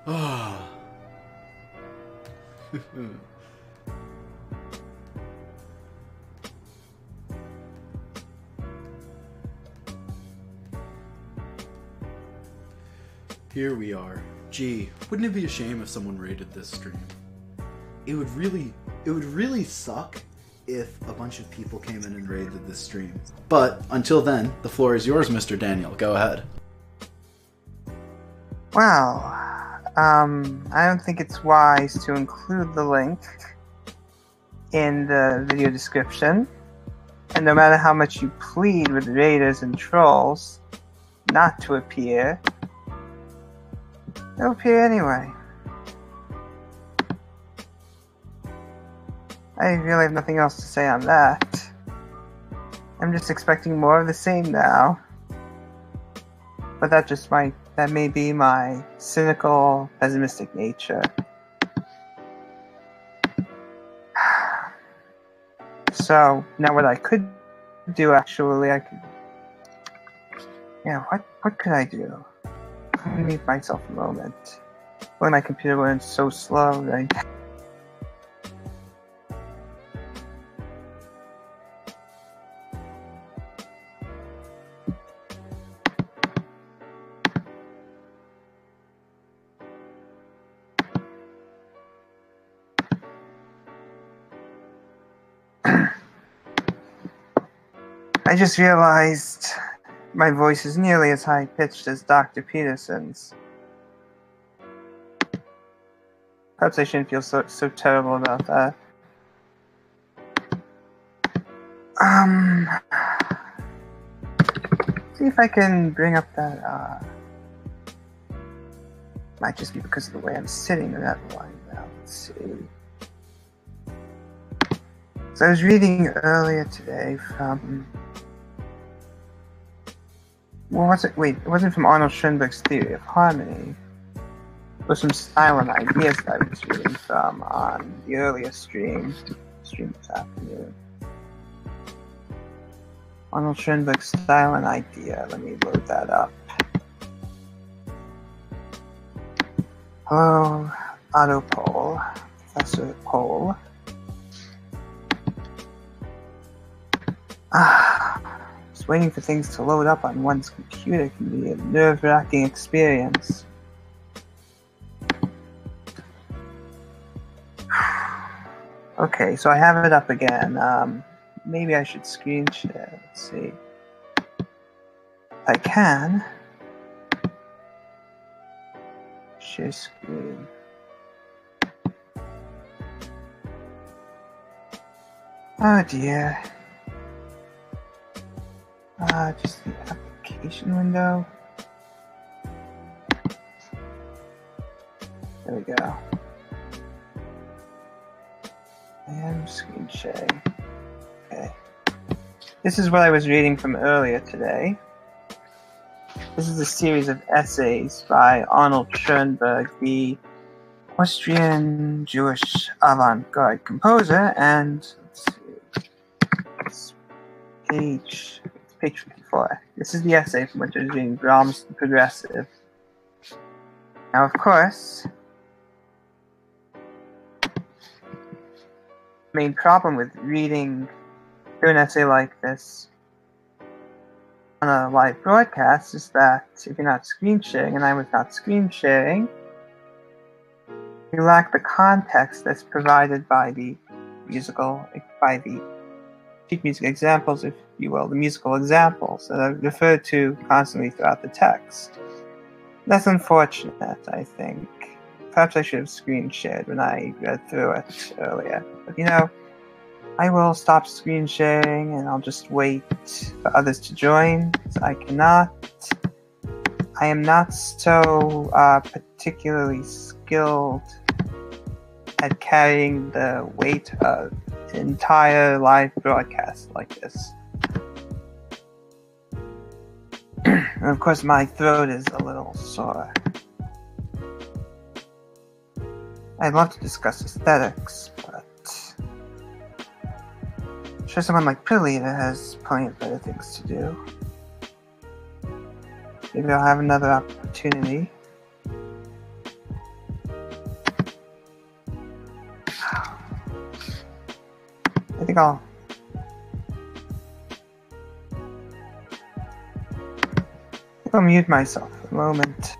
Ah. Here we are. Gee, wouldn't it be a shame if someone rated this stream? It would really suck if a bunch of people came in and raided this stream. But until then, the floor is yours, Mr. Daniel. Go ahead. Well, I don't think it's wise to include the link in the video description. And no matter how much you plead with raiders and trolls not to appear, they'll appear anyway. I really have nothing else to say on that. I'm just expecting more of the same now. But that may be my cynical, pessimistic nature. So, now what I could do actually, what could I do? I'm gonna leave myself a moment. Boy, my computer went so slow right now. I just realized my voice is nearly as high-pitched as Dr. Peterson's. Perhaps I shouldn't feel so terrible about that. See if I can bring up that, might just be because of the way I'm sitting or that line now. Let's see. So I was reading earlier today from... Well, it wasn't from Arnold Schoenberg's Theory of Harmony. It was some Style and Ideas that I was reading from on the earlier stream this afternoon. Arnold Schoenberg's Style and Idea. Let me load that up. Hello, Otto Pohl, Professor Pohl. Just waiting for things to load up on one's computer can be a nerve-wracking experience. Okay, so I have it up again. Maybe I should screen share. Let's see. If I can. Share screen. Oh dear. Just the application window. There we go. And screen sharing. Okay. This is what I was reading from earlier today. This is a series of essays by Arnold Schoenberg, the Austrian Jewish avant-garde composer, and let's see. It's page 54. This is the essay from which I was reading Brahms the Progressive. Now, of course, the main problem with reading through an essay like this on a live broadcast is that if you're not screen sharing, and I was not screen sharing, you lack the context that's provided by the sheet music examples, if you will, the musical examples that are referred to constantly throughout the text. That's unfortunate, I think. Perhaps I should have screen shared when I read through it earlier. But I will stop screen sharing and I'll just wait for others to join. So I am not so particularly skilled at carrying the weight of an entire live broadcast like this. And of course my throat is a little sore. I'd love to discuss aesthetics, but I'm sure someone like Prilita has plenty of better things to do. Maybe I'll have another opportunity. think I'll mute myself for a moment.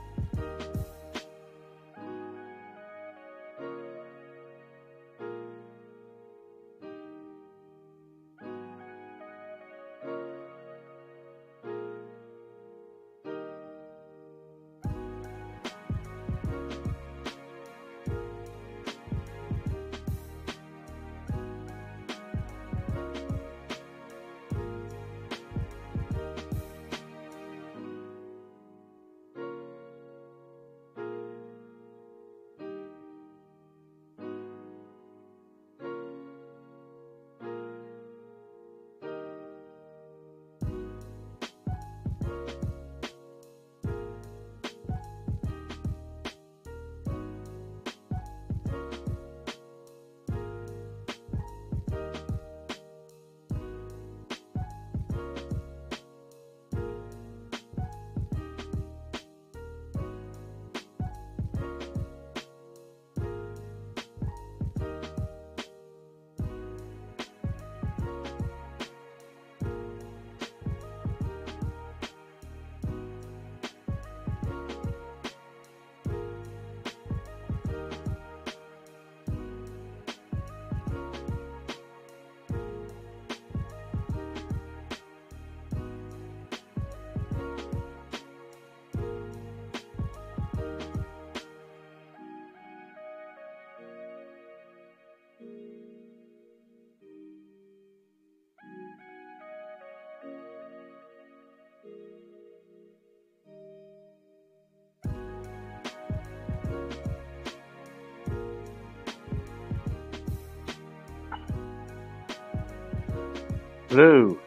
Hello.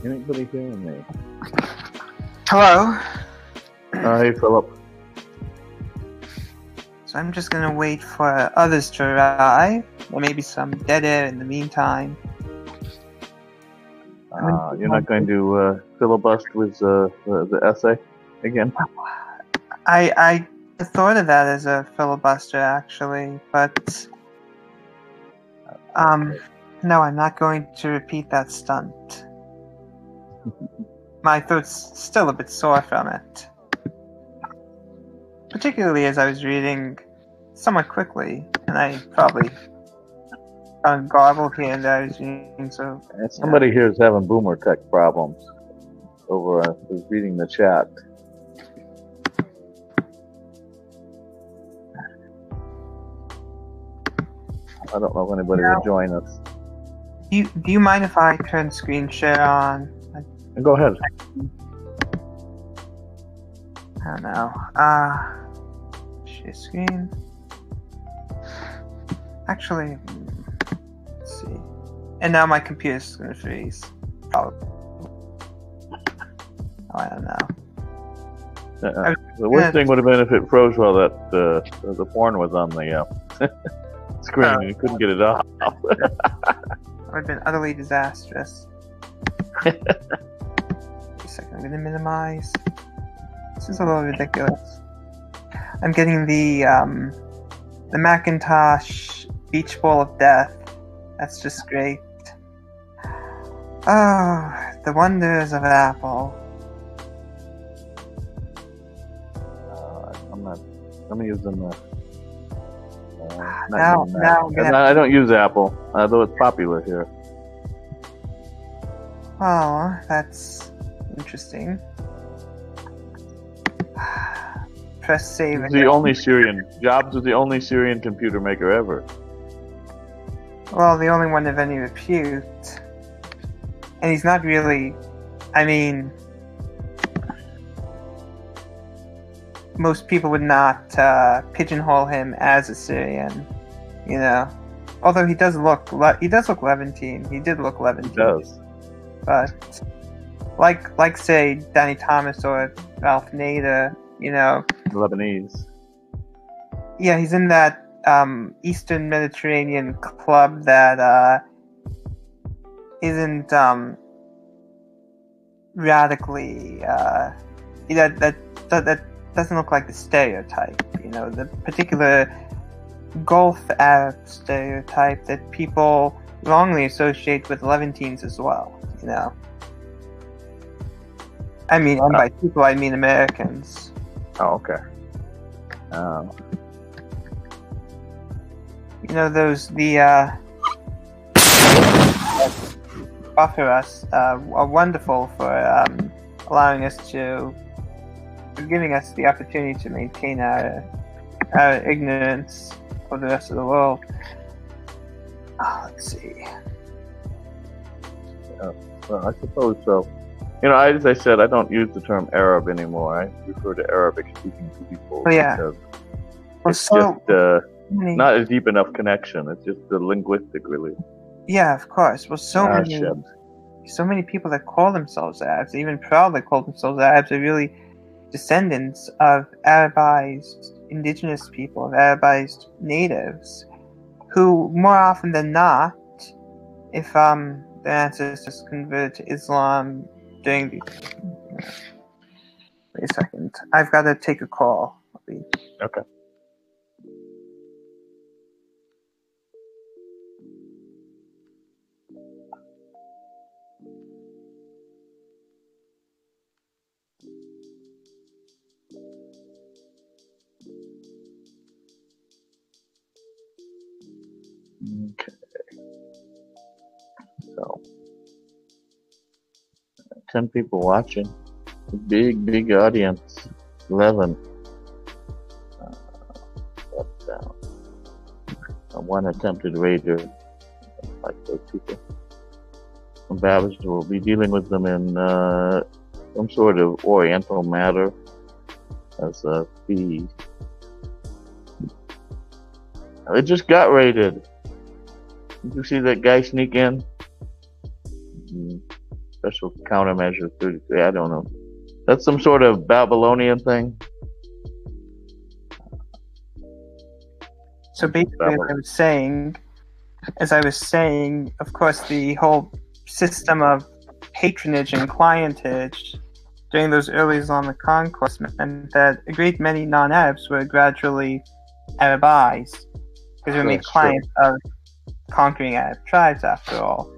Anybody hearing me? Hello. Hey, Philip. So I'm just gonna wait for others to arrive. There may be some dead air in the meantime. You're not going to filibust with the essay again? I thought of that as a filibuster, actually, but no, I'm not going to repeat that stunt. My throat's still a bit sore from it. Particularly as I was reading somewhat quickly, and I probably garbled here and there. I was reading, so... Somebody here is having boomer tech problems over who's reading the chat. I don't know if anybody will join us. Do you mind if I turn screen share on? Go ahead. I don't know. Share screen. Actually, let's see. And now my computer's gonna freeze. Probably. Oh, I don't know. The worst thing would have been if it froze while that the porn was on the screen and you couldn't get it off. That would have been utterly disastrous. Wait a second, I'm gonna minimize. This is a little ridiculous. I'm getting the Macintosh Beach Ball of Death. That's just great. Oh, the wonders of Apple. I'm using the. Now I don't use Apple, though it's popular here. Oh, that's interesting. Press save. Jobs is the only Syrian computer maker ever. Well, the only one of any repute. And he's not really... I mean... Most people would not pigeonhole him as a Syrian, you know. Although he does look Levantine. He did look Levantine. He does. But like say Danny Thomas or Ralph Nader, you know. Lebanese. Yeah, he's in that Eastern Mediterranean club that isn't radically that doesn't look like the stereotype, you know, the particular Gulf Arab stereotype that people wrongly associate with Levantines as well, you know. I mean, and by people I mean Americans. Oh, okay. You know, buffer us are wonderful for allowing us for giving us the opportunity to maintain our ignorance of the rest of the world. Let's see. Well, I suppose so. You know, as I said, I don't use the term Arab anymore. I refer to Arabic-speaking people. Oh, yeah. Because Well, it's just not a deep enough connection. It's just the linguistic, really. Yeah, of course. Well, so many people that call themselves Arabs, even proudly call themselves Arabs, are really descendants of Arabized indigenous people, of Arabized natives, who more often than not, if their ancestors converted to Islam during the... Wait a second. I've got to take a call. Okay. Okay. So, 10 people watching. Big audience. 11. One attempted raider. Like those people. Babs will be dealing with them in some sort of oriental matter as a fee. It just got raided. Did you see that guy sneak in? Special countermeasure 33. I don't know. That's some sort of Babylonian thing. So basically, as I was saying, of course, the whole system of patronage and clientage during those early Islamic conquests meant that a great many non-Arabs were gradually Arabized, because they were made clients of conquering Arab tribes, after all.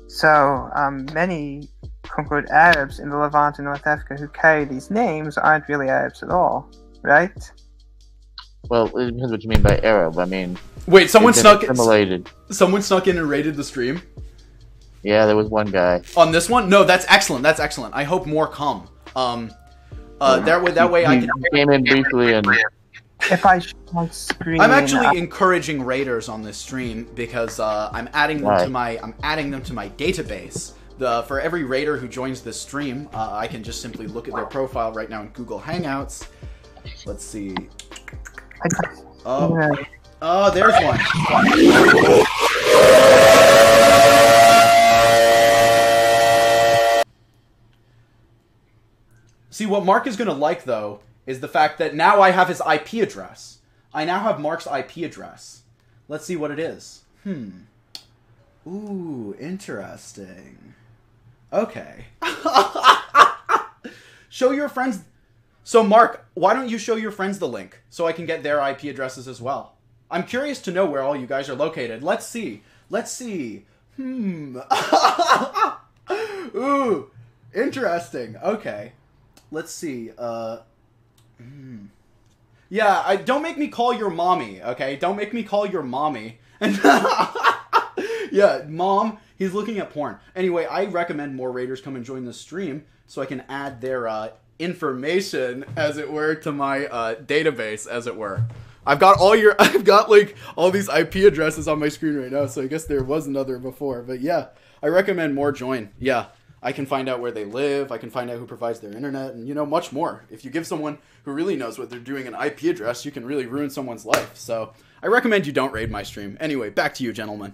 So many conquered Arabs in the Levant and North Africa who carry these names aren't really Arabs at all, right? Well, it depends what you mean by Arab. I mean, wait, someone snuck assimilated. Someone snuck in and raided the stream? Yeah, there was one guy. On this one? No, that's excellent. That's excellent. I hope more come. That way I can... came in briefly and... If I screen... I'm actually encouraging raiders on this stream because I'm adding them to my database. For every raider who joins this stream, I can just simply look at their profile right now in Google Hangouts. Let's see. Oh, there's one. See, what Mark is going to like, though, is the fact that now I have his IP address. I now have Mark's IP address. Let's see what it is. Ooh, interesting. Okay. Show your friends... So, Mark, why don't you show your friends the link so I can get their IP addresses as well? I'm curious to know where all you guys are located. Let's see. Ooh, interesting. Okay. Let's see. Yeah, don't make me call your mommy, okay? Don't make me call your mommy. Yeah, Mom, he's looking at porn. Anyway, I recommend more raiders come and join the stream so I can add their information, as it were, to my database, as it were. I've got like all these IP addresses on my screen right now, so I guess there was another before. But yeah, I recommend more join. Yeah, I can find out where they live. I can find out who provides their internet, and much more. If you give someone who really knows what they're doing an IP address, you can really ruin someone's life. So I recommend you don't raid my stream. Anyway, back to you, gentlemen.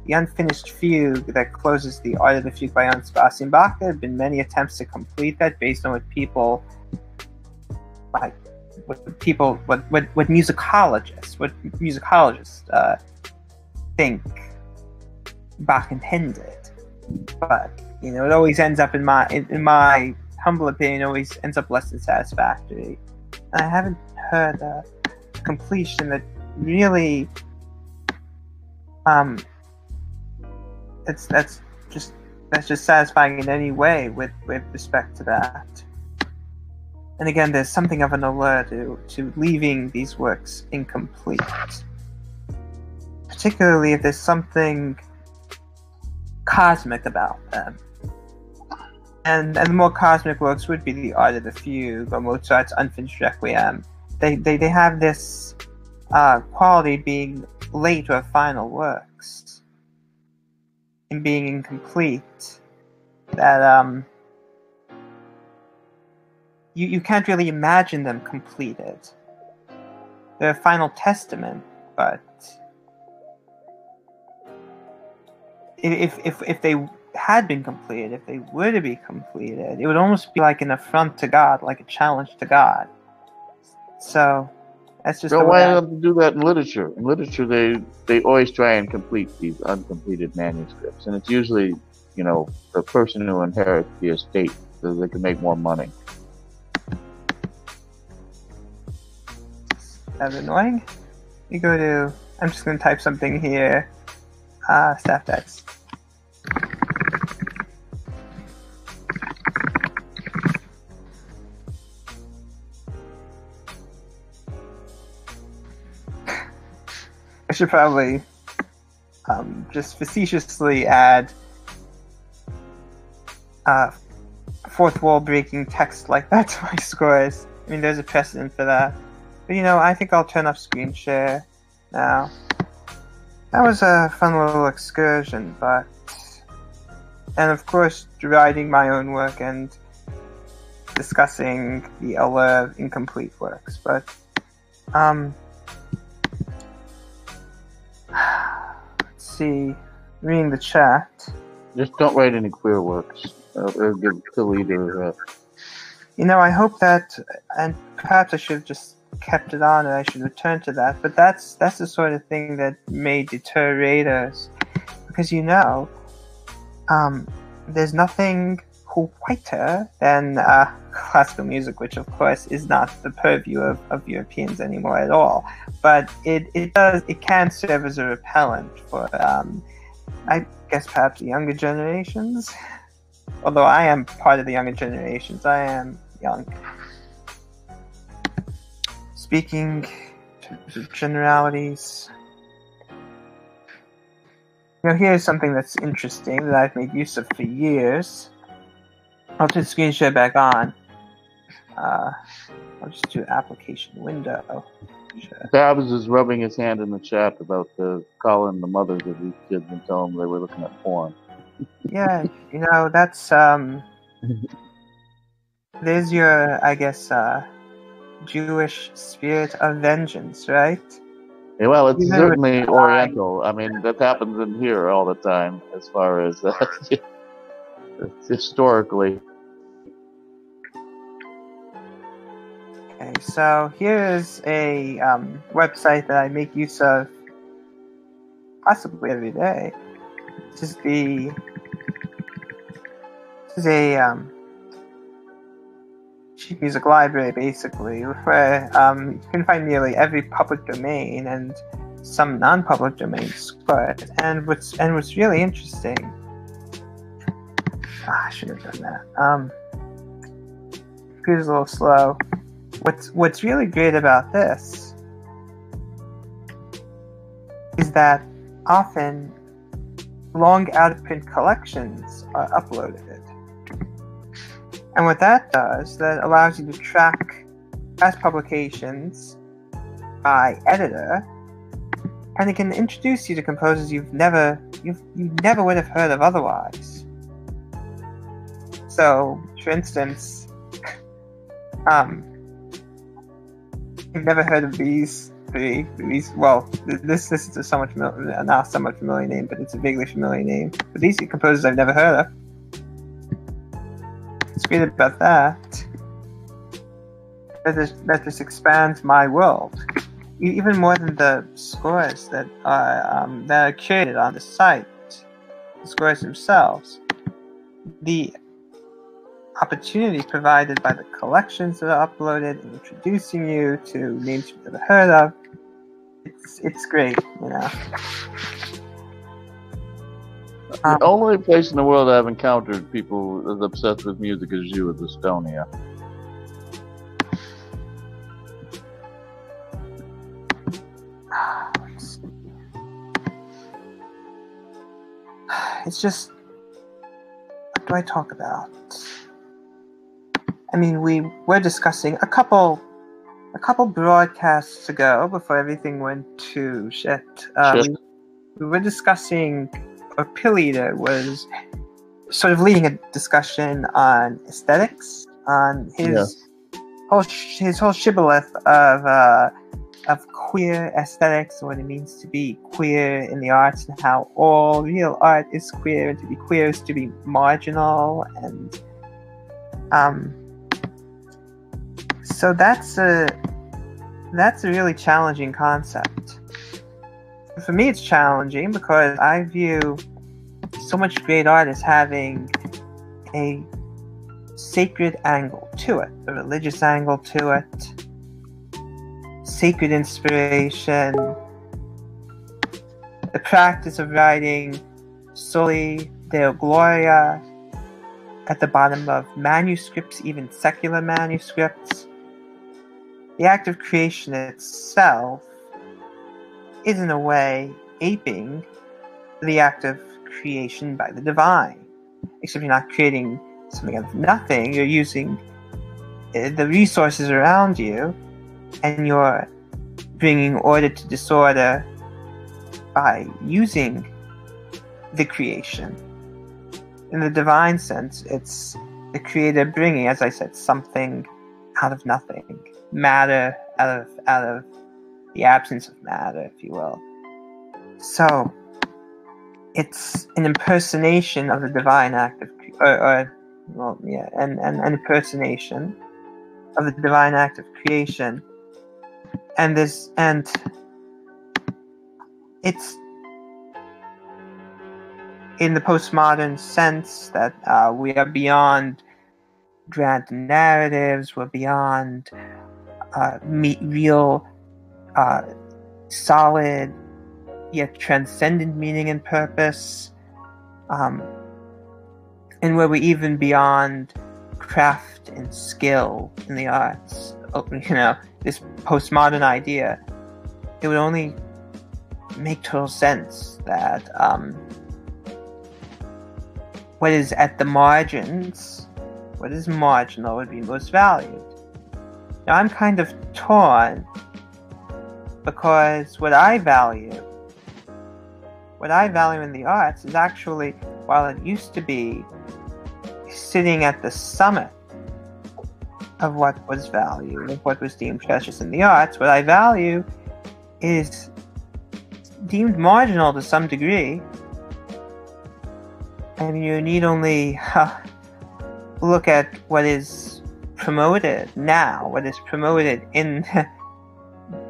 the unfinished fugue that closes the Art of the Fugue by Johann Sebastian Bach. There have been many attempts to complete that based on what people what musicologists think Bach intended. But it always ends up in my humble opinion, always ends up less than satisfactory. And I haven't heard a completion that really that's just satisfying in any way with respect to that. And again, there's something of an allure to leaving these works incomplete, particularly if there's something cosmic about them. And the more cosmic works would be the Art of the Fugue or Mozart's Unfinished Requiem. They have this quality being late or final works and being incomplete that you can't really imagine them completed. They're a final testament, but if they had been completed, if they were to be completed, it would almost be like an affront to God, like a challenge to God. So that's just. So why don't they do that in literature? In literature, they always try and complete these uncompleted manuscripts, and it's usually the person who inherits the estate so they can make more money. That's annoying. You go to. I'm just going to type something here. Staff text. I should probably just facetiously add fourth wall breaking text like that to my scores. I mean, there's a precedent for that. But I think I'll turn off screen share now. That was a fun little excursion, and of course, writing my own work and discussing the allure of incomplete works. But let's see, reading the chat. Just don't write any queer works. It'll lead to I hope that, and perhaps I should have just kept it on, and I should return to that. But that's the sort of thing that may deter raiders, because there's nothing whiter than classical music, which of course is not the purview of Europeans anymore at all. But it can serve as a repellent for I guess perhaps the younger generations. Although I am part of the younger generations, I am young. Speaking to generalities, here's something that's interesting that I've made use of for years. I'll turn screen share back on. I'll just do application window. Sure. Babs is rubbing his hand in the chat about calling the mothers of these kids and telling them they were looking at porn. Yeah, that's there's your, I guess, Jewish spirit of vengeance, right? Yeah, well, it's certainly Oriental. I mean, that happens in here all the time, as far as historically. Okay, so here's a website that I make use of possibly every day. This is a sheet music library, basically, where you can find nearly every public domain and some non-public domain scored. And what's really interesting, I should have done that. Computer's a little slow. What's really great about this is that often long out-of-print collections are uploaded. And what that does, that allows you to track past publications by editor, and it can introduce you to composers you never would have heard of otherwise. So, for instance, you've never heard of these Three. Well, this is a somewhat familiar, not somewhat familiar name, but it's a vaguely familiar name. But these are composers I've never heard of. What's great about that? That just expands my world, even more than the scores that are created on the site. The scores themselves, the opportunity provided by the collections that are uploaded and introducing you to names you've never heard of. It's great, you know. The only place in the world I've encountered people as obsessed with music as you is Estonia. It's just, what do I talk about? I mean, we were discussing a couple broadcasts ago, before everything went to shit. We were discussing, or Pillita was sort of leading a discussion on aesthetics, on his whole shibboleth of queer aesthetics, and what it means to be queer in the arts, and how all real art is queer, and to be queer is to be marginal, and so that's a really challenging concept. For me, it's challenging because I view so much great art as having a sacred angle to it, a religious angle to it, sacred inspiration, the practice of writing Soli Deo Gloria at the bottom of manuscripts, even secular manuscripts. The act of creation itself is, in a way, aping the act of creation by the divine. Except you're not creating something out of nothing, you're using the resources around you, and you're bringing order to disorder by using the creation. In the divine sense, it's the creator bringing, as I said, something out of nothing. Matter out of the absence of matter, if you will. So, it's an impersonation of the divine act of, an impersonation of the divine act of creation, and it's in the postmodern sense that we are beyond grand narratives, we're beyond real, solid, yet transcendent meaning and purpose, and where we're even beyond craft and skill in the arts. You know, this postmodern idea, it would only make total sense that what is at the margins, what is marginal, would be most valued. Now, I'm kind of torn because what I value in the arts is actually, while it used to be sitting at the summit of what was valued, of what was deemed precious in the arts, what I value is deemed marginal to some degree. I mean, you need only look at what is promoted now, what is promoted in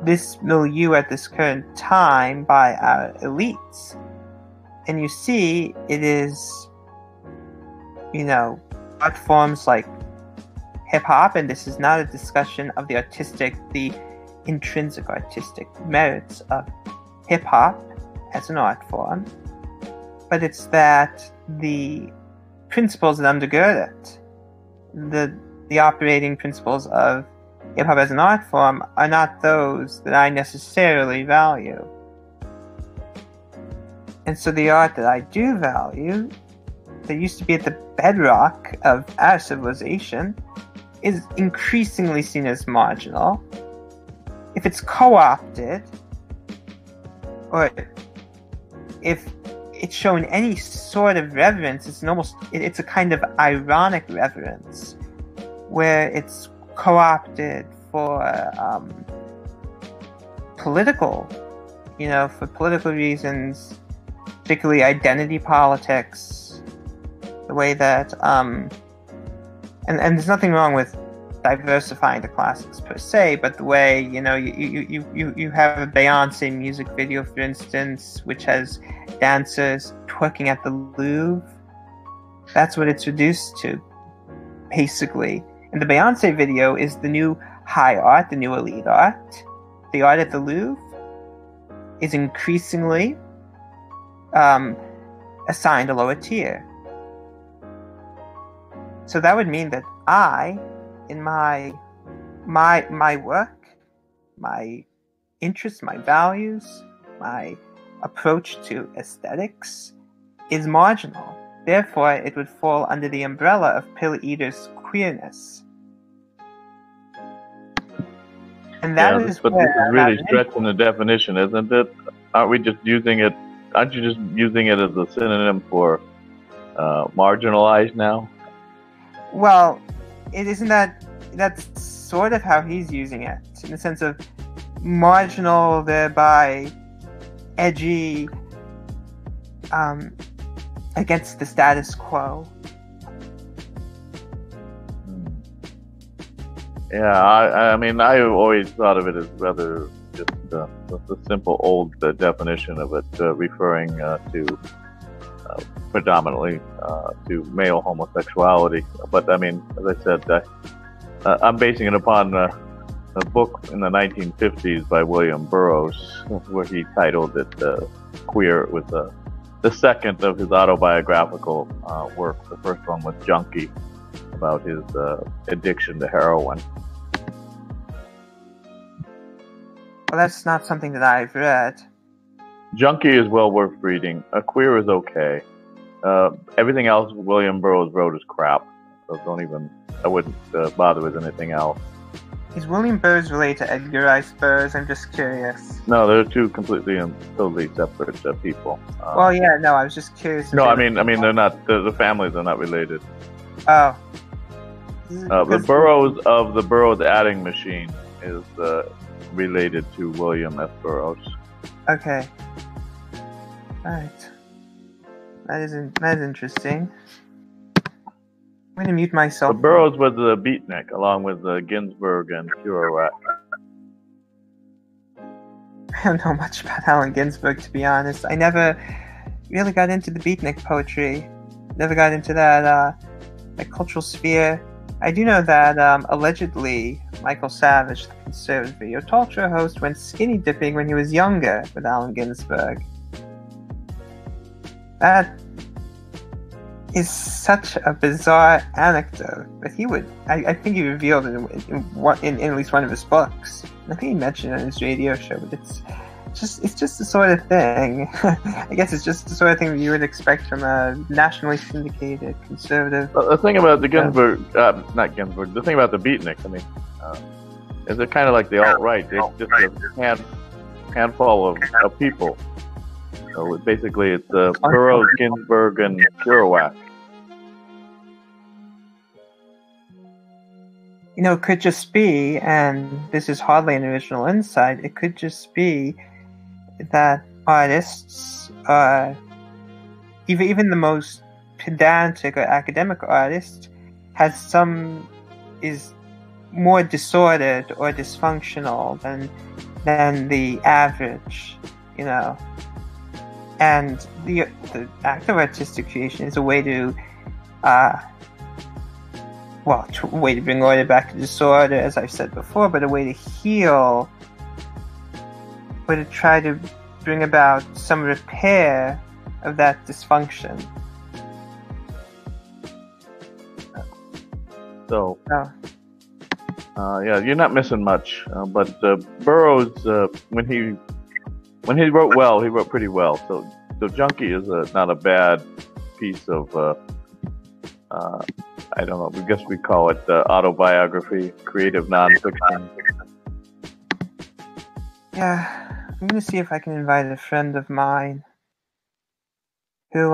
this milieu at this current time by our elites. And you see it is, you know, art forms like hip-hop, and this is not a discussion of the intrinsic artistic merits of hip-hop as an art form, but it's that the principles that undergird it, the operating principles of hip-hop as an art form, are not those that I necessarily value. And so the art that I do value, that used to be at the bedrock of our civilization, is increasingly seen as marginal. If it's co-opted, or if it's shown any sort of reverence, it's a kind of ironic reverence, where it's co-opted for political, for political reasons, particularly identity politics, the way that, and there's nothing wrong with diversifying the classics per se, but the way, you have a Beyonce music video, for instance, which has dancers twerking at the Louvre. That's what it's reduced to, basically. And the Beyonce video is the new high art, the new elite art. The art at the Louvre is increasingly assigned a lower tier. So that would mean that I, in my work, my interests, my values, my approach to aesthetics is marginal. Therefore, it would fall under the umbrella of pill eaters' queerness. And that is but this is really stretching the definition, isn't it? Aren't you just using it as a synonym for marginalized now? Well, that's sort of how he's using it, in the sense of marginal, thereby edgy, against the status quo. Yeah, I mean, I always thought of it as rather just the simple old definition of it, referring to predominantly to male homosexuality. But I mean, as I said, I'm basing it upon a book in the 1950s by William Burroughs, where he titled it "Queer." It was the second of his autobiographical work. The first one was Junkie, about his addiction to heroin. Well, that's not something that I've read. Junkie is well worth reading. Queer is okay. Everything else William Burroughs wrote is crap. So I wouldn't bother with anything else. Is William Burroughs related to Edgar Rice Burroughs? I'm just curious. No, they're two completely and totally separate people. Well, yeah, no, I was just curious. No, I mean, they're not. The families are not related. Oh. The Burroughs of the Burroughs adding machine is related to William S. Burroughs. Okay. Alright. That is interesting. I'm going to mute myself. The Burroughs was a beatnik, along with Ginsberg and Kerouac. I don't know much about Allen Ginsberg, to be honest. I never really got into the beatnik poetry. Never got into that cultural sphere. I do know that allegedly Michael Savage, the conservative video talk show host, went skinny dipping when he was younger with Allen Ginsberg. That is such a bizarre anecdote, but I think he revealed it in at least one of his books. I think he mentioned it on his radio show, but it's just the sort of thing. I guess it's just the sort of thing that you would expect from a nationally syndicated conservative. Well, the thing about the Ginsberg, not Ginsberg, the thing about the beatniks, I mean, is they're kind of like the alt-right. They're just a handful of people. So basically, it's Burroughs, Ginsberg, and Kerouac. It could just be, and this is hardly an original insight, it could just be that artists, even the most pedantic or academic artist, is more disordered or dysfunctional than the average, And the act of artistic creation is a way to bring order back to disorder, as I've said before, but a way to heal, or to try to bring about some repair of that dysfunction. So, yeah, you're not missing much. But Burroughs, when he wrote well, he wrote pretty well. So Junkie is not a bad piece of, I don't know, I guess we call it autobiography, creative nonfiction. Yeah, I'm going to see if I can invite a friend of mine who,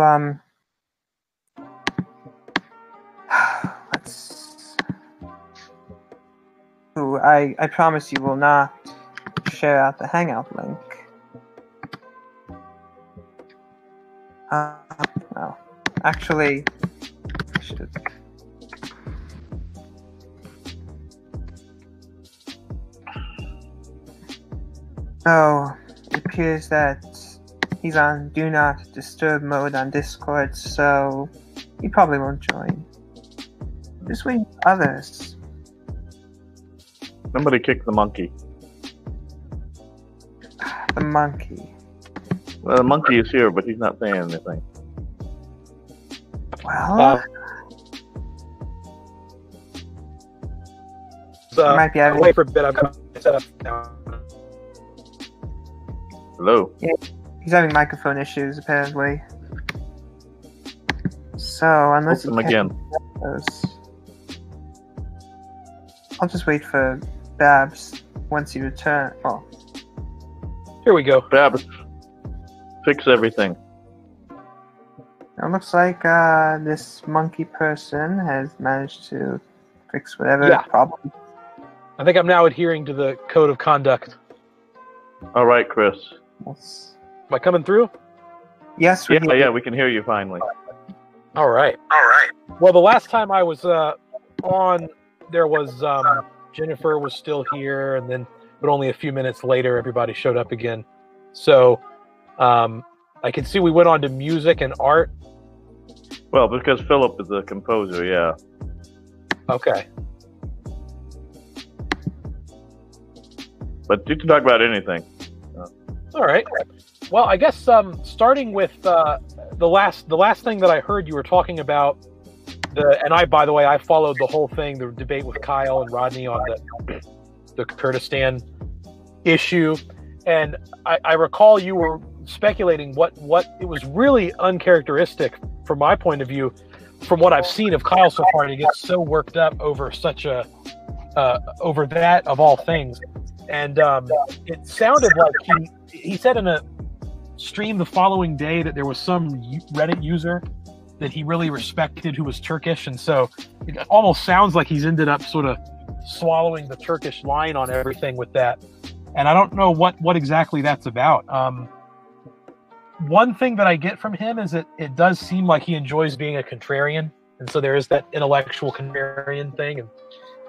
who I promise you will not share out the Hangout link. No. Actually, I should. So, it appears that he's on Do Not Disturb mode on Discord, so he probably won't join. Just waiting for others. Somebody kick the monkey. The monkey. Well, the monkey is here, but he's not saying anything. Well, might be having... wait for a bit. I've got it set up now. Hello. Yeah, he's having microphone issues apparently. So unless Open again. Those, I'll just wait for Babs once he returns. Oh, Here we go. Babs, fix everything. it looks like this monkey person has managed to fix whatever Yeah. problem. I think I'm now adhering to the code of conduct. All right, Chris. Yes, Am I coming through? yes, we Yeah, we can hear you finally. All right. Well, the last time I was on, there was Jennifer was still here, and then, but only a few minutes later, everybody showed up again. So I can see we went on to music and art. Well, because Philip is a composer, yeah. Okay. But you can talk about anything. All right. Well, I guess starting with the last thing that I heard you were talking about and by the way, I followed the whole thing, the debate with Kyle and Rodney on the Kurdistan issue, and I recall you were speculating what it was really uncharacteristic from my point of view, from what I've seen of Kyle so far, to get so worked up over such a over that of all things. And it sounded like he said in a stream the following day that there was some Reddit user that he really respected who was Turkish, and so it almost sounds like he's ended up sort of swallowing the Turkish line on everything with that. And I don't know what exactly that's about. One thing that I get from him is that it does seem like he enjoys being a contrarian, and so there is that intellectual contrarian thing, and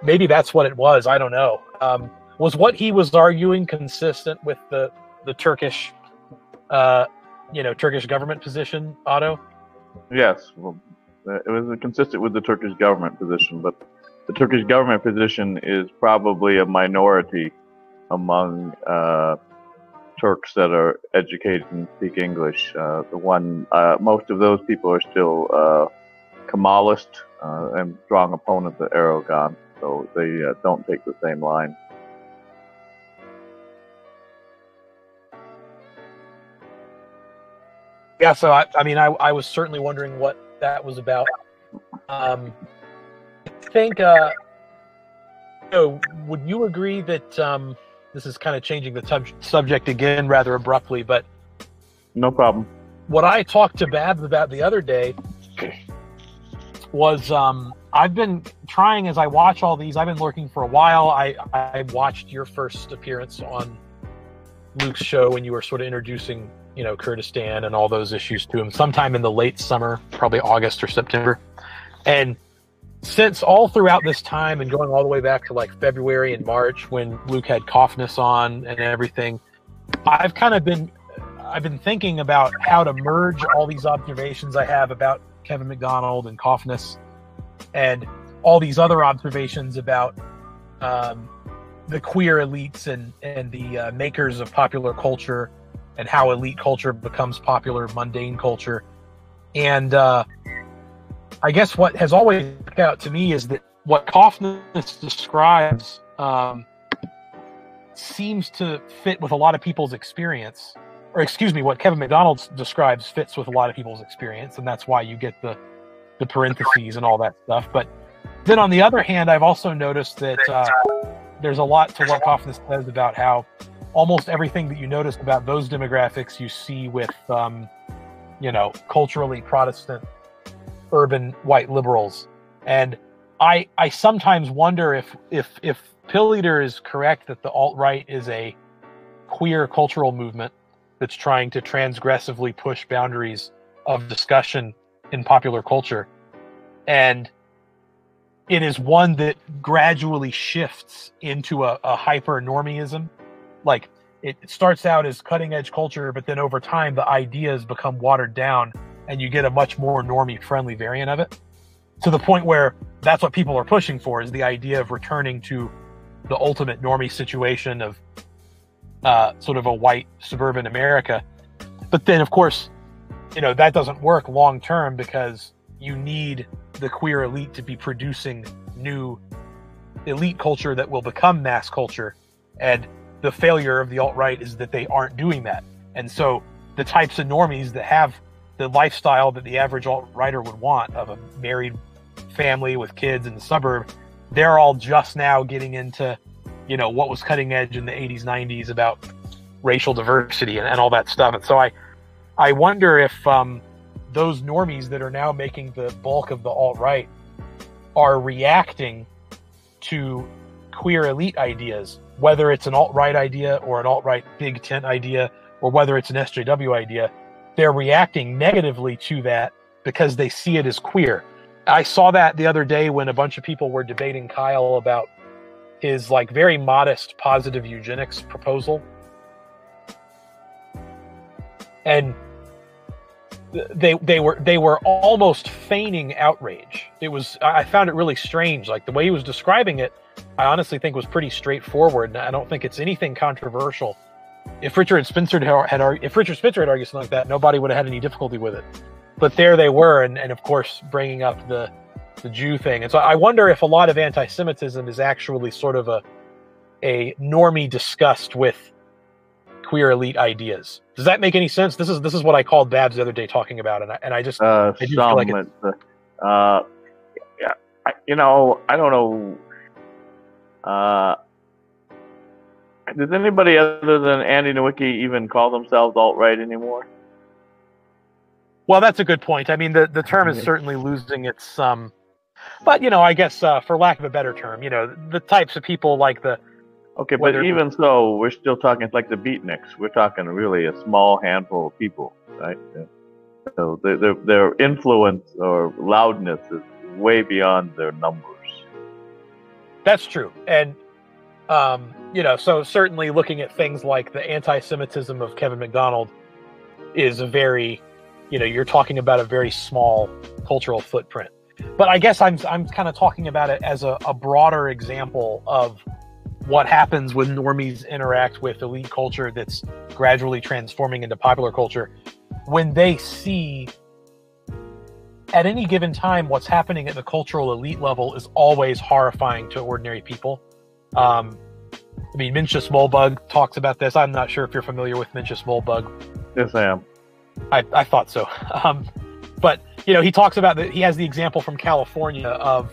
maybe that's what it was. I don't know. Was what he was arguing consistent with the Turkish, Turkish government position, Otto? Yes, well, it was consistent with the Turkish government position, but the Turkish government position is probably a minority among Turks that are educated and speak English. Most of those people are still Kemalist and strong opponents of Erdogan, so they don't take the same line. Yeah, so I was certainly wondering what that was about. I think, would you agree that this is kind of changing the subject again rather abruptly, but no problem. What I talked to Babs about the other day was I've been trying, as I watch all these, I've been lurking for a while. I watched your first appearance on Luke's show when you were sort of introducing Kurdistan and all those issues to him sometime in the late summer, probably August or September. And since all throughout this time and going all the way back to like February and March when Luke had Kaufness on and everything, I've been thinking about how to merge all these observations I have about Kevin McDonald and Kaufness and all these other observations about the queer elites and the makers of popular culture, and how elite culture becomes popular, mundane culture. And I guess what has always stuck out to me is that what Kaufness describes seems to fit with a lot of people's experience. Or excuse me, what Kevin McDonald describes fits with a lot of people's experience, and that's why you get the parentheses and all that stuff. But then on the other hand, I've also noticed that there's a lot to what Kaufness says about how almost everything that you notice about those demographics you see with, culturally Protestant, urban white liberals. And I sometimes wonder if Pill Eater is correct that the alt-right is a queer cultural movement that's trying to transgressively push boundaries of discussion in popular culture. And it is one that gradually shifts into a hyper-normism. Like, it starts out as cutting-edge culture, but then over time, the ideas become watered down, and you get a much more normie-friendly variant of it, to the point where that's what people are pushing for, is the idea of returning to the ultimate normie situation of sort of a white suburban America. But then, of course, that doesn't work long-term, because you need the queer elite to be producing new elite culture that will become mass culture. And the failure of the alt-right is that they aren't doing that. And so the types of normies that have the lifestyle that the average alt-righter would want, of a married family with kids in the suburb, they're all just now getting into, what was cutting edge in the 80s, 90s about racial diversity and all that stuff. And so I wonder if those normies that are now making the bulk of the alt-right are reacting to queer elite ideas, whether it's an alt-right idea or an alt-right big tent idea, or whether it's an SJW idea. They're reacting negatively to that because they see it as queer. I saw that the other day when a bunch of people were debating Kyle about his very modest positive eugenics proposal. And they were almost feigning outrage. I found it really strange. Like, the way he was describing it, I honestly think was pretty straightforward, and I don't think it's anything controversial. If Richard Spencer had argued something like that, nobody would have had any difficulty with it. But there they were, and of course bringing up the Jew thing. And so I wonder if a lot of anti-Semitism is actually sort of a normie disgust with queer elite ideas. Does that make any sense? This is what I called Babs the other day talking about, and I do feel like it. Yeah, I don't know. Does anybody other than Andy Nowicki even call themselves alt-right anymore? Well, that's a good point. I mean, the term is certainly losing its but I guess for lack of a better term, the types of people like the. Okay, but even so, we're still talking like the beatniks. We're talking really a small handful of people, right? So their influence or loudness is way beyond their numbers. That's true, and so certainly looking at things like the anti-Semitism of Kevin McDonald is a very, you're talking about a very small cultural footprint. But I guess I'm kind of talking about it as a broader example of what happens when normies interact with elite culture that's gradually transforming into popular culture. When they see at any given time what's happening at the cultural elite level is always horrifying to ordinary people. Minchas Molbug talks about this. I'm not sure if you're familiar with Minchas Molbug. Yes, I am. I thought so. But, he talks about that. He has the example from California of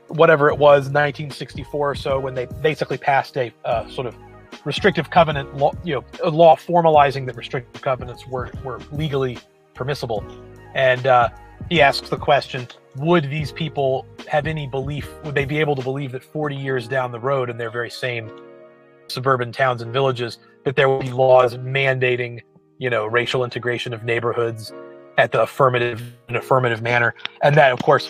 whatever it was, 1964 or so, when they basically passed a sort of restrictive covenant law, a law formalizing that restrictive covenants were legally permissible. And he asks the question, would these people have any belief, would they be able to believe that 40 years down the road in their very same suburban towns and villages, that there will be laws mandating, racial integration of neighborhoods at the affirmative manner? And that, of course,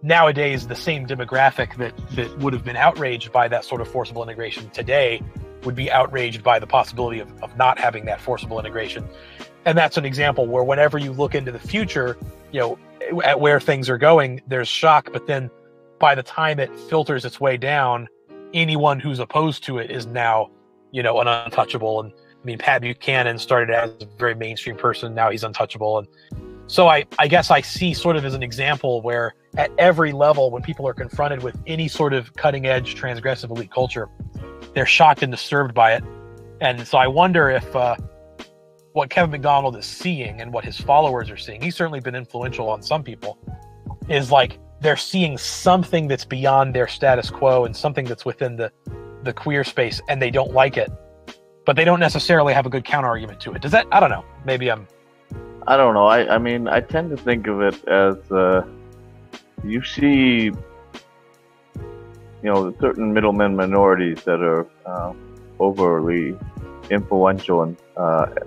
nowadays the same demographic that would have been outraged by that sort of forcible integration today would be outraged by the possibility of not having that forcible integration. And that's an example where whenever you look into the future, at where things are going, there's shock, but then by the time it filters its way down, anyone who's opposed to it is now, an untouchable. And Pat Buchanan started as a very mainstream person. Now he's untouchable. And so I guess I see sort of as an example where at every level, when people are confronted with any sort of cutting edge transgressive elite culture, they're shocked and disturbed by it. And so I wonder if what Kevin McDonald is seeing and what his followers are seeing, he's certainly been influential on some people, is like they're seeing something that's beyond their status quo and something that's within the queer space, and they don't like it, but they don't necessarily have a good counter argument to it. Does that? I don't know. Maybe I don't know. I tend to think of it as you see, certain middlemen minorities that are overly influential in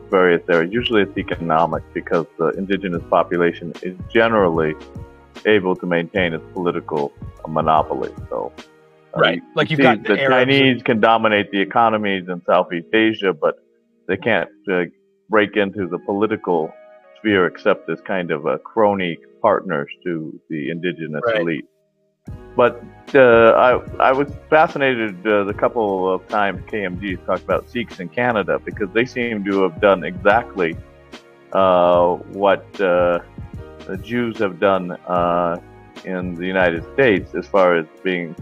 various areas. Usually it's economic, because the indigenous population is generally able to maintain its political monopoly. So, right, like you've see, got the Chinese can dominate the economies in Southeast Asia, but they can't break into the political sphere except as kind of crony partners to the indigenous elite. But I was fascinated the couple of times KMG talked about Sikhs in Canada, because they seem to have done exactly what the Jews have done in the United States, as far as being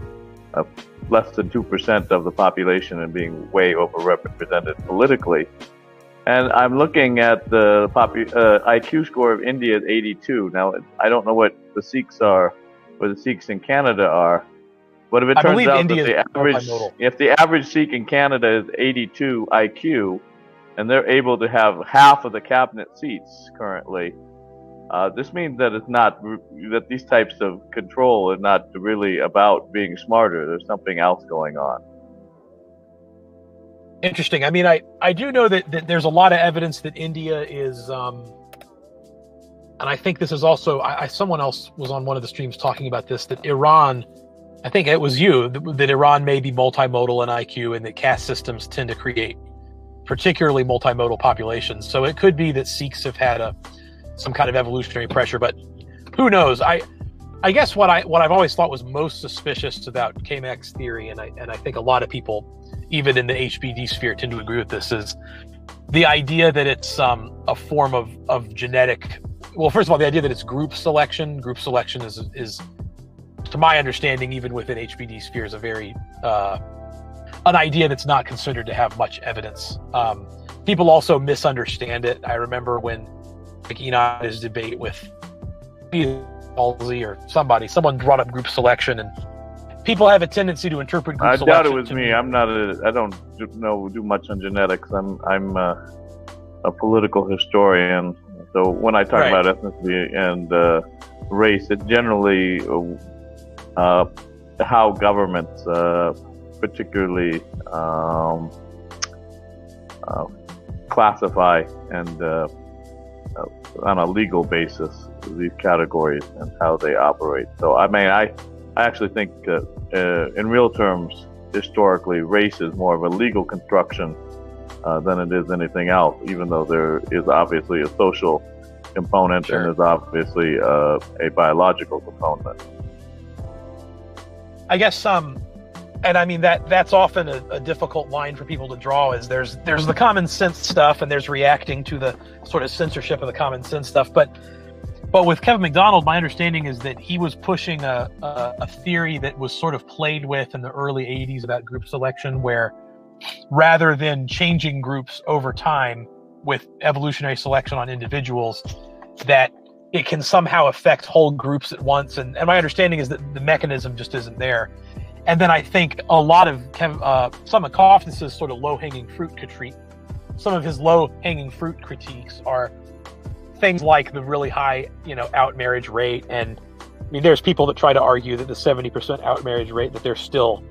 less than 2% of the population and being way overrepresented politically. And I'm looking at the IQ score of India is 82. Now, I don't know what the Sikhs are, or the Sikhs in Canada are, but if it turns out that if the average Sikh in Canada is 82 IQ, and they're able to have half of the cabinet seats currently, this means that it's not that these types of control are not really about being smarter. There's something else going on. Interesting. I mean, I do know that there's a lot of evidence that India is, and I think this is also, someone else was on one of the streams talking about this, that Iran, I think it was you, that Iran may be multimodal in IQ, and that caste systems tend to create particularly multimodal populations. So it could be that Sikhs have had some kind of evolutionary pressure, but who knows? I guess what I've always thought was most suspicious about K-Mac's theory, and I think a lot of people, even in the HBD sphere, tend to agree with this, is the idea that it's a form of genetic. Well, first of all, the idea that it's group selection. Group selection is, to my understanding, even within HBD spheres, a very an idea that's not considered to have much evidence. People also misunderstand it. I remember when Enoch his debate with Halsey or someone brought up group selection, and people have a tendency to interpret group selection. I doubt it was me. I don't do much on genetics. I'm a political historian. So when I talk about ethnicity and race, it generally how governments, particularly classify and on a legal basis these categories and how they operate. So I mean, I actually think in real terms, historically, race is more of a legal construction than it is anything else, even though there is obviously a social component and there's obviously a biological component. I guess and I mean that's often a difficult line for people to draw, is there's the common sense stuff, and there's reacting to the sort of censorship of the common sense stuff. But with Kevin McDonald, my understanding is that he was pushing a theory that was sort of played with in the early 80s about group selection, where rather than changing groups over time with evolutionary selection on individuals, that it can somehow affect whole groups at once. And my understanding is that the mechanism just isn't there. And then I think a lot of some of Kaufman's sort of low-hanging fruit critique, some of his low-hanging fruit critiques are things like the really high, out-marriage rate. And I mean, there's people that try to argue that the 70% out-marriage rate, that there's still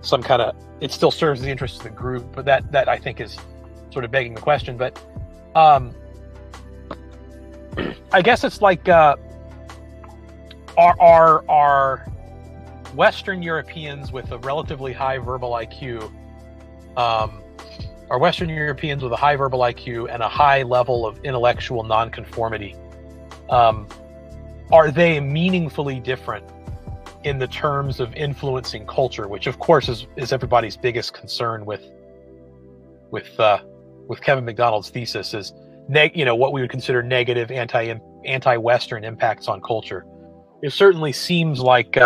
some kind of, it still serves the interests of the group. But that I think is sort of begging the question. But I guess it's like, are Western Europeans with a relatively high verbal IQ, are Western Europeans with a high verbal IQ and a high level of intellectual nonconformity, are they meaningfully different in the terms of influencing culture, which of course is everybody's biggest concern with Kevin McDonald's thesis, is what we would consider negative anti-Western impacts on culture. It certainly seems like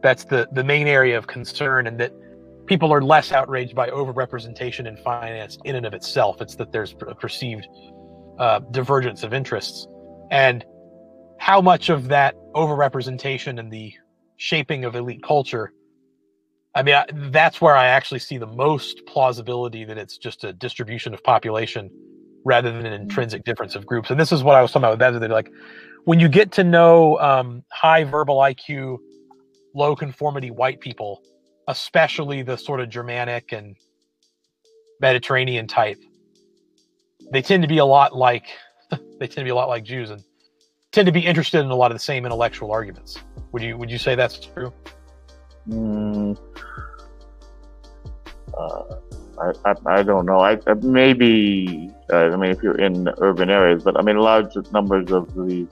that's the main area of concern, and that people are less outraged by overrepresentation in finance in and of itself. It's that there's a perceived divergence of interests, and how much of that overrepresentation and the shaping of elite culture. I mean, that's where I actually see the most plausibility that it's just a distribution of population rather than an intrinsic difference of groups. And this is what I was talking about with that. Like, when you get to know high verbal IQ, low conformity white people, especially the sort of Germanic and Mediterranean type, they tend to be a lot like Jews and tend to be interested in a lot of the same intellectual arguments. Would you say that's true? I don't know. Maybe if you're in urban areas, but I mean large numbers of these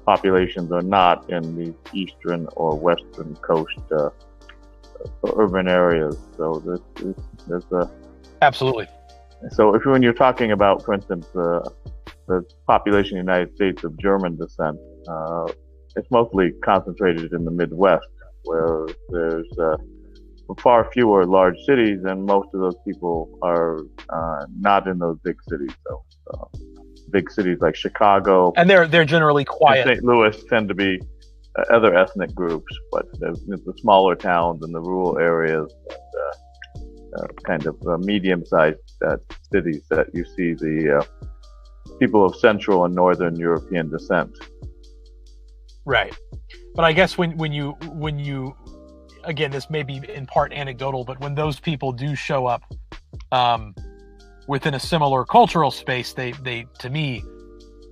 populations are not in the eastern or western coast urban areas. So there's a absolutely. So when you're talking about, for instance, the population in the United States of German descent, it's mostly concentrated in the Midwest, where there's far fewer large cities, and most of those people are not in those big cities. So big cities like Chicago and they're generally quiet. St. Louis tend to be other ethnic groups, but the smaller towns and the rural areas, kind of medium-sized cities that you see the people of Central and Northern European descent. Right. But I guess when you again, this may be in part anecdotal, but when those people do show up within a similar cultural space, they to me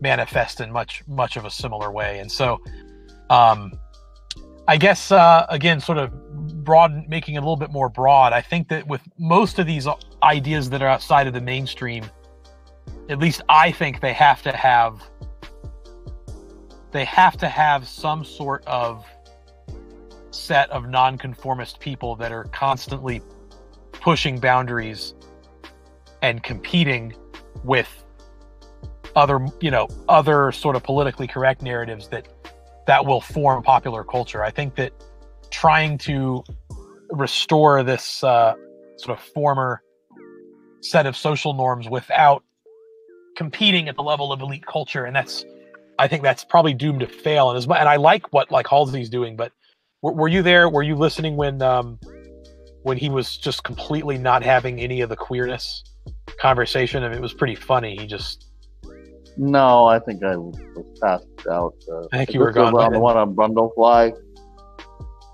manifest in much of a similar way. And so I guess again, sort of making it a little bit more broad, I think that with most of these ideas that are outside of the mainstream, at least I think they have to have some sort of set of nonconformist people that are constantly pushing boundaries and competing with other sort of politically correct narratives that will form popular culture. I think that trying to restore this sort of former set of social norms without competing at the level of elite culture, and I think that's probably doomed to fail. And I like what Halsey's doing, but were you there? Were you listening when he was just completely not having any of the queerness conversation? I mean, it was pretty funny. No, I think I was passed out. I think you were gone. On the one on Brundlefly.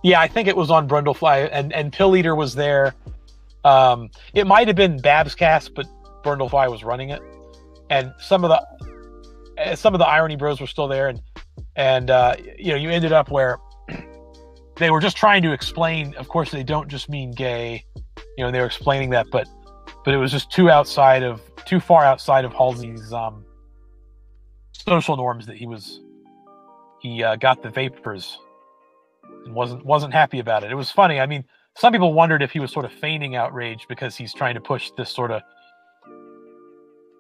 Yeah, I think it was on Brundlefly, and Pill Eater was there. It might have been Babs Cast, but Brundlefly was running it, and some of the Irony Bros were still there, and you ended up where they were just trying to explain. Of course, they don't just mean gay, and they were explaining that, but it was just too far outside of Halsey's social norms that he got the vapors and wasn't happy about it. It was funny. I mean, some people wondered if he was sort of feigning outrage because he's trying to push this sort of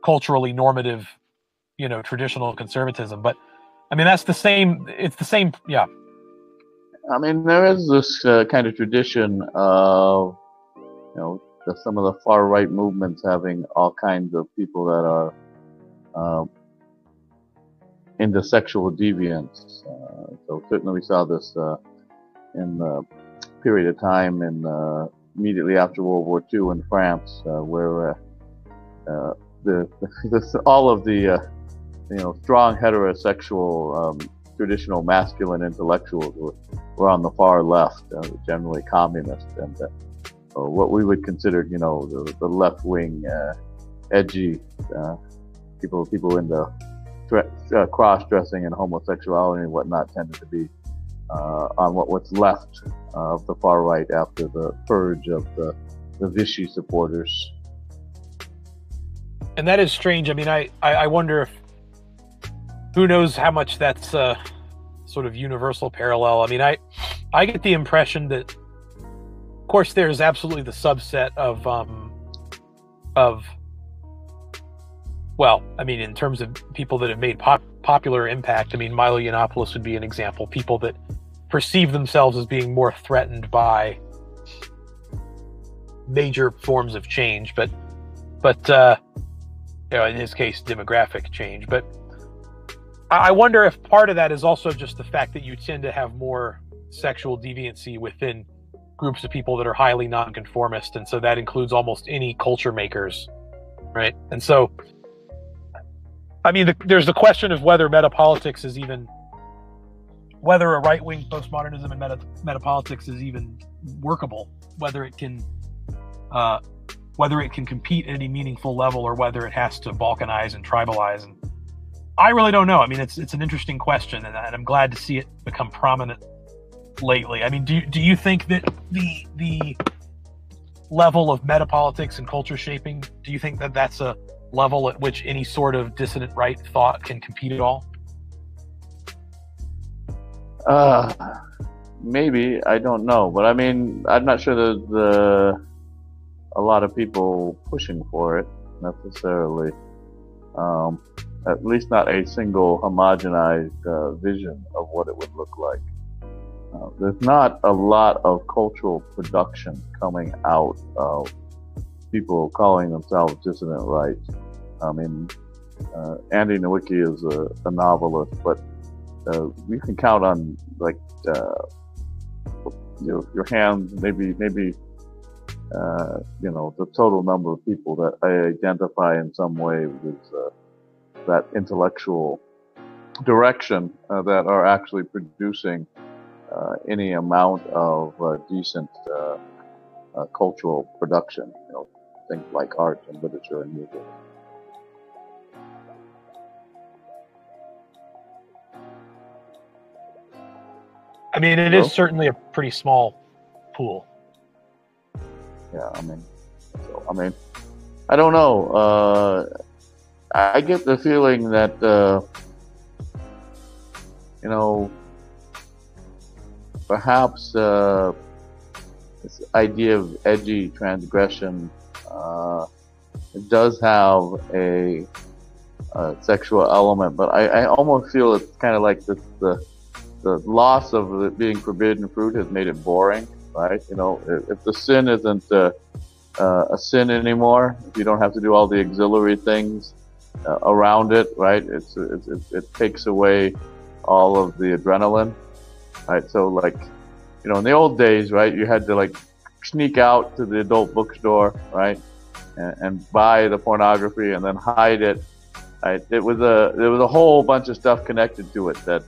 culturally normative, traditional conservatism. But I mean, it's the same. Yeah. I mean, there is this kind of tradition of, some of the far right movements having all kinds of people that are into sexual deviance. So certainly we saw this in the period of time immediately after World War II in France, where all of the strong heterosexual traditional masculine intellectuals were on the far left, generally communist, and what we would consider the left wing edgy people into cross-dressing and homosexuality and whatnot tended to be on what's left of the far right after the purge of the Vichy supporters. And that is strange. I mean, I wonder if, who knows how much that's sort of universal parallel. I mean, I get the impression that, of course, there's absolutely the subset of well, I mean, in terms of people that have made popular impact, I mean, Milo Yiannopoulos would be an example. People that perceive themselves as being more threatened by major forms of change, but in his case, demographic change. But I wonder if part of that is also just the fact that you tend to have more sexual deviancy within groups of people that are highly nonconformist, and so that includes almost any culture makers, right? And so, I mean, there's the question of whether metapolitics is whether a right-wing postmodernism and metapolitics is even workable, whether it can whether it can compete at any meaningful level or whether it has to balkanize and tribalize. And I really don't know. I mean, it's an interesting question, and I'm glad to see it become prominent lately. I mean, do you think that the level of metapolitics and culture shaping, do you think that that's a level at which any sort of dissident right thought can compete at all? Maybe, I don't know, but I mean, I'm not sure there's a lot of people pushing for it necessarily. At least not a single homogenized vision of what it would look like. There's not a lot of cultural production coming out of people calling themselves dissident right. I mean, Andy Nowicki is a novelist, but you can count on like your hands, maybe the total number of people that I identify in some way with that intellectual direction that are actually producing any amount of decent cultural production. Things like art and literature and music. I mean, it is certainly a pretty small pool. Yeah, I mean, I don't know. I get the feeling that, perhaps this idea of edgy transgression, it does have a sexual element, but I almost feel it's kind of like the loss of it being forbidden fruit has made it boring, right? If the sin isn't a sin anymore, if you don't have to do all the auxiliary things around it, right? It takes away all of the adrenaline, right? So like, in the old days, right, you had to like sneak out to the adult bookstore, right, and buy the pornography and then hide it. Right? There was a whole bunch of stuff connected to it that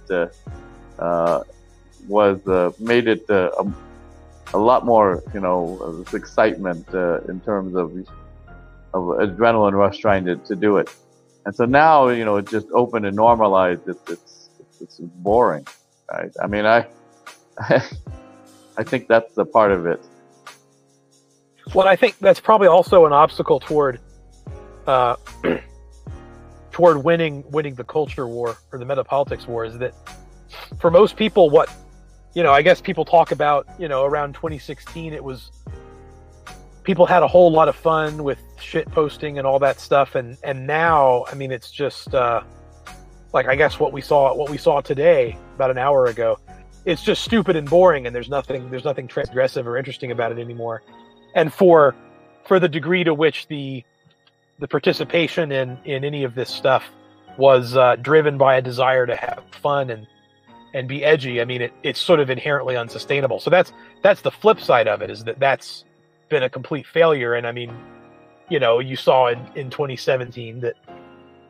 made it a lot more, this excitement in terms of adrenaline rush trying to do it. And so now, it's just open and normalized. It's boring, right? I mean, I think that's the part of it. Well, I think that's probably also an obstacle toward winning the culture war or the metapolitics war, is that for most people, what I guess people talk about, around 2016, it was people had a whole lot of fun with shit posting and all that stuff, and now, I mean, it's just like, I guess what we saw today about an hour ago. It's just stupid and boring, and there's nothing transgressive or interesting about it anymore. And for the degree to which the participation in any of this stuff was driven by a desire to have fun and be edgy, I mean, it's sort of inherently unsustainable. So that's the flip side of it, is that's been a complete failure. And I mean, you saw in 2017 that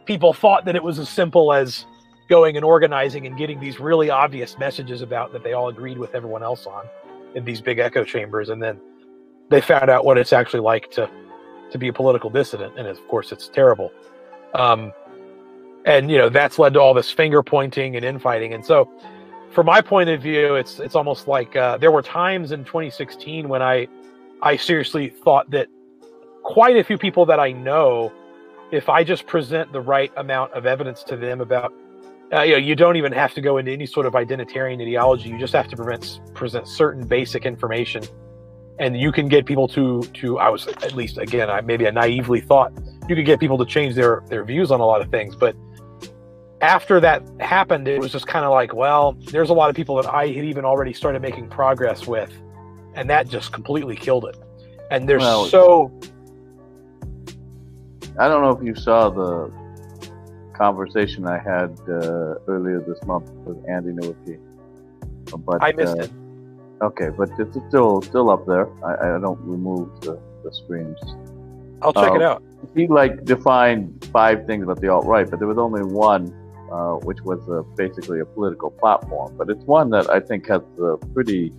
people thought that it was as simple as going and organizing and getting these really obvious messages about that they all agreed with everyone else on in these big echo chambers, and then they found out what it's actually like to be a political dissident, and of course it's terrible. And that's led to all this finger pointing and infighting. And so, from my point of view, it's almost like there were times in 2016 when I seriously thought that quite a few people that I know, if I just present the right amount of evidence to them about, you don't even have to go into any sort of identitarian ideology. You just have to present certain basic information, and you can get people to. I was, at least again, maybe I naively thought you could get people to change their views on a lot of things. But after that happened, it was just kind of like, well, there's a lot of people that I had even already started making progress with, and that just completely killed it. And there's I don't know if you saw the conversation I had earlier this month with Andy Nowicki, but I missed it. Okay, but it's still up there. I don't remove the streams. I'll check it out. He defined 5 things about the alt-right, but there was only one, which was basically a political platform. But it's one that I think has a pretty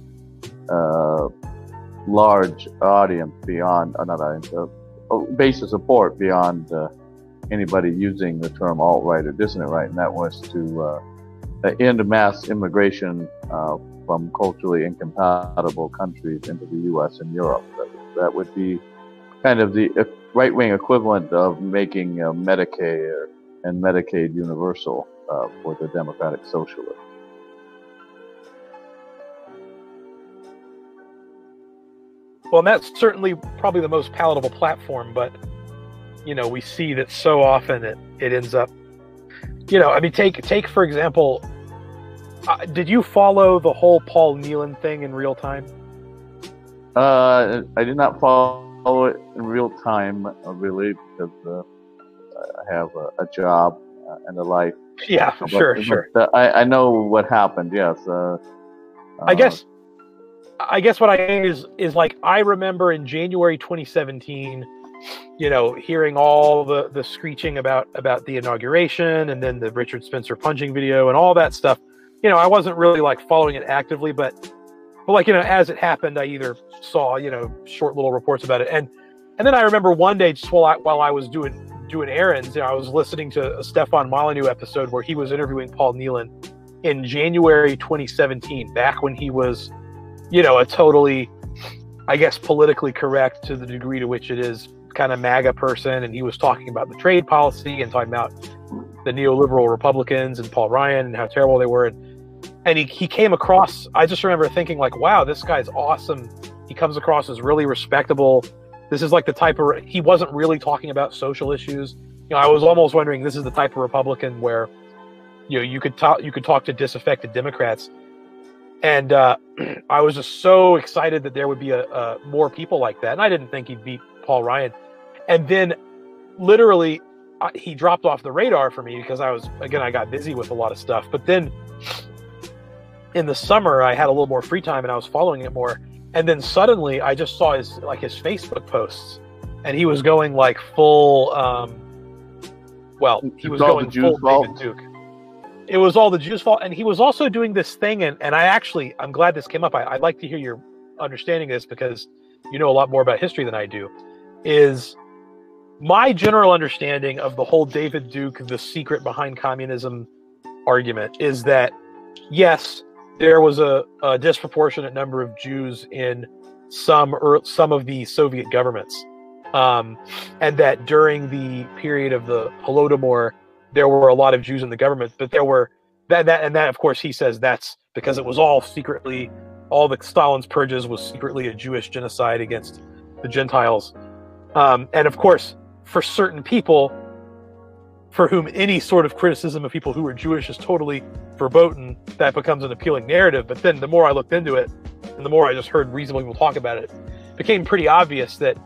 large audience beyond, not audience, base of support beyond anybody using the term alt-right or dissident right, and that was to end mass immigration from culturally incompatible countries into the U.S. and Europe. That would be kind of the right-wing equivalent of making Medicare and Medicaid universal for the Democratic Socialists. Well, and that's certainly probably the most palatable platform, but, you know, we see that so often it ends up, you know, I mean, take for example, did you follow the whole Paul Nealon thing in real time? I did not follow it in real time, really, because I have a job and a life. Yeah, sure. I know what happened. Yes. I guess what I mean is like, I remember in January 2017, you know, hearing all the screeching about the inauguration and then the Richard Spencer punching video and all that stuff. You know, I wasn't really like following it actively, but like, you know, as it happened, I either saw, you know, short little reports about it. And then I remember one day, just while I was doing errands, you know, I was listening to a Stefan Molyneux episode where he was interviewing Paul Nealon in January 2017, back when he was, you know, a totally, I guess, politically correct to the degree to which it is kind of MAGA person. And he was talking about the trade policy and talking about the neoliberal Republicans and Paul Ryan and how terrible they were. And he came across, I just remember thinking like, wow, this guy's awesome. He comes across as really respectable. This is like the type of, he wasn't really talking about social issues. You know, I was almost wondering, this is the type of Republican where, you know, you could talk to disaffected Democrats. And I was just so excited that there would be a more people like that. And I didn't think he'd beat Paul Ryan. And then literally he dropped off the radar for me because I got busy with a lot of stuff. But then in the summer, I had a little more free time and I was following it more. And then suddenly I just saw his Facebook posts, and he was going like full, he was going full David Duke. It was all the Jews' fault. And he was also doing this thing, and I'm glad this came up. I'd like to hear your understanding of this, because you know a lot more about history than I do. Is my general understanding of the whole David Duke, the secret behind communism argument, is that, yes, there was a disproportionate number of Jews in some of the Soviet governments, and that during the period of the Holodomor, there were a lot of Jews in the government, but there were that of course he says that's because it was all secretly, all the Stalin's purges was secretly a Jewish genocide against the Gentiles, and of course for certain people for whom any sort of criticism of people who were Jewish is totally verboten, that becomes an appealing narrative. But then the more I looked into it, and the more I just heard reasonable people talk about it, it became pretty obvious that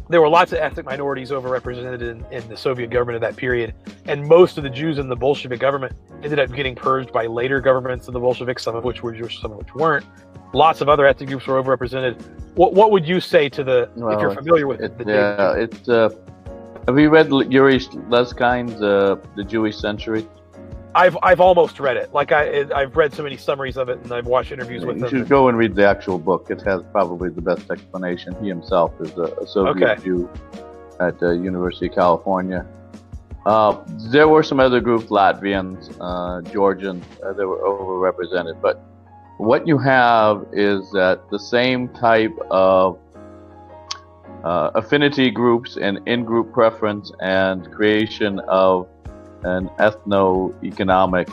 there were lots of ethnic minorities overrepresented in the Soviet government at that period, and most of the Jews in the Bolshevik government ended up getting purged by later governments of the Bolsheviks, some of which were Jewish, some of which weren't. Lots of other ethnic groups were overrepresented. What would you say to if you're familiar with it? Have you read Yuri Leskind's The Jewish Century? I've almost read it. Like I've read so many summaries of it, and I've watched interviews with him. You should go and read the actual book. It has probably the best explanation. He himself is a Soviet Jew at the University of California. There were some other groups, Latvians, Georgians, that were overrepresented. But what you have is that the same type of affinity groups and in-group preference and creation of an ethno-economic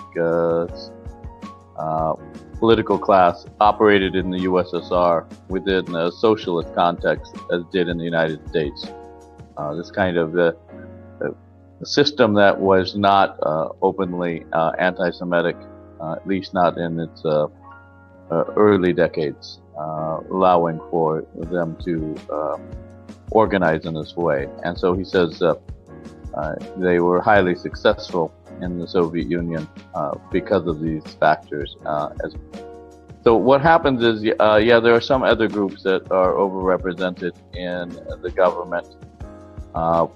political class operated in the USSR within a socialist context as did in the United States. This kind of a system that was not openly anti-Semitic, at least not in its early decades, allowing for them to organize in this way. And so he says they were highly successful in the Soviet Union because of these factors. So what happens is, there are some other groups that are overrepresented in the government,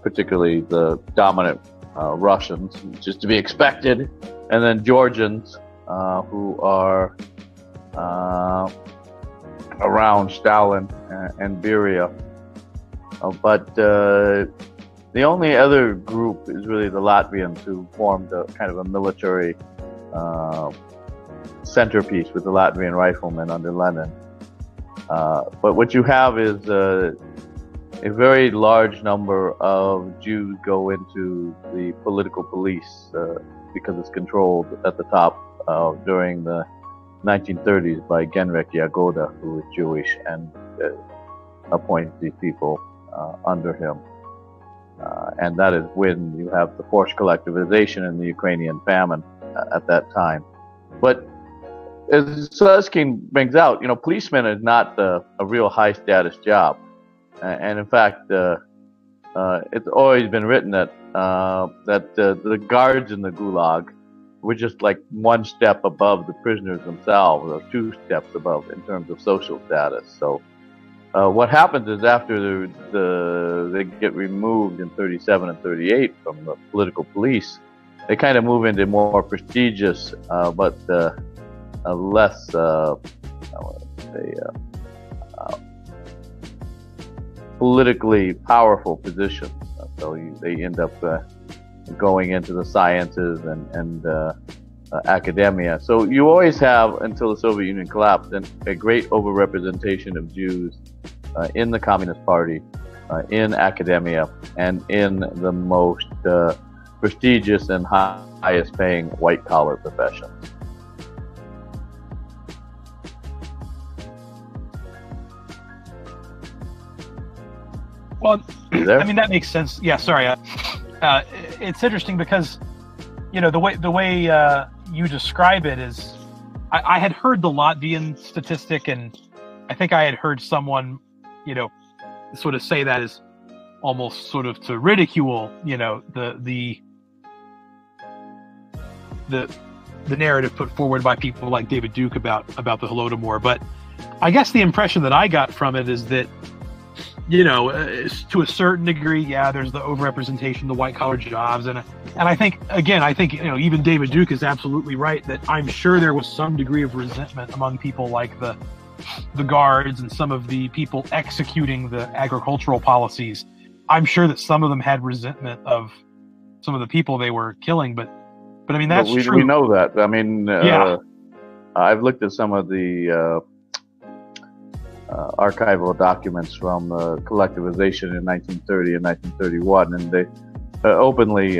particularly the dominant Russians, which is to be expected, and then Georgians who are around Stalin and Beria. But the only other group is really the Latvians, who formed a kind of a military centerpiece with the Latvian riflemen under Lenin. But what you have is a very large number of Jews go into the political police because it's controlled at the top during the 1930s by Genrikh Yagoda, who is Jewish, and appoints these people under him. And that is when you have the forced collectivization in the Ukrainian famine at that time. But as Susskind brings out, policemen is not a real high status job. And in fact, it's always been written that the guards in the Gulag were just like one step above the prisoners themselves, or two steps above in terms of social status. So what happens is after they get removed in 37 and 38 from the political police, they kind of move into more prestigious but less, politically powerful positions. So they end up going into the sciences and academia. So you always have, until the Soviet Union collapsed, a great overrepresentation of Jews in the Communist Party, in academia, and in the most prestigious and highest paying white collar professions. Well, I mean, that makes sense. Yeah, sorry. It's interesting because, the way you describe it is, I had heard the Latvian statistic, and I think I had heard someone, sort of say that as almost sort of to ridicule, the narrative put forward by people like David Duke about the Holodomor. But I guess the impression that I got from it is that, to a certain degree, yeah, there's the overrepresentation, the white collar jobs, and I think even David Duke is absolutely right that I'm sure there was some degree of resentment among people like the guards and some of the people executing the agricultural policies. I'm sure that some of them had resentment of some of the people they were killing, but I mean, that's true. We know that. I mean, yeah. I've looked at some of the archival documents from collectivization in 1930 and 1931, and they openly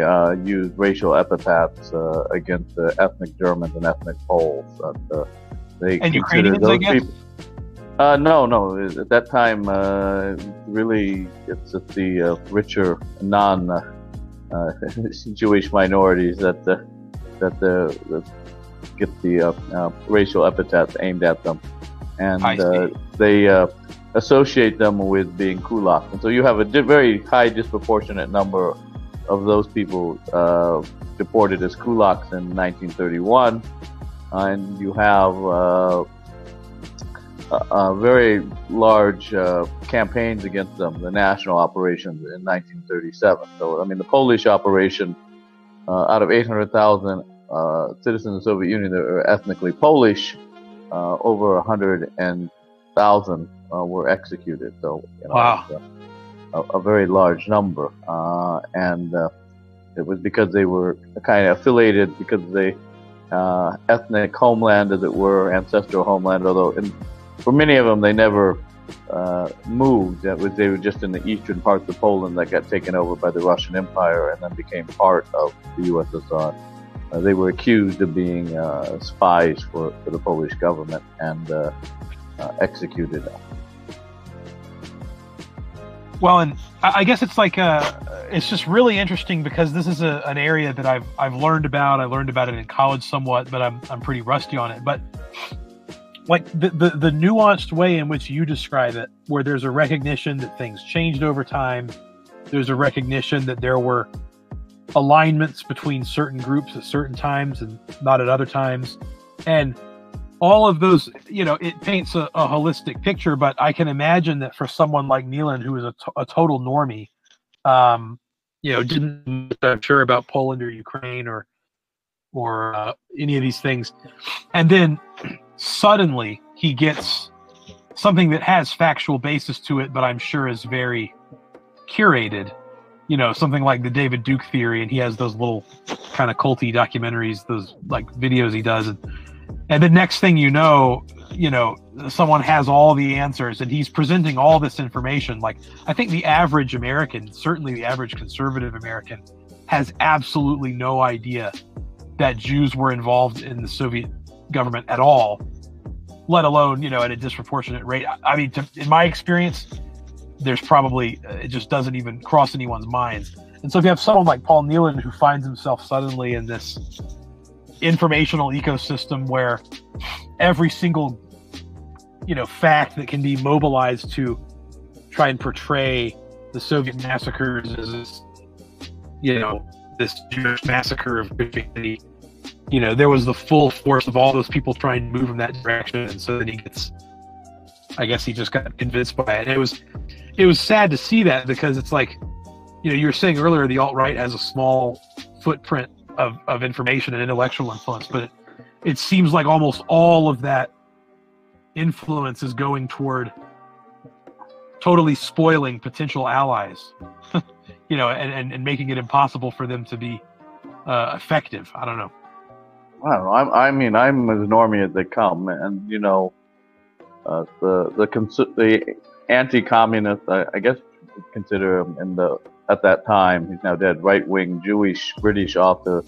used racial epithets against ethnic Germans and ethnic Poles. They and Ukrainians, those I guess? People. No. At that time, really, it's the richer non-Jewish minorities that get the racial epithets aimed at them. And they associate them with being kulaks. And so you have a very high disproportionate number of those people deported as kulaks in 1931. And you have very large campaigns against them, the national operations in 1937. So, I mean, the Polish operation, out of 800,000 citizens of the Soviet Union that are ethnically Polish, over 100,000 were executed. So, wow. A very large number. And it was because they were kind of affiliated because of the ethnic homeland, as it were, ancestral homeland, although for many of them they never moved. They were just in the eastern parts of Poland that got taken over by the Russian Empire and then became part of the USSR. They were accused of being spies for the Polish government and executed. Well, and I guess it's like it's just really interesting because this is an area that I've learned about. I learned about it in college somewhat, but I'm pretty rusty on it. But like the nuanced way in which you describe it, where there's a recognition that things changed over time, there's a recognition that there were alignments between certain groups at certain times and not at other times, and all of those, it paints a holistic picture. But I can imagine that for someone like Neelan, who is a total normie, didn't I'm sure about Poland or Ukraine or any of these things, and then suddenly he gets something that has factual basis to it, but I'm sure is very curated, something like the David Duke theory, and he has those little kind of culty documentaries, those like videos he does, and the next thing you know, someone has all the answers, and he's presenting all this information. Like, I think the average American, certainly the average conservative American, has absolutely no idea that Jews were involved in the Soviet government at all, let alone, at a disproportionate rate. I mean, in my experience, there's probably, it just doesn't even cross anyone's minds. And so if you have someone like Paul Nealon who finds himself suddenly in this informational ecosystem where every single, fact that can be mobilized to try and portray the Soviet massacres as this, this Jewish massacre of Christianity, there was the full force of all those people trying to move in that direction. And so then he just got convinced by it. And it was sad to see that, because it's like, you were saying earlier, the alt-right has a small footprint of information and intellectual influence, but it seems like almost all of that influence is going toward totally spoiling potential allies, and making it impossible for them to be effective. I don't know. I mean, I'm as normie as they come, and the anti-communist, I guess you could consider him at that time, he's now dead, right-wing Jewish British author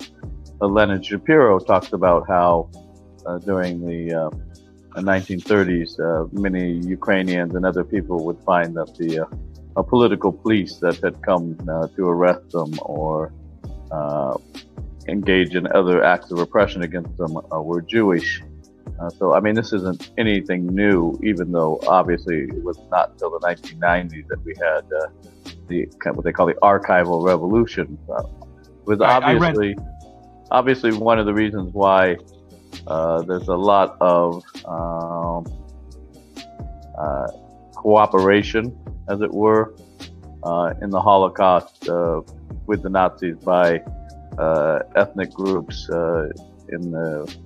Leonard Shapiro talks about how during the 1930s, many Ukrainians and other people would find that the political police that had come to arrest them or engage in other acts of repression against them were Jewish. So, I mean, this isn't anything new, even though obviously it was not until the 1990s that we had what they call the archival revolution. Was obviously one of the reasons why there's a lot of cooperation, as it were, in the Holocaust with the Nazis by ethnic groups in the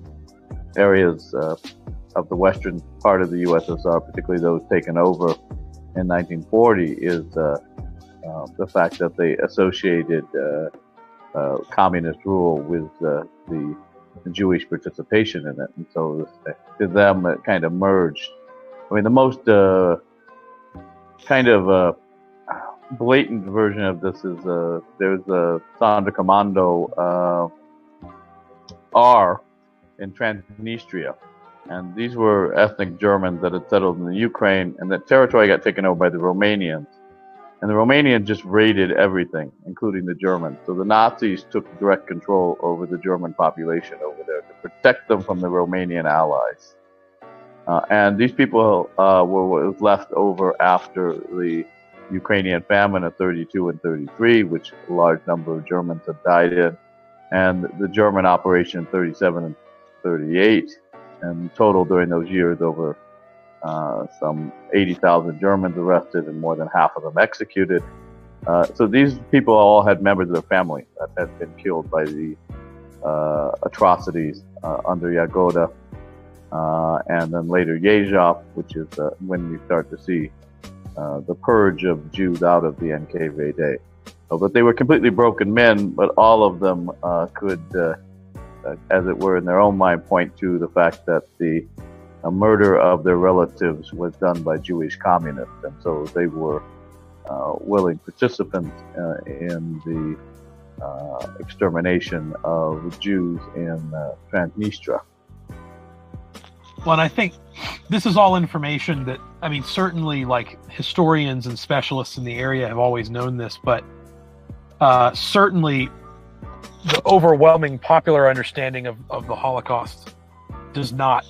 areas of the western part of the USSR, particularly those taken over in 1940, is the fact that they associated communist rule with the Jewish participation in it. And so to them, it kind of merged. I mean, the most blatant version of this is there's a Sonderkommando R in Transnistria. And these were ethnic Germans that had settled in the Ukraine, and that territory got taken over by the Romanians. And the Romanians just raided everything, including the Germans. So the Nazis took direct control over the German population over there to protect them from the Romanian allies. And these people were what was left over after the Ukrainian famine of 32 and 33, which a large number of Germans had died in, and the German operation in 37 and 38. And total during those years, over some 80,000 Germans arrested and more than half of them executed. So these people all had members of their family that had been killed by the atrocities under Yagoda, and then later Yezhov, which is when we start to see the purge of Jews out of the NKVD. But they were completely broken men, but all of them could, as it were, in their own mind, point to the fact that the murder of their relatives was done by Jewish communists, and so they were willing participants in the extermination of Jews in Transnistria. Well, and I think this is all information that, I mean, certainly like historians and specialists in the area have always known this, but certainly the overwhelming popular understanding of the Holocaust does not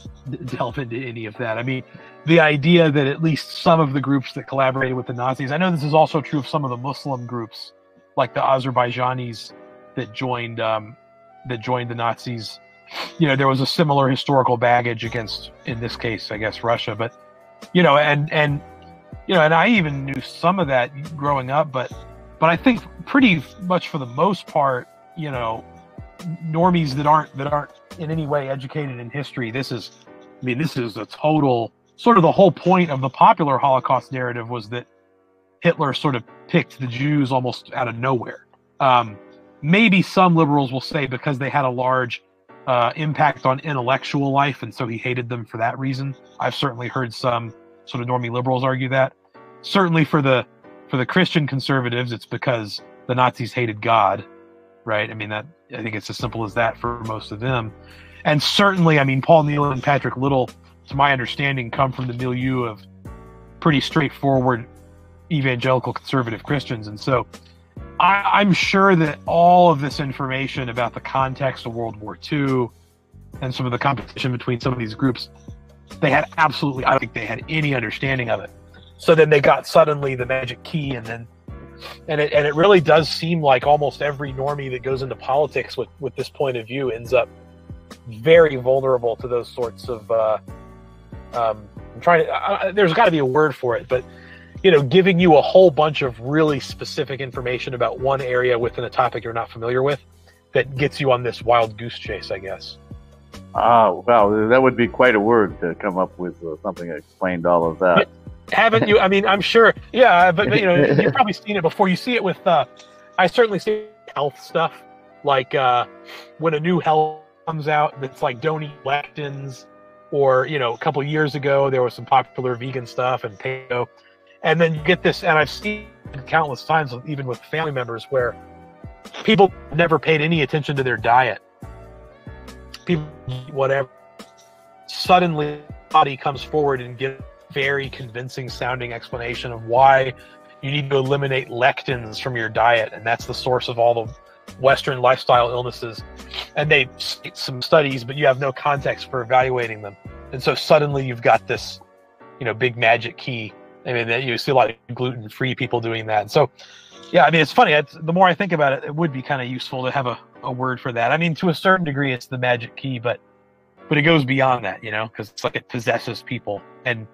delve into any of that. I mean, the idea that at least some of the groups that collaborated with the Nazis, I know this is also true of some of the Muslim groups, like the Azerbaijanis that joined the Nazis. You know, there was a similar historical baggage against, in this case, I guess, Russia. But, and I even knew some of that growing up, but I think pretty much for the most part, normies that aren't in any way educated in history, this is a total, sort of the whole point of the popular Holocaust narrative was that Hitler sort of picked the Jews almost out of nowhere. Maybe some liberals will say because they had a large impact on intellectual life, and so he hated them for that reason. I've certainly heard some sort of normie liberals argue that. Certainly for the Christian conservatives, it's because the Nazis hated God, right? I mean, I think it's as simple as that for most of them. And certainly, I mean, Paul Neal and Patrick Little, to my understanding, come from the milieu of pretty straightforward evangelical conservative Christians. And so I'm sure that all of this information about the context of World War II and some of the competition between some of these groups, they had absolutely, I don't think they had any understanding of it. So then they got suddenly the magic key, and it really does seem like almost every normie that goes into politics with this point of view ends up very vulnerable to those sorts of there's got to be a word for it, but giving you a whole bunch of really specific information about one area within a topic you're not familiar with that gets you on this wild goose chase, I guess. Wow, that would be quite a word to come up with something that explained all of that. Haven't you? I mean, I'm sure, yeah, but you've probably seen it before. You see it with I certainly see health stuff, like when a new health comes out that's like don't eat lectins, or a couple of years ago there was some popular vegan stuff and paleo, and then you get this, and I've seen it countless times even with family members where people never paid any attention to their diet, people eat whatever, suddenly the body comes forward and gives a very convincing sounding explanation of why you need to eliminate lectins from your diet, and that's the source of all the Western lifestyle illnesses. And they cite some studies, but you have no context for evaluating them. And so suddenly you've got this, big magic key. I mean, you see a lot of gluten-free people doing that. And so, yeah, I mean, it's funny. The more I think about it, it would be kind of useful to have a word for that. I mean, to a certain degree, it's the magic key, but it goes beyond that, because it's like it possesses people. And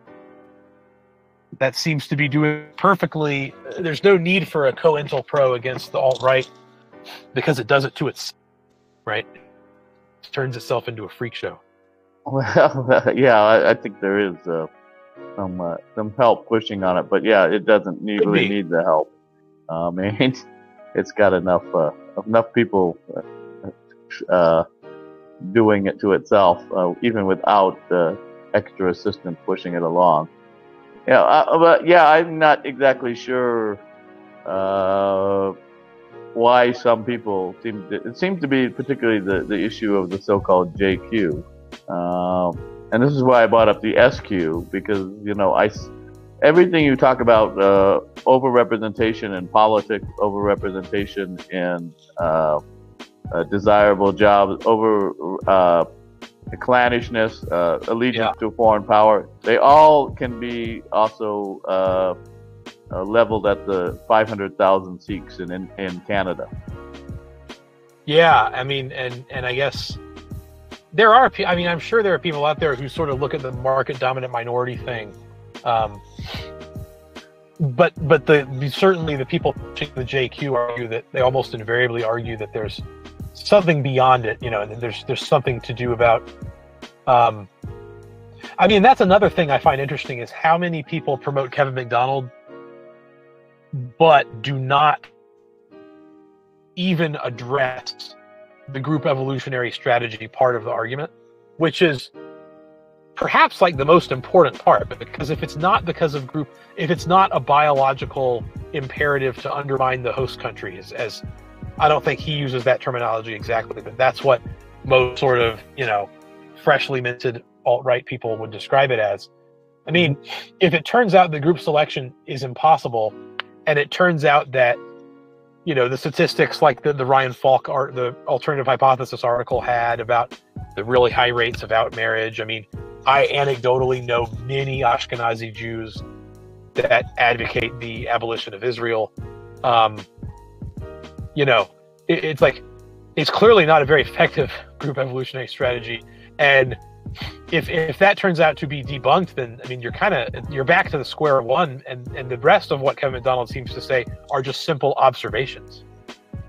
that seems to be doing perfectly. There's no need for a COINTELPRO against the alt-right, because it does it to itself, right? It turns itself into a freak show. Well, yeah, I think there is some help pushing on it, but yeah, it doesn't really need the help. I mean, it's got enough people doing it to itself, even without extra assistance pushing it along. Yeah, but yeah, I'm not exactly sure why some people it seems to be particularly the issue of the so-called JQ, and this is why I brought up the SQ, because everything you talk about, overrepresentation in politics, overrepresentation in desirable jobs, clannishness, allegiance to a foreign power, they all can be also leveled at the 500,000 Sikhs in Canada. Yeah, I mean, and I guess there are. I mean, I'm sure there are people out there who sort of look at the market dominant minority thing, but certainly the people pushing the JQ argue that they almost invariably argue that there's something beyond it, and there's something to do about. I mean, that's another thing I find interesting is how many people promote Kevin McDonald, but do not even address the group evolutionary strategy part of the argument, which is perhaps like the most important part, because if it's not a biological imperative to undermine the host country, as I don't think he uses that terminology exactly, but that's what most sort of, freshly minted alt-right people would describe it as. I mean, if it turns out the group selection is impossible, and it turns out that, the statistics like the Ryan Falk the alternative hypothesis article had about the really high rates of outmarriage. I mean, I anecdotally know many Ashkenazi Jews that advocate the abolition of Israel. It's like, it's clearly not a very effective group evolutionary strategy. And if that turns out to be debunked, then I mean you're back to the square one, and the rest of what Kevin McDonald seems to say are just simple observations.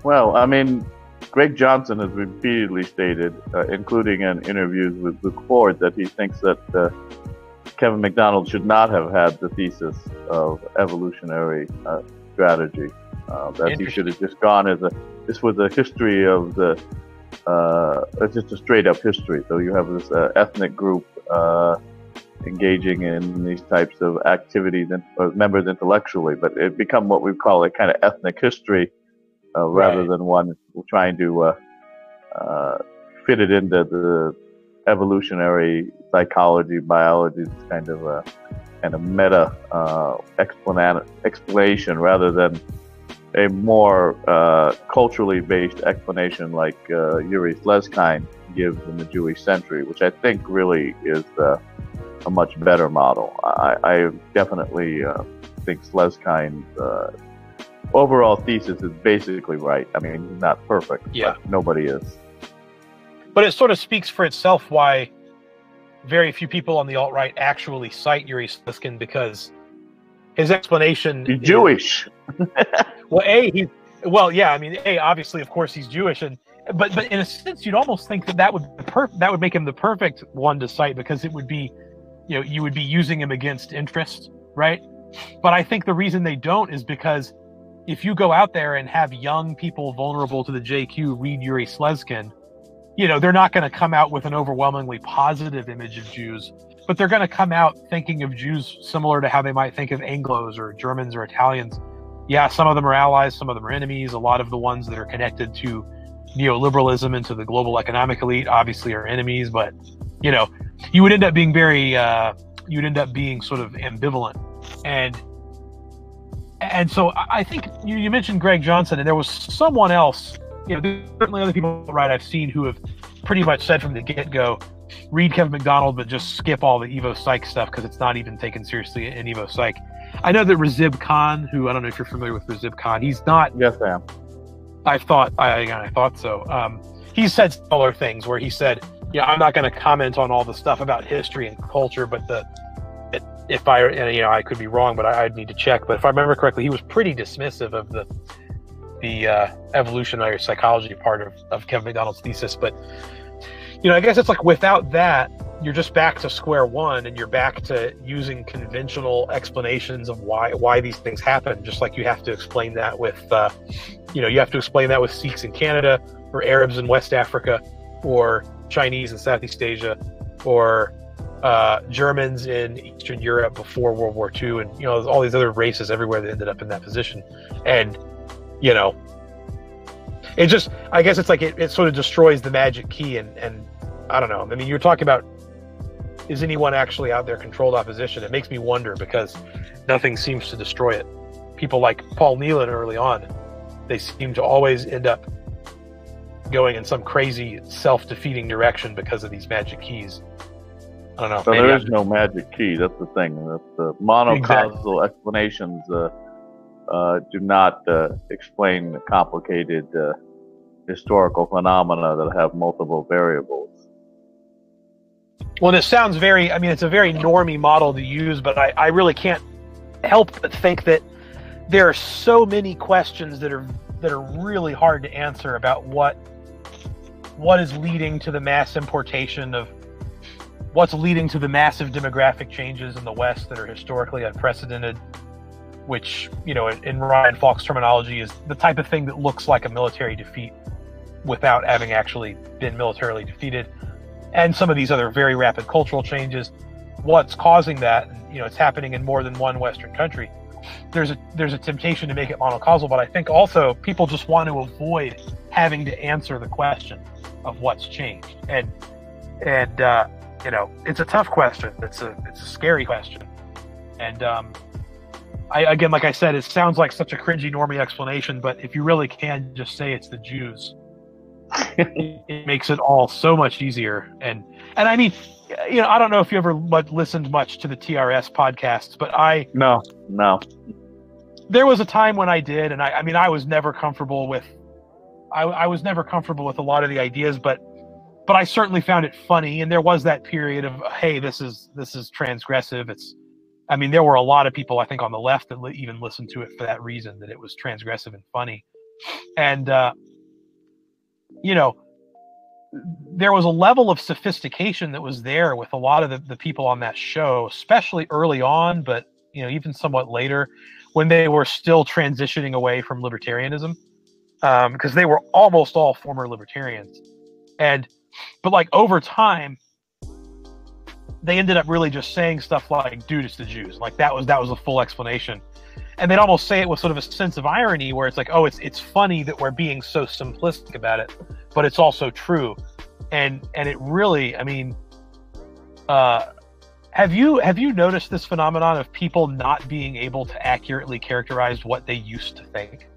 Well, I mean, Greg Johnson has repeatedly stated, including in interviews with Luke Ford, that he thinks that Kevin McDonald should not have had the thesis of evolutionary strategy. That he should have just gone this was a history of it's just a straight up history. So you have this ethnic group engaging in these types of activities and members intellectually, but it become what we call a kind of ethnic history rather than one trying to fit it into the evolutionary psychology, biology, kind of meta explanation rather than a more culturally based explanation like Yuri Slezkine gives in the Jewish Century, which I think really is a much better model. I definitely think Slezkine's overall thesis is basically right. I mean, he's not perfect, but nobody is. But it sort of speaks for itself why very few people on the alt-right actually cite Yuri Slezkine, because his explanation he's Jewish. Obviously, of course, he's Jewish, but in a sense, you'd almost think that would make him the perfect one to cite, because it would be, you would be using him against interest, right? But I think the reason they don't is because if you go out there and have young people vulnerable to the JQ read Yuri Slezkine, they're not going to come out with an overwhelmingly positive image of Jews, but they're going to come out thinking of Jews similar to how they might think of Anglos or Germans or Italians. Yeah, some of them are allies, some of them are enemies. A lot of the ones that are connected to neoliberalism and to the global economic elite obviously are enemies, but you would end up being sort of ambivalent. And so I think you mentioned Greg Johnson, and there was someone else, there's certainly other people I've seen who have pretty much said from the get-go, read Kevin McDonald, but just skip all the Evo Psych stuff because it's not even taken seriously in Evo Psych. I know that Razib Khan, who I don't know if you're familiar with Razib Khan, he's not. Yes, I am. I thought so. He said similar things where he said, I'm not going to comment on all the stuff about history and culture, but I could be wrong, but I'd need to check. But if I remember correctly, he was pretty dismissive of the evolutionary psychology part of Kevin McDonald's thesis. But I guess it's like without that, you're just back to square one, and you're back to using conventional explanations of why these things happen. Just like you have to explain that with Sikhs in Canada, or Arabs in West Africa, or Chinese in Southeast Asia, or Germans in Eastern Europe before World War II, and all these other races everywhere that ended up in that position. And it just, I guess it's like it sort of destroys the magic key, and I don't know. I mean, you're talking about, is anyone actually out there controlled opposition? It makes me wonder, because nothing seems to destroy it. People like Paul Nealon early on, they seem to always end up going in some crazy self-defeating direction because of these magic keys. I don't know. So there is no magic key. That's the thing. That's the monocausal explanations do not explain the complicated historical phenomena that have multiple variables. Well, this sounds it's a very normie model to use, but I really can't help but think that there are so many questions that are really hard to answer about what is leading to the mass importation of, what's leading to the massive demographic changes in the West that are historically unprecedented, which, in Ryan Falk's terminology, is the type of thing that looks like a military defeat without having actually been militarily defeated. And some of these other very rapid cultural changes, what's causing that? It's happening in more than one Western country. There's a temptation to make it monocausal, but I think also people just want to avoid having to answer the question of what's changed. And it's a tough question. It's a scary question. And again, like I said, it sounds like such a cringy normie explanation, but if you really can just say it's the Jews, it makes it all so much easier. And I mean, I don't know if you ever listened much to the TRS podcasts, but no. There was a time when I did, and I was never comfortable with, I was never comfortable with a lot of the ideas, but I certainly found it funny. And there was that period of, hey, this is transgressive. There were a lot of people, I think, on the left that even listened to it for that reason, that it was transgressive and funny. And, there was a level of sophistication that was there with a lot of the people on that show, especially early on, but even somewhat later, when they were still transitioning away from libertarianism, because they were almost all former libertarians, but like over time, they ended up really just saying stuff like "dude, it's the Jews." Like that was the full explanation, and they'd almost say it with sort of a sense of irony, where it's like, "Oh, it's funny that we're being so simplistic about it, but it's also true." And it really, I mean, have you noticed this phenomenon of people not being able to accurately characterize what they used to think?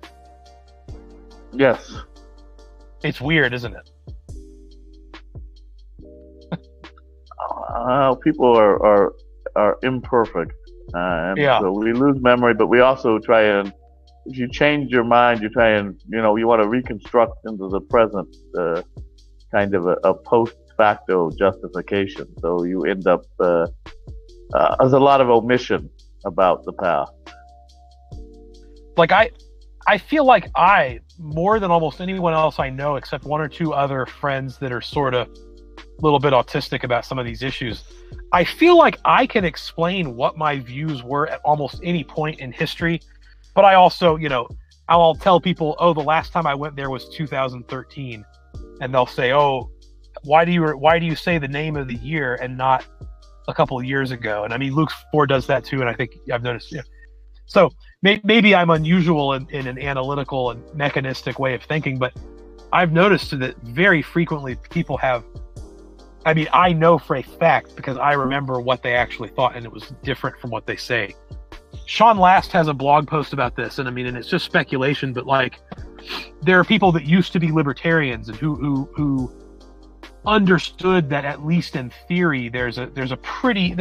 Yes. It's weird, isn't it? People are imperfect, and so we lose memory. But we also try and, if you change your mind, you try and you want to reconstruct into the present kind of a post facto justification. So you end up there's a lot of omission about the past. Like I feel like I, more than almost anyone else I know, except one or two other friends that are sort of a little bit autistic about some of these issues, I feel like I can explain what my views were at almost any point in history. But I also, I'll tell people, oh, the last time I went there was 2013, and they'll say, oh, why do you say the name of the year and not a couple of years ago? And I mean, Luke 4 does that too, and I think I've noticed. Yeah. So maybe I'm unusual in an analytical and mechanistic way of thinking, but I've noticed that very frequently people have. I mean, I know for a fact because I remember what they actually thought, and it was different from what they say. Sean Last has a blog post about this, and I mean, and it's just speculation, but like, there are people that used to be libertarians and who understood that, at least in theory, there are pretty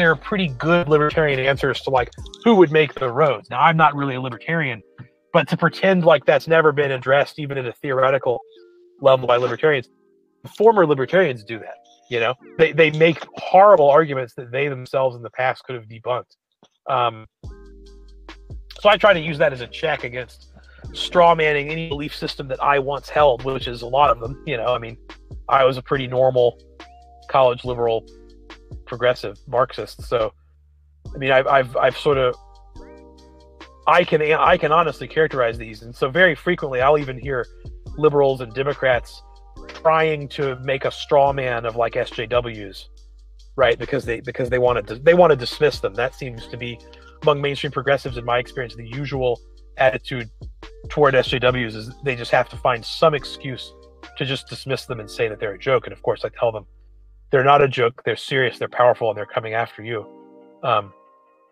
good libertarian answers to like who would make the roads. Now, I'm not really a libertarian, but to pretend like that's never been addressed, even at a theoretical level, by libertarians, former libertarians do that. They make horrible arguments that they themselves in the past could have debunked. So I try to use that as a check against straw manning any belief system that I once held, which is a lot of them. I mean, I was a pretty normal college liberal, progressive Marxist. So, I mean, I've sort of, I can honestly characterize these, and so very frequently I'll even hear liberals and Democrats trying to make a straw man of like SJWs, right? Because they want to dismiss them. That seems to be, among mainstream progressives, in my experience, the usual attitude toward SJWs is they just have to find some excuse to just dismiss them and say that they're a joke. And of course, I tell them they're not a joke. They're serious. They're powerful, and they're coming after you. But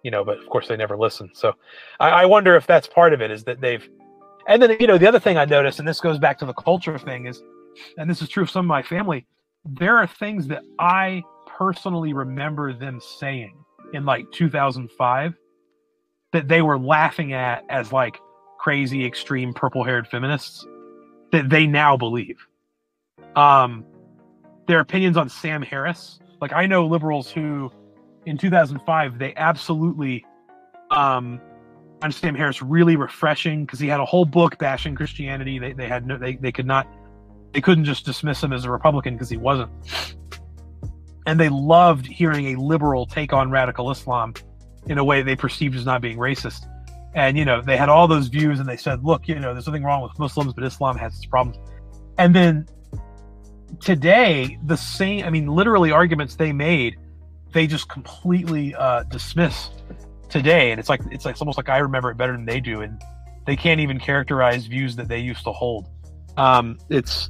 of course they never listen. So I wonder if that's part of it, is that they've. And then the other thing I noticed, and this goes back to the culture thing, is, and this is true of some of my family, there are things that I personally remember them saying in like 2005 that they were laughing at as like crazy, extreme, purple-haired feminists that they now believe. Their opinions on Sam Harris, like I know liberals who, in 2005, they absolutely found Sam Harris really refreshing because he had a whole book bashing Christianity. They couldn't just dismiss him as a Republican because he wasn't. And they loved hearing a liberal take on radical Islam in a way they perceived as not being racist. And, they had all those views, and they said, look, there's nothing wrong with Muslims, but Islam has its problems. And then today, the same, I mean, literally arguments they made, they just completely dismiss today. And it's almost like I remember it better than they do. And they can't even characterize views that they used to hold. It's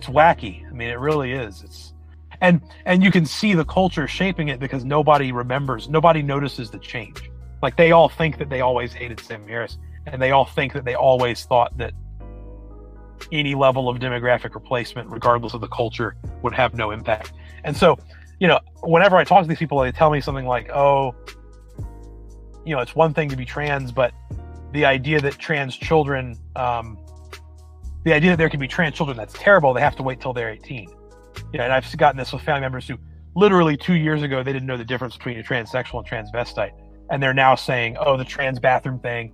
wacky. I mean, it really is. And you can see the culture shaping it because nobody notices the change. Like they all think that they always hated Sam Harris, and they all think that they always thought that any level of demographic replacement, regardless of the culture, would have no impact. And so, whenever I talk to these people, they tell me something like, oh, it's one thing to be trans, but the idea that trans children, the idea that there can be trans children, that's terrible. They have to wait till they're 18. And I've gotten this with family members who literally 2 years ago, they didn't know the difference between a transsexual and transvestite. And they're now saying, oh, the trans bathroom thing,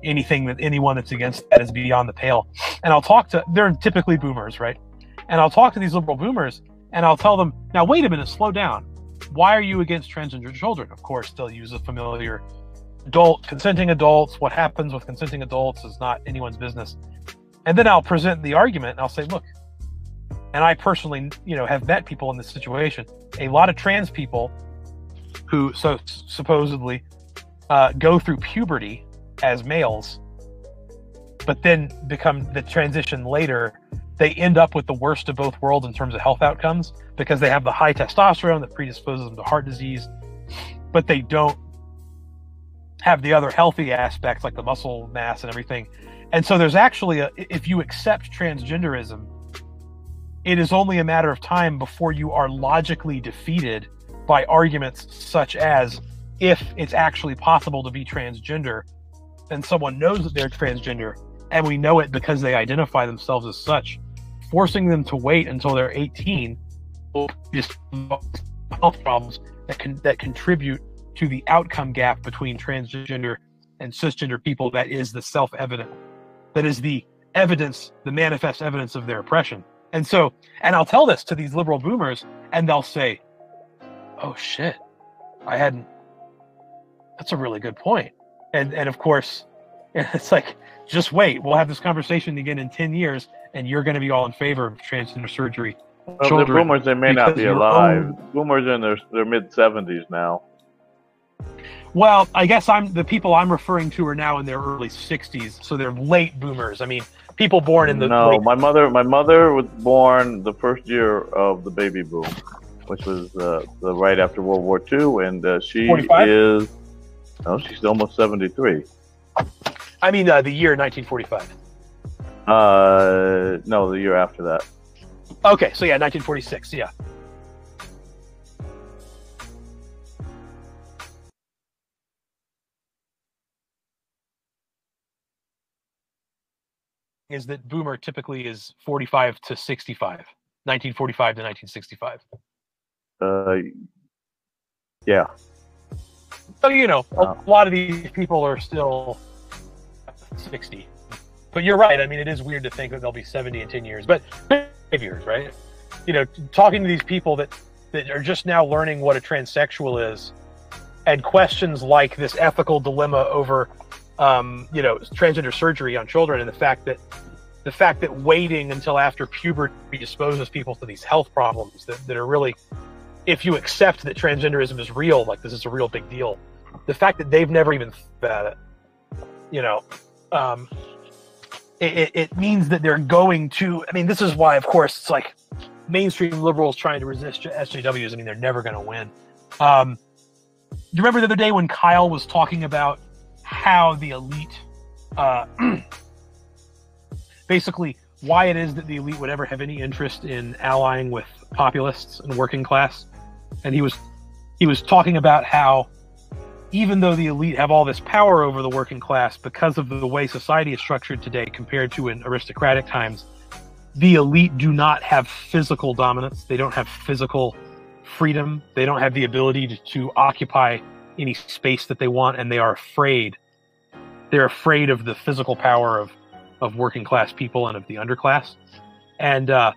anyone that's against that is beyond the pale. And I'll talk to, they're typically boomers, right? And I'll talk to these liberal boomers and I'll tell them, now wait a minute, slow down. Why are you against transgender children? Of course, they'll use a familiar consenting adults. What happens with consenting adults is not anyone's business. And then I'll present the argument and I'll say, look, and I personally, have met people in this situation. A lot of trans people who supposedly go through puberty as males, but then become the transition later. They end up with the worst of both worlds in terms of health outcomes because they have the high testosterone that predisposes them to heart disease, but they don't have the other healthy aspects like the muscle mass and everything. And so there's actually if you accept transgenderism, it is only a matter of time before you are logically defeated by arguments such as, if it's actually possible to be transgender and someone knows that they're transgender, and we know it because they identify themselves as such, forcing them to wait until they're 18 will just health problems that contribute to the outcome gap between transgender and cisgender people. That is the self-evident. That is the evidence, the manifest evidence of their oppression. And I'll tell this to these liberal boomers, and they'll say, oh shit, that's a really good point. And of course, it's like, just wait, we'll have this conversation again in 10 years, and you're going to be all in favor of transgender surgery. Well, the boomers, they may not be alive. Boomers are in their mid-70s now. Well, I guess the people I'm referring to are now in their early 60s, so they're late boomers. I mean, people born in the my mother was born the first year of the baby boom, which was the right after World War II, and she 45? She's almost 73. I mean, the year 1945. No, the year after that. Okay, so yeah, 1946. Yeah. Is that boomer typically is 45 to 65, 1945 to 1965. Yeah. So, a lot of these people are still 60. But you're right. I mean, it is weird to think that they'll be 70 in 10 years. But 5 years, right? Talking to these people that are just now learning what a transsexual is, and questions like this ethical dilemma over transgender surgery on children, and the fact that waiting until after puberty disposes people to these health problems that are really, if you accept that transgenderism is real, like this is a real big deal, the fact that they've never even thought about it, it means that they're going to, I mean, this is why, of course, it's like mainstream liberals trying to resist SJWs. I mean, they're never going to win. You remember the other day when Kyle was talking about how the elite, basically why it is that the elite would ever have any interest in allying with populists and working class. And he was talking about how even though the elite have all this power over the working class because of the way society is structured today compared to in aristocratic times, the elite do not have physical dominance. They don't have physical freedom. They don't have the ability to occupy any space that they want, and they are afraid. They're afraid of the physical power of working class people and of the underclass. And I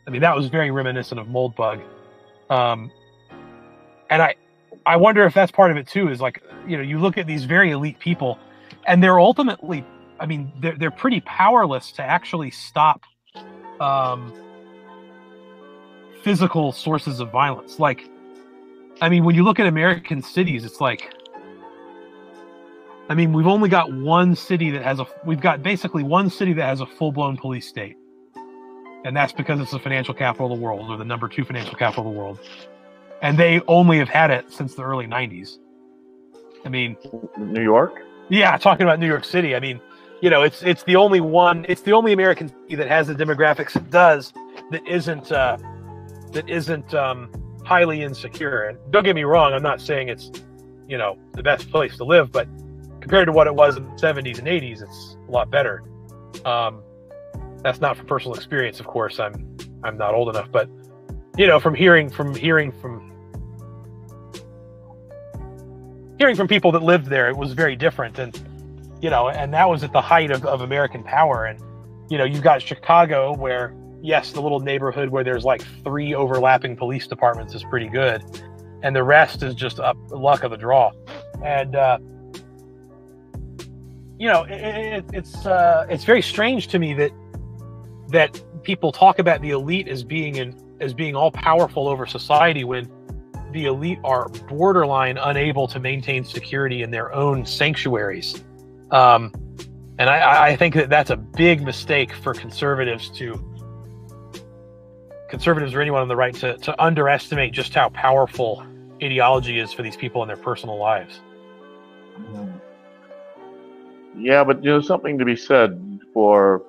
mean, that was very reminiscent of Moldbug. And I wonder if that's part of it too, is like, you look at these very elite people and they're ultimately, I mean, they're pretty powerless to actually stop physical sources of violence. Like, I mean, when you look at American cities, it's like, I mean, we've only got one city that has basically one city that has a full-blown police state. And that's because it's the financial capital of the world, or the number 2 financial capital of the world. And they only have had it since the early 90s. I mean, New York? Yeah, talking about New York City. I mean, it's the only one, it's the only American city that has the demographics it does that isn't highly insecure. And don't get me wrong, I'm not saying it's, the best place to live, but compared to what it was in the 70s and 80s, it's a lot better. That's not from personal experience, of course. I'm not old enough, but from hearing from people that lived there, it was very different. And and that was at the height of American power. And, you've got Chicago where, yes, the little neighborhood where there's like 3 overlapping police departments is pretty good. And the rest is just luck of the draw. And, it's very strange to me that people talk about the elite as being all powerful over society when the elite are borderline unable to maintain security in their own sanctuaries. And I think that's a big mistake for conservatives or anyone on the right to underestimate just how powerful ideology is for these people in their personal lives. Yeah, but something to be said for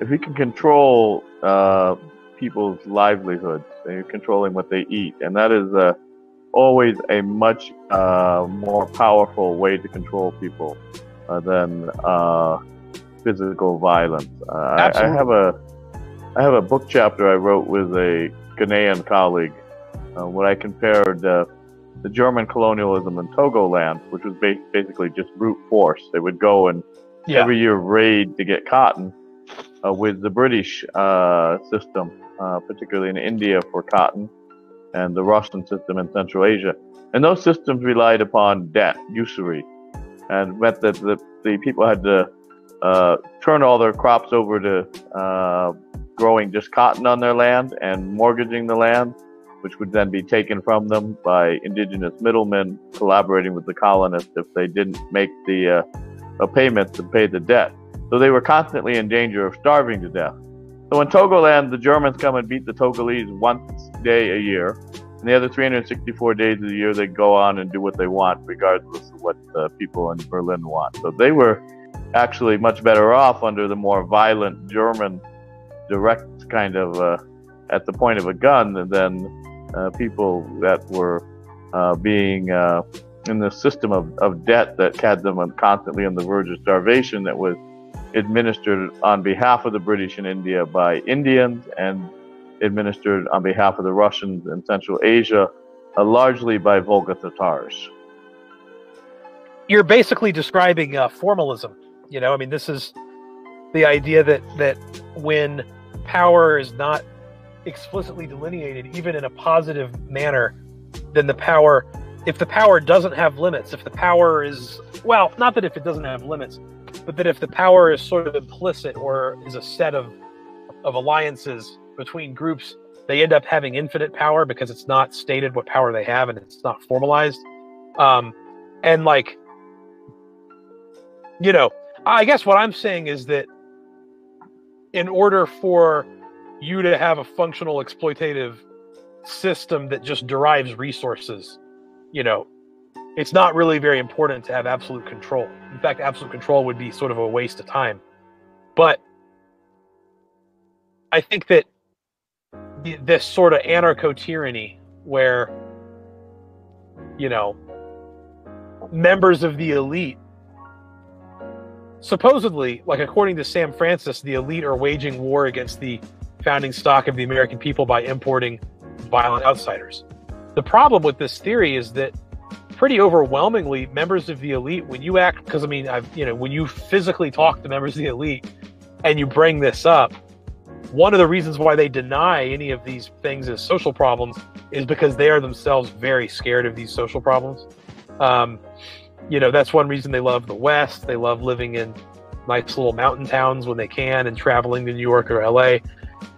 if we can control people's livelihoods, they're controlling what they eat, and that is always a much more powerful way to control people than physical violence. I have a book chapter I wrote with a Ghanaian colleague where I compared the German colonialism in Togoland, which was basically just brute force. They would go and every year raid to get cotton, with the British system, particularly in India for cotton, and the Russian system in Central Asia. And those systems relied upon debt, usury, and meant that the people had to turn all their crops over to growing just cotton on their land and mortgaging the land, which would then be taken from them by indigenous middlemen collaborating with the colonists if they didn't make the payments to pay the debt. So they were constantly in danger of starving to death. So in Togoland, the Germans come and beat the Togolese once a day a year, and the other 364 days of the year they go on and do what they want, regardless of what the people in Berlin want. So they were actually much better off under the more violent German direct kind of at the point of a gun than people that were being in the system of debt that had them constantly on the verge of starvation, that was administered on behalf of the British in India by Indians and administered on behalf of the Russians in Central Asia, largely by Volga Tatars. You're basically describing formalism. This is the idea that when power is not explicitly delineated, even in a positive manner, then if the power doesn't have limits, if the power is, well, not that if it doesn't have limits, but that if the power is sort of implicit or is a set of alliances between groups, they end up having infinite power because it's not stated what power they have and it's not formalized. I guess what I'm saying is that in order for you to have a functional exploitative system that just derives resources, it's not really very important to have absolute control. In fact, absolute control would be sort of a waste of time. But I think that this sort of anarcho-tyranny where, members of the elite, supposedly, like according to Sam Francis, the elite are waging war against the founding stock of the American people by importing violent outsiders. The problem with this theory is that pretty overwhelmingly, members of the elite, when you act, because when you physically talk to members of the elite and you bring this up, one of the reasons why they deny any of these things as social problems is because they are themselves very scared of these social problems. That's one reason they love the West. They love living in nice little mountain towns when they can and traveling to New York or LA.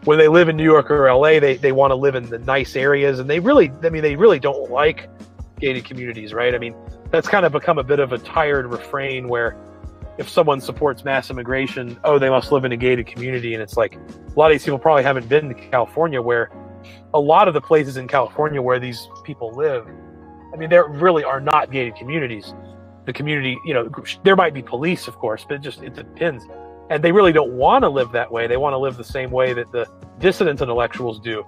When they live in New York or LA, they want to live in the nice areas, and they really don't like gated communities, right? That's kind of become a bit of a tired refrain where if someone supports mass immigration, they must live in a gated community. And it's like, a lot of these people probably haven't been to California, where a lot of the places in California where these people live, there really are not gated communities. The community, there might be police, of course, but it depends. And they really don't want to live that way. They want to live the same way that the dissident intellectuals do.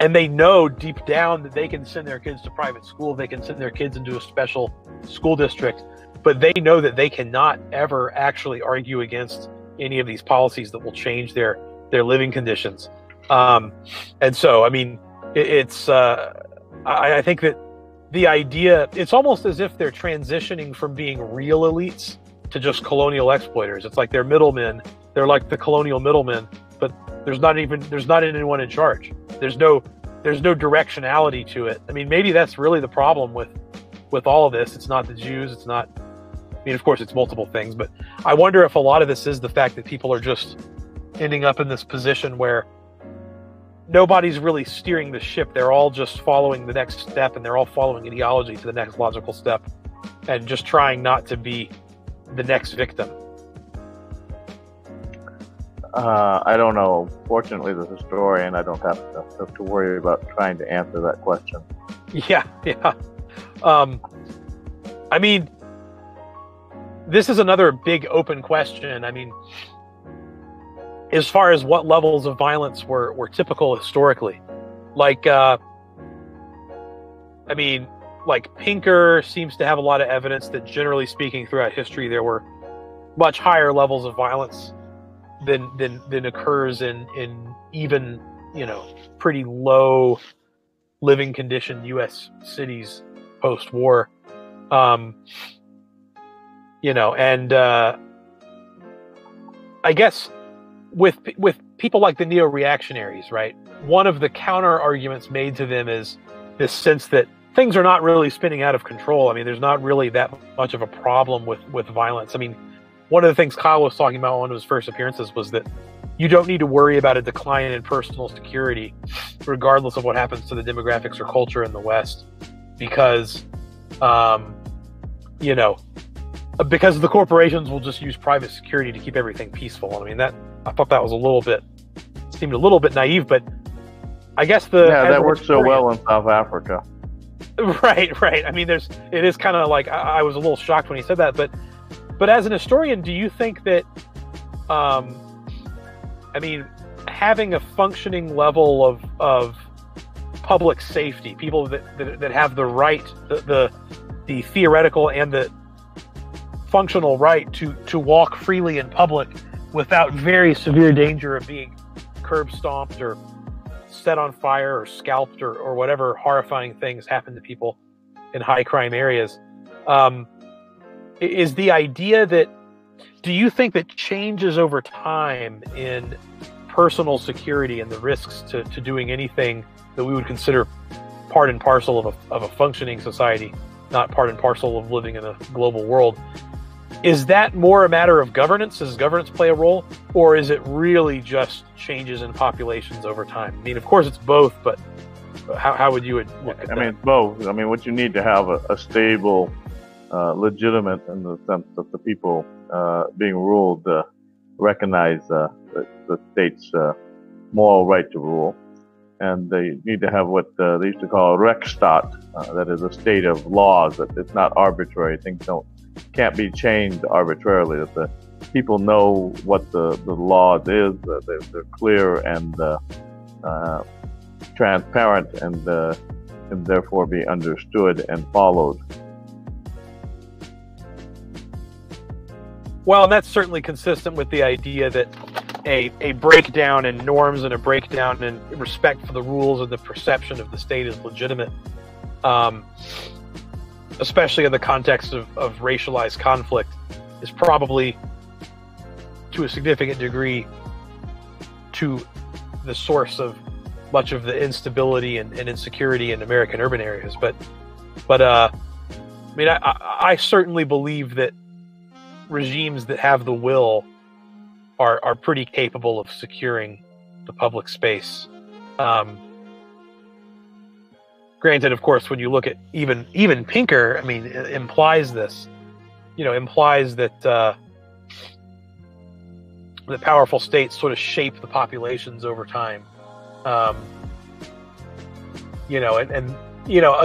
And they know deep down that they can send their kids to private school, they can send their kids into a special school district, but they know that they cannot ever actually argue against any of these policies that will change their living conditions. And so, I think that the idea, it's almost as if they're transitioning from being real elites to just colonial exploiters. It's like they're middlemen. They're like the colonial middlemen, but there's not anyone in charge. There's no directionality to it. I mean, maybe that's really the problem with all of this. It's not the Jews. It's not. I mean, of course, it's multiple things, but I wonder if a lot of this is the fact that people are just ending up in this position where nobody's really steering the ship. They're all just following the next step, and they're all following ideology to the next logical step, and just trying not to be the next victim. I don't know. Fortunately, as a historian, I don't have to worry about trying to answer that question. Yeah. I mean, this is another big open question. I mean, as far as what levels of violence were typical historically, like Pinker seems to have a lot of evidence that, generally speaking, throughout history, there were much higher levels of violence than occurs in even, pretty low living condition U.S. cities post-war. And I guess with people like the neo-reactionaries, right? One of the counter arguments made to them is this sense that things are not really spinning out of control. I mean, there's not really that much of a problem with violence. I mean, one of the things Kyle was talking about on one of his first appearances was that you don't need to worry about a decline in personal security, regardless of what happens to the demographics or culture in the West, because, because the corporations will just use private security to keep everything peaceful. I mean, I thought that was seemed a little bit naive, but I guess that works so well in South Africa. Right. I mean, it is kind of like, I was a little shocked when he said that, but as an historian, do you think that, having a functioning level of public safety, people that have the right, the theoretical and the functional right to walk freely in public without very severe danger of being curb stomped or set on fire or scalped or whatever horrifying things happen to people in high crime areas, is the idea that, do you think that changes over time in personal security and the risks to doing anything that we would consider part and parcel of a functioning society, not part and parcel of living in a global world, is that more a matter of governance? Does governance play a role? Or is it really just changes in populations over time? I mean, of course it's both, but how would you look at that? I mean, both. I mean, what you need to have a stable, legitimate, in the sense that the people being ruled recognize the state's moral right to rule. And they need to have what they used to call a Rechtsstaat, that is a state of laws, that it's not arbitrary. Things can't be changed arbitrarily, that the people know what the law is, they're clear and transparent and can therefore be understood and followed. Well, and that's certainly consistent with the idea that a breakdown in norms and a breakdown in respect for the rules and the perception of the state is legitimate, especially in the context of racialized conflict, is probably, to a significant degree, to the source of much of the instability and insecurity in American urban areas. But I certainly believe that regimes that have the will are pretty capable of securing the public space. Granted, of course, when you look at even Pinker, I mean, it implies this, implies that that powerful states sort of shape the populations over time. A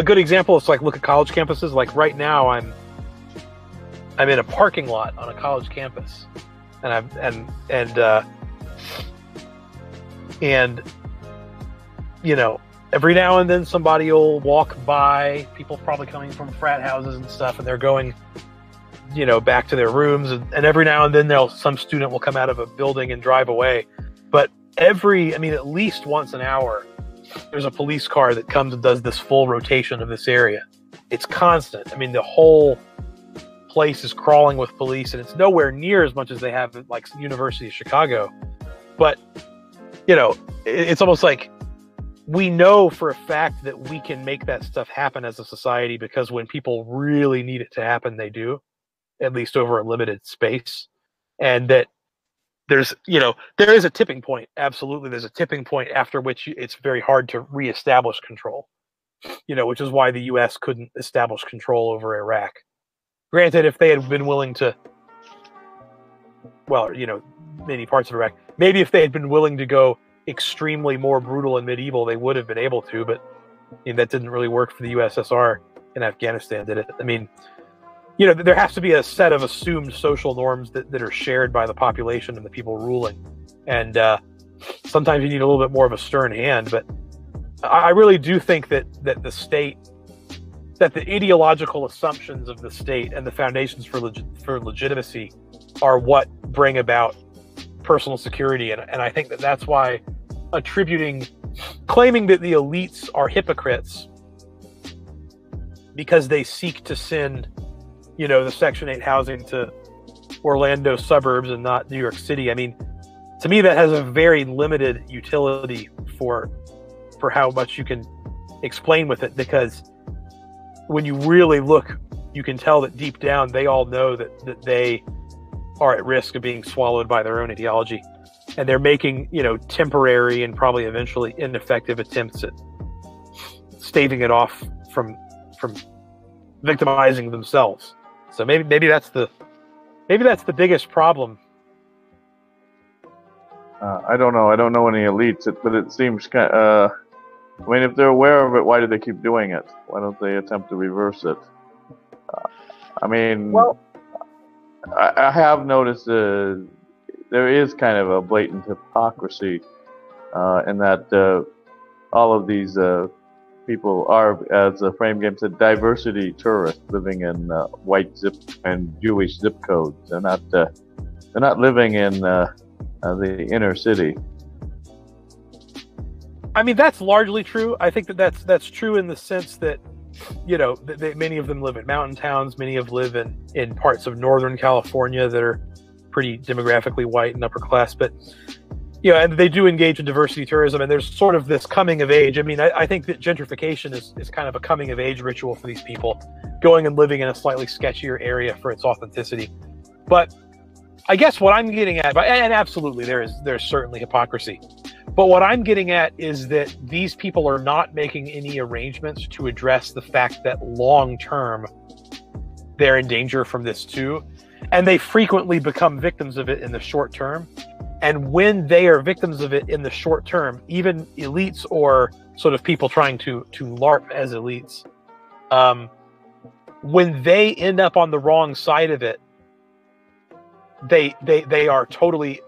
good example is like, look at college campuses. Like right now, I'm in a parking lot on a college campus, and every now and then somebody will walk by, people probably coming from frat houses and stuff, and they're going, back to their rooms, and every now and then some student will come out of a building and drive away. But at least once an hour, there's a police car that comes and does this full rotation of this area. It's constant. I mean, the whole place is crawling with police, and it's nowhere near as much as they have at like University of Chicago. But it's almost like we know for a fact that we can make that stuff happen as a society, because when people really need it to happen, they do, at least over a limited space. And that there's, there is a tipping point. Absolutely. There's a tipping point after which it's very hard to reestablish control, which is why the U.S. couldn't establish control over Iraq. Granted, if they had been willing to, many parts of Iraq, maybe if they had been willing to go extremely more brutal and medieval, they would have been able to, but that didn't really work for the USSR, and Afghanistan did it. I mean, there has to be a set of assumed social norms that are shared by the population and the people ruling. And sometimes you need a little bit more of a stern hand, but I really do think that the state, that the ideological assumptions of the state and the foundations for legitimacy are what bring about personal security. And I think that's why claiming that the elites are hypocrites because they seek to send, the Section 8 housing to Orlando suburbs and not New York City. I mean, to me, that has a very limited utility for how much you can explain with it, because when you really look, you can tell that deep down, they all know that they are at risk of being swallowed by their own ideology. And they're making, temporary and probably eventually ineffective attempts at staving it off from victimizing themselves. So maybe that's the biggest problem. I don't know. I don't know any elites, but it seems kind of, I mean, if they're aware of it, why do they keep doing it? Why don't they attempt to reverse it? I have noticed there is kind of a blatant hypocrisy in that all of these people are, as the frame game said, diversity tourists living in white zip and Jewish zip codes. They're not living in the inner city. I mean, that's largely true. I think that's true in the sense that, many of them live in mountain towns. Many of live in parts of Northern California that are pretty demographically white and upper class. But, and they do engage in diversity tourism, and there's sort of this coming of age. I mean, I think that gentrification is kind of a coming of age ritual for these people, going and living in a slightly sketchier area for its authenticity. But I guess what I'm getting at, and absolutely there's certainly hypocrisy, but what I'm getting at is that these people are not making any arrangements to address the fact that long term they're in danger from this too, and they frequently become victims of it in the short term. And when they are victims of it in the short term, even elites or sort of people trying to LARP as elites, when they end up on the wrong side of it, they are totally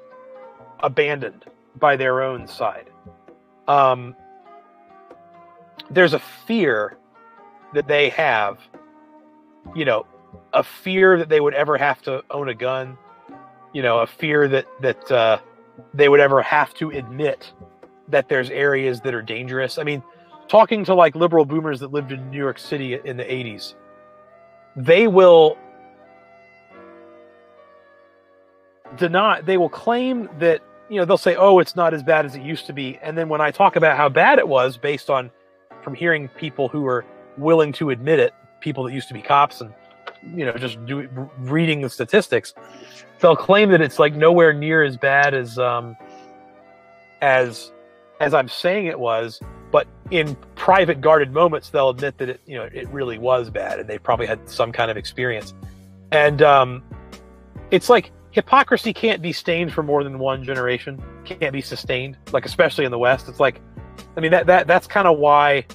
abandoned by their own side. There's a fear that they have, a fear that they would ever have to own a gun, a fear that they would ever have to admit that there's areas that are dangerous. I mean, talking to like liberal boomers that lived in New York City in the 80s, they will claim that, they'll say, oh, it's not as bad as it used to be. And then when I talk about how bad it was, based on from hearing people who are willing to admit it, people that used to be cops and, reading the statistics, they'll claim that it's like nowhere near as bad as I'm saying it was. But in private guarded moments, they'll admit that it really was bad, and they probably had some kind of experience. And it's like, hypocrisy can't be stained for more than one generation, can't be sustained, like especially in the West. It's like, I mean, that's kind of why,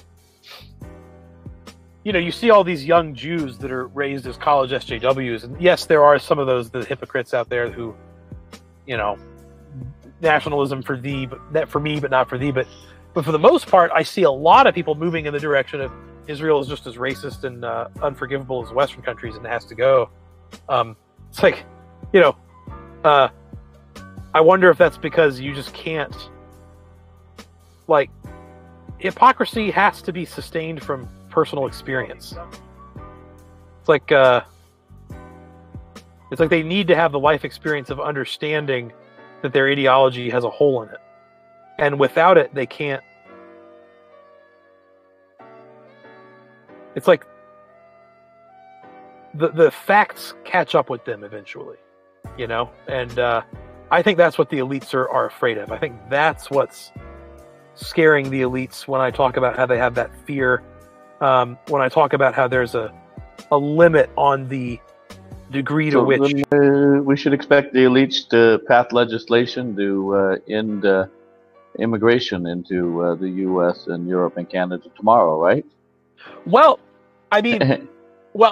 you see all these young Jews that are raised as college SJWs. And yes, there are some of the hypocrites out there who, nationalism for thee, but that for me, but not for thee. But for the most part, I see a lot of people moving in the direction of Israel is just as racist and unforgivable as Western countries, and it has to go. It's like, I wonder if that's because you just can't, like, hypocrisy has to be sustained from personal experience. It's like, It's like they need to have the life experience of understanding that their ideology has a hole in it. And without it, they can't. It's like the facts catch up with them eventually, you know? And I think that's what the elites are afraid of. I think that's what's scaring the elites when I talk about how they have that fear. When I talk about how there's a limit on the degree to which... we should expect the elites to pass legislation to end immigration into the U.S. and Europe and Canada tomorrow, right? Well, I mean... Well,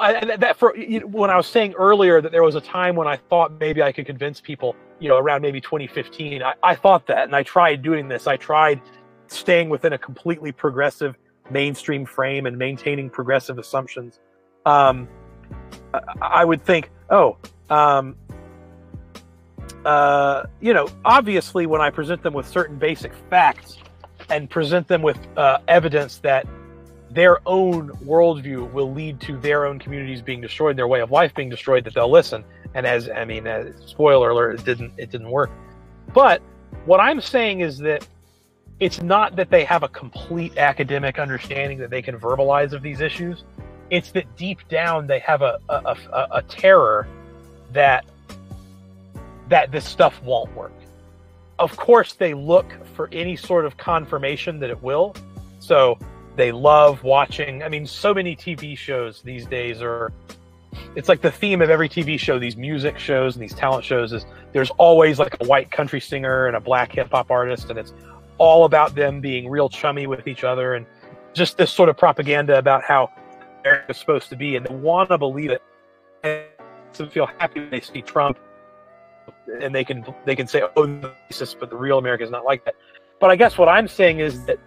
when I was saying earlier that there was a time when I thought maybe I could convince people, you know, around maybe 2015, I thought that, and I tried doing this. I tried staying within a completely progressive mainstream frame and maintaining progressive assumptions. I would think, you know, obviously when I present them with certain basic facts and present them with evidence that their own worldview will lead to their own communities being destroyed, their way of life being destroyed, that they'll listen. And as spoiler alert, it didn't work. But what I'm saying is that it's not that they have a complete academic understanding that they can verbalize of these issues. It's that deep down they have a terror that this stuff won't work. Of course, they look for any sort of confirmation that it will. So they love watching. I mean, so many TV shows these days it's like the theme of every TV show, these music shows and these talent shows, is there's always like a white country singer and a black hip hop artist, and it's all about them being real chummy with each other, and just this sort of propaganda about how America's supposed to be, and they want to believe it, and to feel happy when they see Trump, and they can say, oh, the racist, but the real America is not like that. But I guess what I'm saying is that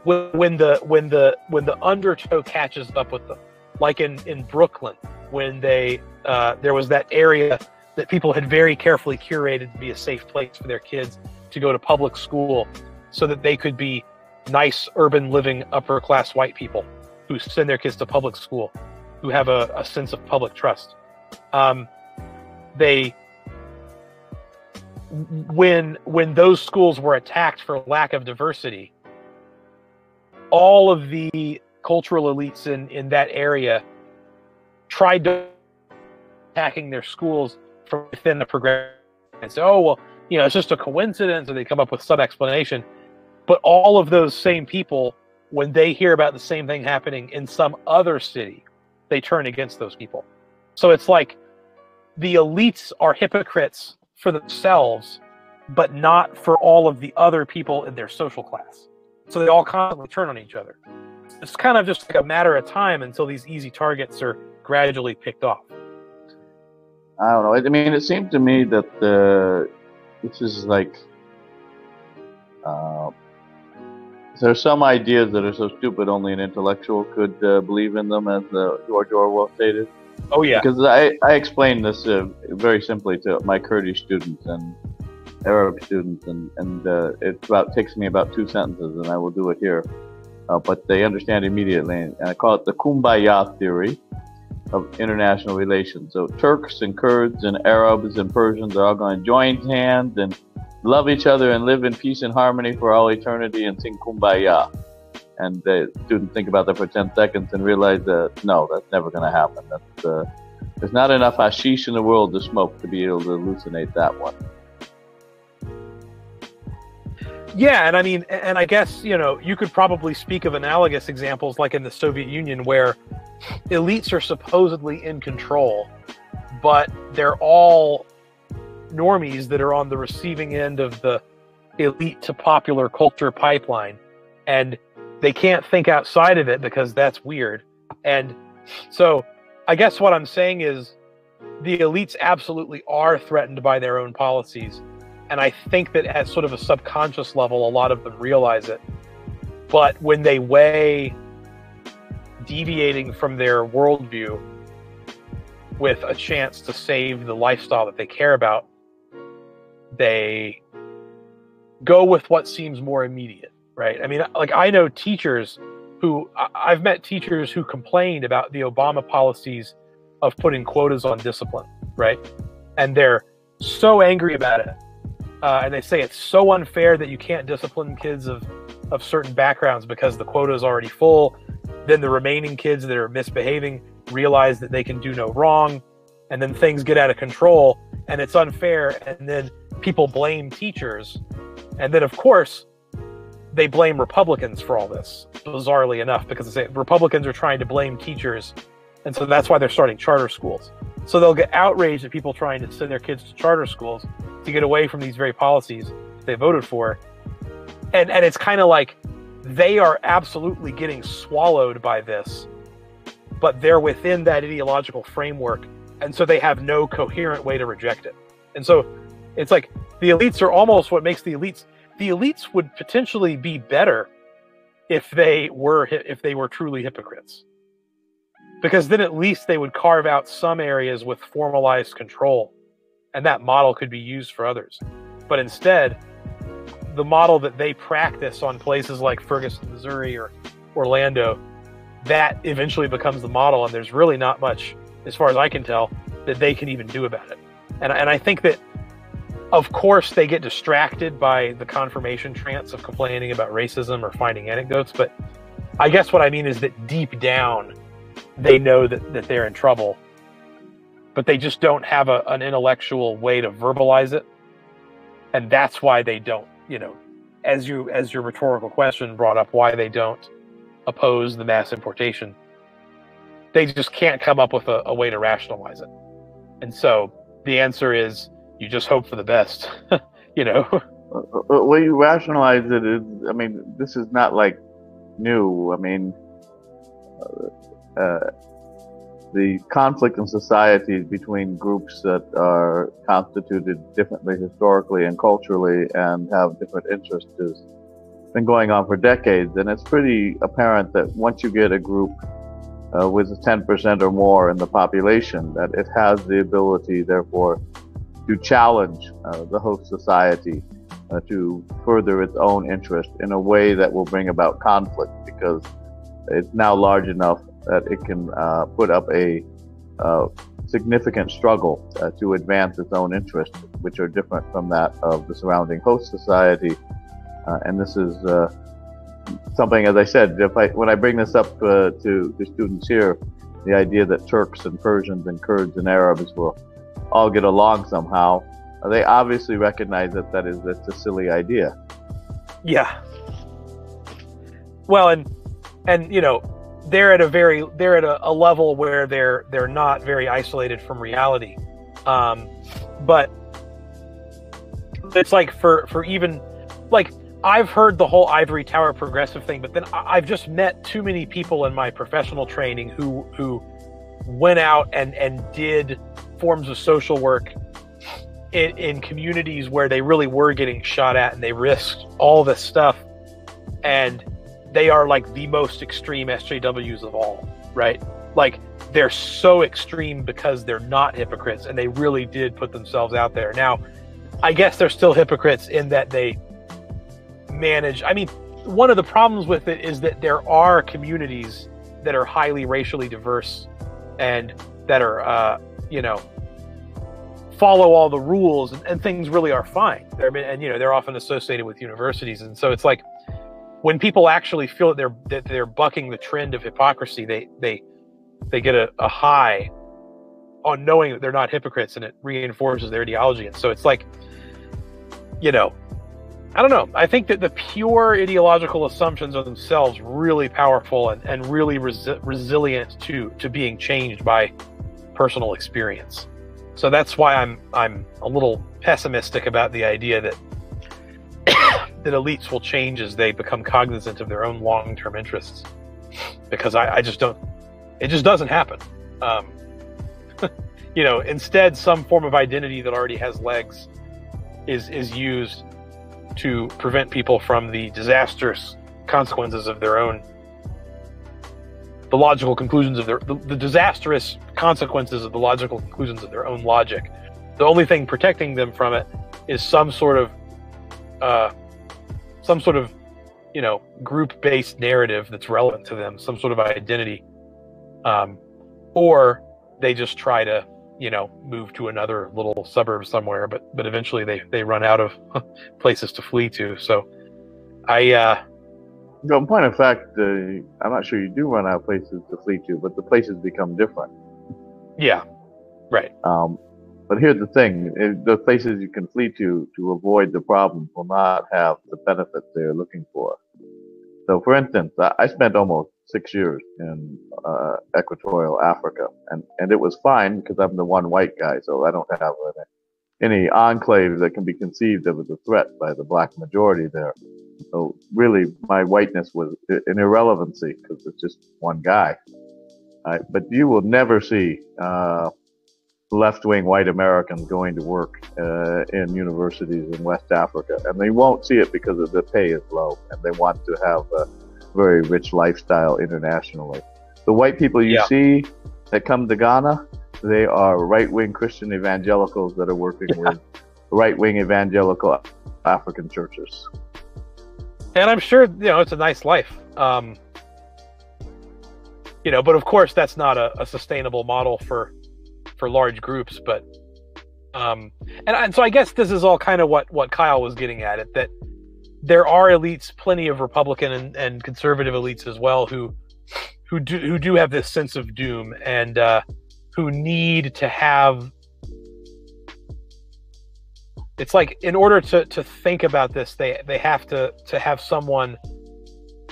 when the undertow catches up with them, like in Brooklyn, when there was that area that people had very carefully curated to be a safe place for their kids to go to public school, so that they could be nice urban living upper class white people who send their kids to public school, who have a sense of public trust. When those schools were attacked for lack of diversity, all of the cultural elites in that area tried to attacking their schools from within the progression and say, oh, well, you know, it's just a coincidence, or they come up with some explanation. But all of those same people, when they hear about the same thing happening in some other city, they turn against those people. So it's like the elites are hypocrites for themselves, but not for all of the other people in their social class. So they all constantly turn on each other. It's kind of just like a matter of time until these easy targets are gradually picked off. I don't know. I mean, it seemed to me that this is like there's some ideas that are so stupid only an intellectual could believe in them, as George Orwell stated. Oh yeah. Because I explained this very simply to my Kurdish students and Arab students, and it takes me about 2 sentences, and I will do it here. But they understand immediately, and I call it the Kumbaya theory of international relations. So Turks and Kurds and Arabs and Persians are all going to join hands and love each other and live in peace and harmony for all eternity and sing Kumbaya. And the students think about that for 10 seconds and realize that no, that's never going to happen. There's not enough hashish in the world to smoke to be able to hallucinate that one. Yeah, and I mean, and I guess, you know, you could probably speak of analogous examples like in the Soviet Union, where elites are supposedly in control, but they're all normies that are on the receiving end of the elite to popular culture pipeline, and they can't think outside of it because that's weird. And so I guess what I'm saying is the elites absolutely are threatened by their own policies. And I think that at sort of a subconscious level, a lot of them realize it. But when they weigh deviating from their worldview with a chance to save the lifestyle that they care about, they go with what seems more immediate, right? I mean, like, I know teachers I've met teachers who complained about the Obama policies of putting quotas on discipline. right? And they're so angry about it. And they say it's so unfair that you can't discipline kids of certain backgrounds because the quota is already full. Then the remaining kids that are misbehaving realize that they can do no wrong. And then things get out of control and it's unfair. And then people blame teachers. And then, of course, they blame Republicans for all this, bizarrely enough, because they say Republicans are trying to blame teachers. And so that's why they're starting charter schools. So they'll get outraged at people trying to send their kids to charter schools to get away from these very policies they voted for. And it's kind of like they are absolutely getting swallowed by this, but they're within that ideological framework. And so they have no coherent way to reject it. And so it's like the elites are almost what makes the elites. The elites would potentially be better if they were truly hypocrites. Because then at least they would carve out some areas with formalized control, and that model could be used for others. But instead, the model that they practice on places like Ferguson, Missouri, or Orlando, that eventually becomes the model, and there's really not much, as far as I can tell, that they can even do about it. And I think that, of course, they get distracted by the confirmation trance of complaining about racism or finding anecdotes, but I guess what I mean is that deep down, they know that they're in trouble, but they just don't have an intellectual way to verbalize it. And that's why they don't, as your rhetorical question brought up, why they don't oppose the mass importation. They just can't come up with a way to rationalize it. And so the answer is you just hope for the best, The way you rationalize it is, this is not like new. The conflict in societies between groups that are constituted differently historically and culturally and have different interests has been going on for decades. And it's pretty apparent that once you get a group with 10% or more in the population, that it has the ability, therefore, to challenge the host society to further its own interest in a way that will bring about conflict, because it's now large enough that it can put up a significant struggle to advance its own interests, which are different from that of the surrounding host society. And this is something, as I said, when I bring this up to the students here, the idea that Turks and Persians and Kurds and Arabs will all get along somehow, they obviously recognize that that's a silly idea. Yeah. Well, and they're at a level where they're not very isolated from reality, but it's like for even like I've heard the whole ivory tower progressive thing, but then I've just met too many people in my professional training who went out and did forms of social work in communities where they really were getting shot at, and they risked all this stuff, and they are like the most extreme SJWs of all, right? Like they're so extreme because they're not hypocrites and they really did put themselves out there. Now, I guess they're still hypocrites in that they manage. One of the problems with it is that there are communities that are highly racially diverse and that are, follow all the rules and things really are fine. They're often associated with universities. And so it's like, when people actually feel that they're bucking the trend of hypocrisy, they get a high on knowing that they're not hypocrites, and it reinforces their ideology. And so it's like, I don't know. I think that the pure ideological assumptions are themselves really powerful and really resilient to being changed by personal experience. So that's why I'm a little pessimistic about the idea that that elites will change as they become cognizant of their own long-term interests, because I just don't. It just doesn't happen. Instead, some form of identity that already has legs is used to prevent people from the disastrous consequences of their own, the logical conclusions of the disastrous consequences of the logical conclusions of their own logic. The only thing protecting them from it is some sort of group-based narrative that's relevant to them, some sort of identity, or they just try to, move to another little suburb somewhere, but eventually they run out of places to flee to. So in point of fact, I'm not sure you do run out of places to flee to, but the places become different. Yeah, right. But here's the thing: the places you can flee to avoid the problems will not have the benefits they're looking for. So, for instance, I spent almost 6 years in Equatorial Africa, and it was fine because I'm the one white guy, so I don't have any enclave that can be conceived of as a threat by the black majority there. So, really, my whiteness was an irrelevancy because it's just one guy. But you will never see left-wing white Americans going to work in universities in West Africa, and they won't see it because the pay is low, and they want to have a very rich lifestyle internationally. The white people you see that come to Ghana, they are right-wing Christian evangelicals that are working with right-wing evangelical African churches. And I'm sure it's a nice life, but of course that's not a sustainable model for large groups, but and so I guess this is all kind of what Kyle was getting at, that there are elites, plenty of Republican and conservative elites as well, who do have this sense of doom, and who need to have. It's like, in order to think about this, they have to have someone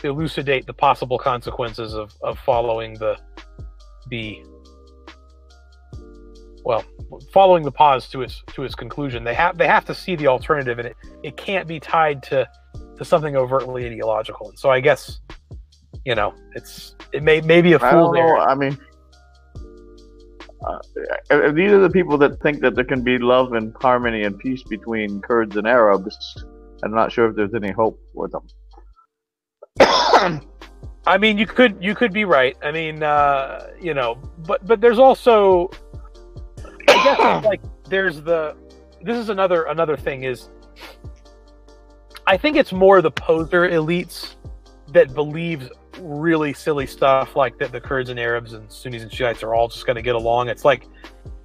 elucidate the possible consequences of following following the pause to its conclusion. They have to see the alternative, and it can't be tied to something overtly ideological. And so I guess it may be a fool's errand. I mean, these are the people that think that there can be love and harmony and peace between Kurds and Arabs. I'm not sure if there's any hope for them. I mean, you could be right. I mean, but there's also, I guess, like, this is another thing is, I think it's more the poser elites that believe really silly stuff like that the Kurds and Arabs and Sunnis and Shiites are all just going to get along. It's like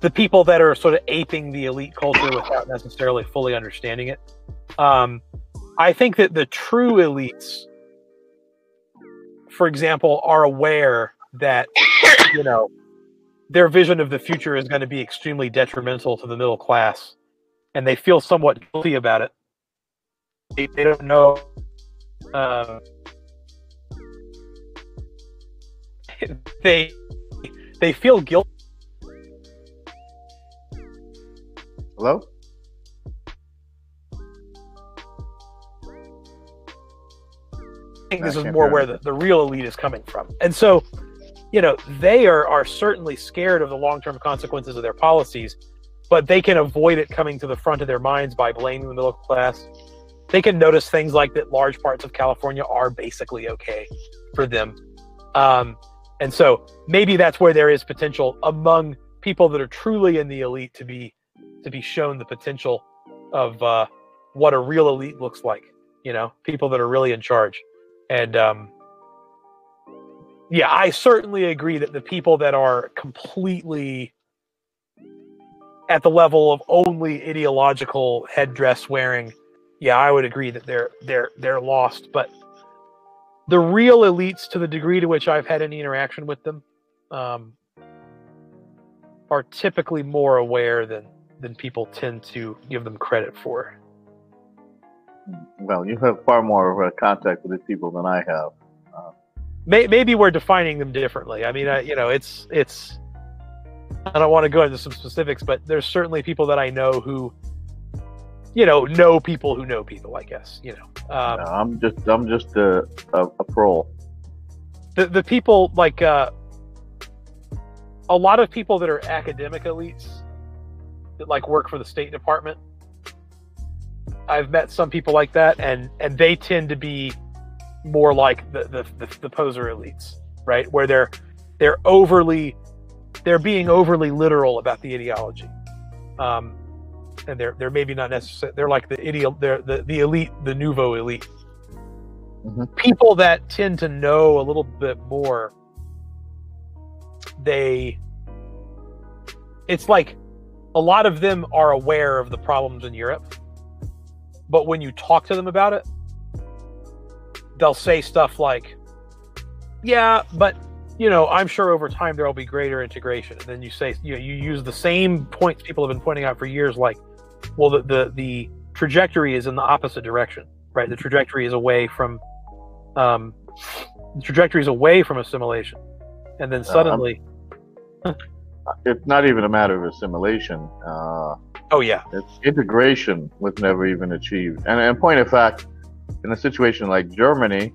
the people that are sort of aping the elite culture without necessarily fully understanding it. I think that the true elites, for example, are aware that their vision of the future is going to be extremely detrimental to the middle class, and they feel somewhat guilty about it. They don't know. They feel guilty. Hello? I think this is more where the real elite is coming from. And so, they are certainly scared of the long-term consequences of their policies, but they can avoid it coming to the front of their minds by blaming the middle class. They can notice things like that large parts of California are basically okay for them. And so maybe that's where there is potential among people that are truly in the elite to be shown the potential of what a real elite looks like. People that are really in charge. And I certainly agree that the people that are completely at the level of only ideological headdress wearing, I would agree that they're lost. But the real elites, to the degree to which I've had any interaction with them, are typically more aware than people tend to give them credit for. Well, you have far more contact with these people than I have. Maybe we're defining them differently. I mean, it's. I don't want to go into some specifics, but there's certainly people that I know who, know people who know people, I guess. I'm just a pro. The people, like a lot of people that are academic elites that like work for the State Department. I've met some people like that, and they tend to be more like the poser elites, right? Where they're being overly literal about the ideology, and they're maybe not necessarily. They're like the elite, the nouveau elite. Mm-hmm. People that tend to know a little bit more, they it's like a lot of them are aware of the problems in Europe, but when you talk to them about it, they'll say stuff like, yeah, but I'm sure over time there will be greater integration. And then you say, you use the same points people have been pointing out for years, like, well, the trajectory is in the opposite direction, right? The trajectory is away from assimilation, and then suddenly, it's not even a matter of assimilation. oh yeah, it's integration was never even achieved. And in point of fact, in a situation like Germany,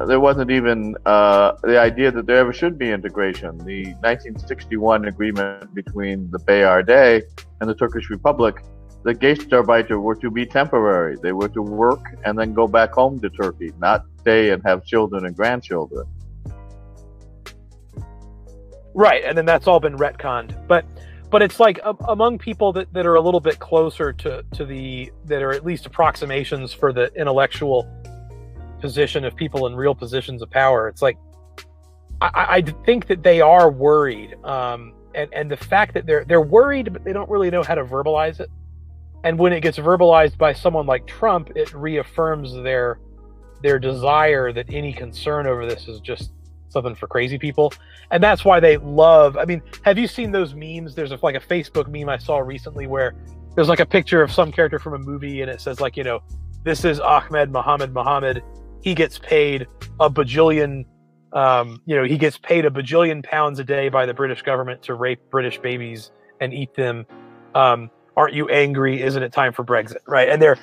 there wasn't even the idea that there ever should be integration. The 1961 agreement between the BRD and the Turkish Republic, the Gastarbeiter were to be temporary. They were to work and then go back home to Turkey, not stay and have children and grandchildren. Right, and then that's all been retconned. But it's like among people that are a little bit closer to that are at least approximations for the intellectual position of people in real positions of power. It's like I think that they are worried, and the fact that they're worried, but they don't really know how to verbalize it. And when it gets verbalized by someone like Trump, it reaffirms their desire that any concern over this is just something for crazy people. And that's why they love, I mean, have you seen those memes? There's a Facebook meme I saw recently where there's like a picture of some character from a movie and it says like, this is Ahmed Muhammad. He gets paid a bajillion, he gets paid £1 bajillion a day by the British government to rape British babies and eat them. Aren't you angry? Isn't it time for Brexit? Right. And they're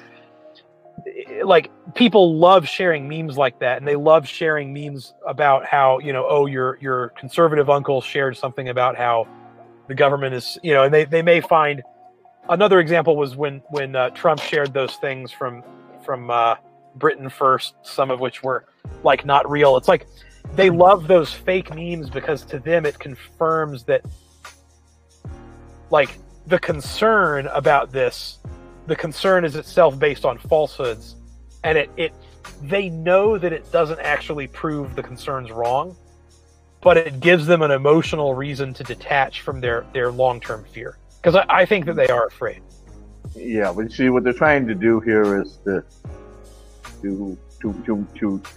like, people love sharing memes like that. And they love sharing memes about how, your conservative uncle shared something about how the government is, and they may find another example was when Trump shared those things from Britain First, some of which were like not real. It's like they love those fake memes because to them it confirms that like the concern about this, the concern is itself based on falsehoods, and they know that it doesn't actually prove the concerns wrong, but it gives them an emotional reason to detach from their long-term fear. Because I think that they are afraid. Yeah, but see, what they're trying to do here is to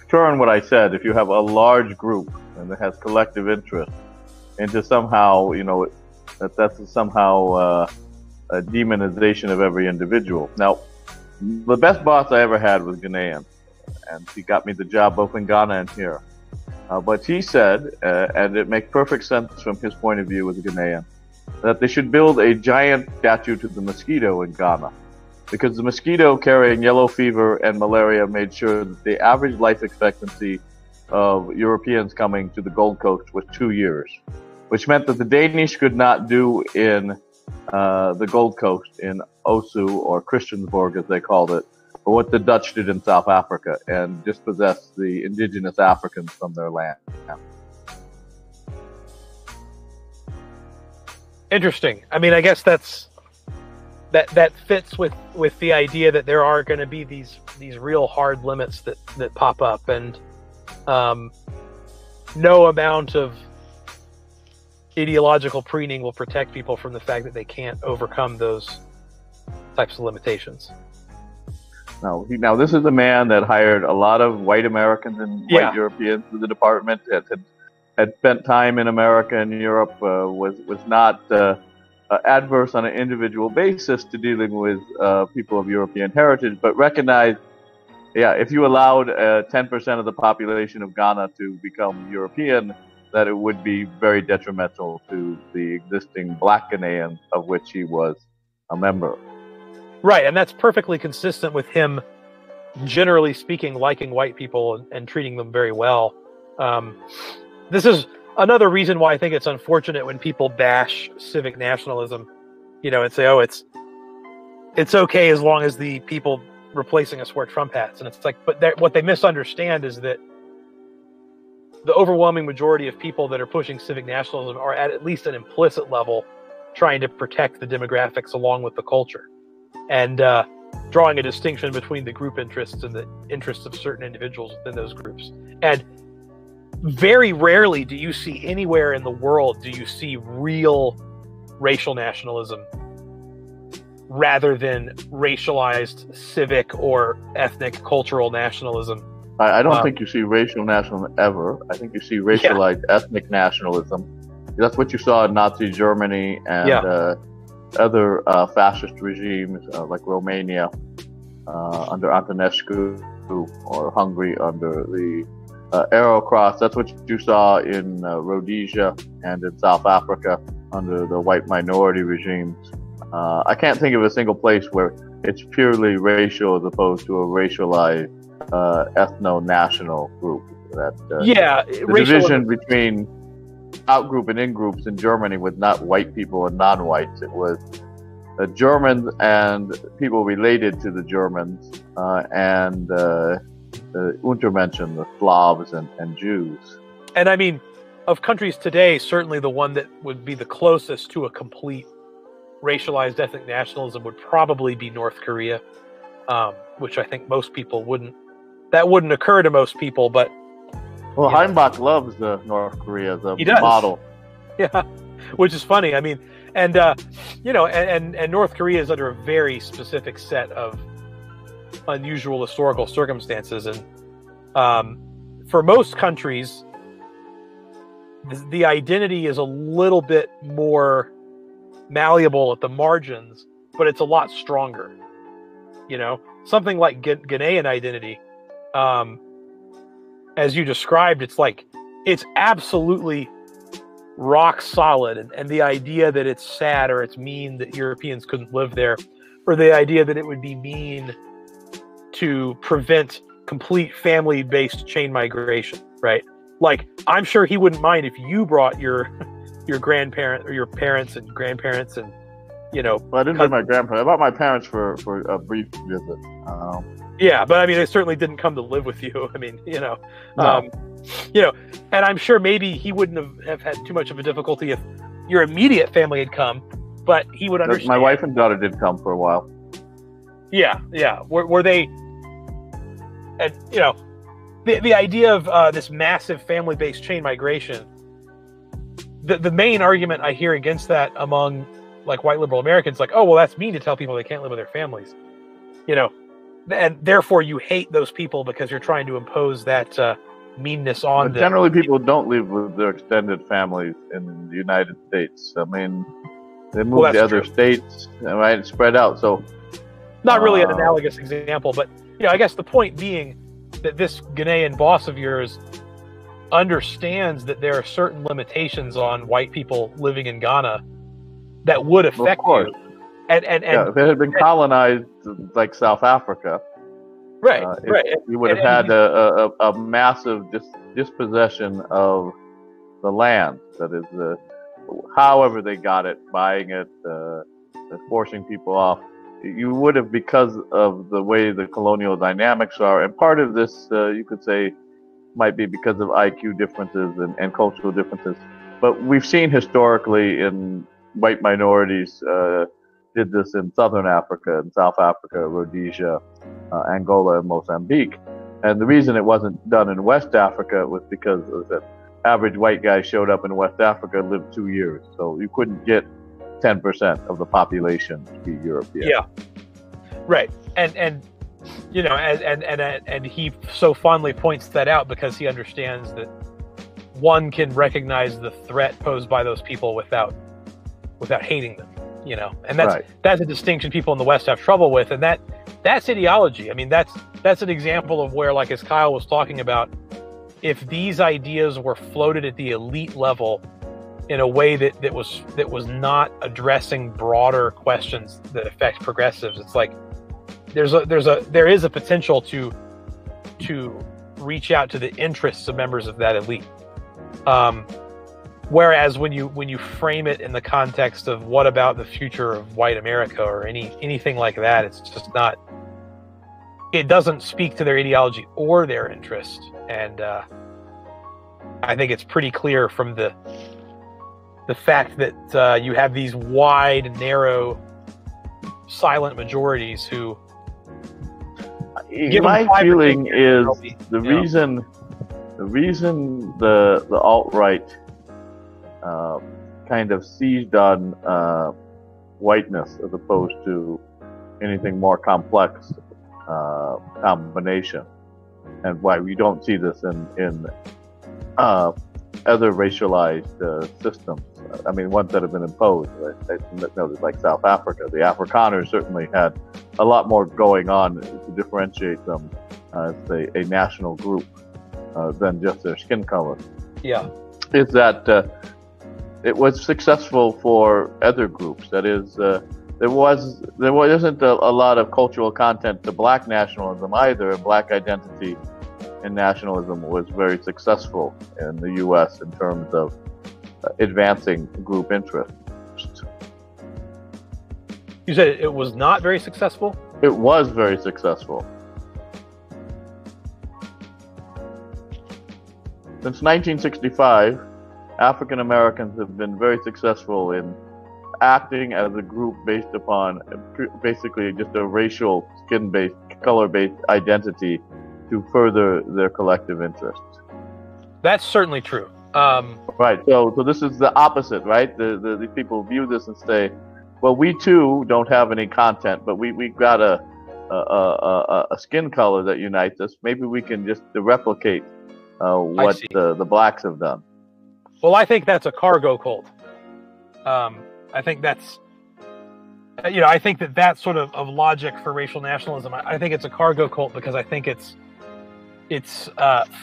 turn what I said, if you have a large group and it has collective interest, into somehow, that's somehow a demonization of every individual. Now, the best boss I ever had was Ghanaian, and he got me the job both in Ghana and here. But he said, and it makes perfect sense from his point of view as a Ghanaian, that they should build a giant statue to the mosquito in Ghana. Because the mosquito carrying yellow fever and malaria made sure that the average life expectancy of Europeans coming to the Gold Coast was 2 years, which meant that the Danish could not do in the Gold Coast, in Osu or Christiansborg as they called it, but what the Dutch did in South Africa and dispossess the indigenous Africans from their land. Interesting. I mean, I guess that fits with the idea that there are going to be these real hard limits that pop up, and no amount of ideological preening will protect people from the fact that they can't overcome those types of limitations. Now this is a man that hired a lot of white Americans and white Europeans to the department, had spent time in America and Europe, was not adverse on an individual basis to dealing with people of European heritage, but recognized, if you allowed 10% of the population of Ghana to become European, that it would be very detrimental to the existing black Ghanaians, of which he was a member. Right, and that's perfectly consistent with him, generally speaking, liking white people and treating them very well. This is another reason why I think it's unfortunate when people bash civic nationalism, and say, oh, it's okay as long as the people replacing us wear Trump hats. And it's like, but what they misunderstand is that the overwhelming majority of people that are pushing civic nationalism are at least an implicit level trying to protect the demographics along with the culture, and drawing a distinction between the group interests and the interests of certain individuals within those groups. And very rarely do you see anywhere in the world real racial nationalism rather than racialized civic or ethnic cultural nationalism. I don't think you see racial nationalism ever. I think you see racialized ethnic nationalism. That's what you saw in Nazi Germany and other fascist regimes like Romania under Antonescu, or Hungary under the Eurocross. That's what you saw in Rhodesia and in South Africa under the white minority regimes. I can't think of a single place where it's purely racial as opposed to a racialized ethno-national group. The division between out-group and in-groups in Germany was not white people and non-whites. It was Germans and people related to the Germans and the Untermenschen, the Slavs and Jews. And I mean, of countries today, certainly the one that would be the closest to a complete racialized ethnic nationalism would probably be North Korea, which I think most people wouldn't occur to most people, but Heimbach loves North Korea as a model. Yeah, which is funny. I mean, and North Korea is under a very specific set of unusual historical circumstances, and for most countries, the identity is a little bit more malleable at the margins, but it's a lot stronger. Something like Ghanaian identity, as you described, it's absolutely rock solid, and the idea that it's sad or it's mean that Europeans couldn't live there, or the idea that it would be mean to prevent complete family-based chain migration, right? Like, I'm sure he wouldn't mind if you brought your grandparent or your parents and grandparents and Well, I didn't bring my grandparents. I brought my parents for a brief visit. Yeah, but I mean, they certainly didn't come to live with you. I mean, No. And I'm sure maybe he wouldn't have had too much of a difficulty if your immediate family had come, but he would understand. My wife and daughter did come for a while. Yeah. Were they? And the idea of this massive family-based chain migration. The main argument I hear against that among like white liberal Americans, like, oh well, that's mean to tell people they can't live with their families, and therefore you hate those people because you're trying to impose that meanness on them. Generally, people don't live with their extended families in the United States. I mean, they move to other states, right? It's spread out. So, not really an analogous example, but I guess the point being that this Ghanaian boss of yours understands that there are certain limitations on white people living in Ghana that would affect you. And if it had been colonized like South Africa, right. You would have had a massive dispossession of the land. That is, however they got it, buying it, forcing people off. You would have, because of the way the colonial dynamics are, and part of this, you could say, might be because of IQ differences and cultural differences. But we've seen historically in white minorities did this in Southern Africa and South Africa, Rhodesia, Angola, and Mozambique. And the reason it wasn't done in West Africa was because the average white guy showed up in West Africa, lived 2 years. So you couldn't get 10% of the population to be European. Yeah, right. And he so fondly points that out because he understands that one can recognize the threat posed by those people without hating them, and that's a distinction people in the West have trouble with, and that's ideology. I mean, that's an example of where, like as Kyle was talking about, if these ideas were floated at the elite level in a way that was not addressing broader questions that affect progressives, it's like there is a potential to reach out to the interests of members of that elite. Whereas when you frame it in the context of what about the future of white America or anything like that, it's just not. It doesn't speak to their ideology or their interest, and I think it's pretty clear from the fact that you have these wide, narrow, silent majorities who. My feeling is the reason the alt-right kind of seized on whiteness as opposed to anything more complex combination, and why we don't see this in other racialized systems. I mean, ones that have been imposed. Like South Africa, the Afrikaners certainly had a lot more going on to differentiate them as a national group than just their skin color. Yeah. Is that it was successful for other groups. That is, there wasn't a lot of cultural content to black nationalism either. And black identity and nationalism was very successful in the U.S. in terms of advancing group interest. You said it was not very successful? It was very successful. Since 1965, African Americans have been very successful in acting as a group based upon basically just a racial, skin-based, color-based identity to further their collective interests. That's certainly true. Right. So this is the opposite, right? These people view this and say, well, we too don't have any content, but we've got a skin color that unites us. Maybe we can just replicate what the blacks have done. Well, I think that's a cargo cult. I think that's, I think that sort of logic for racial nationalism, I think it's a cargo cult because I think it's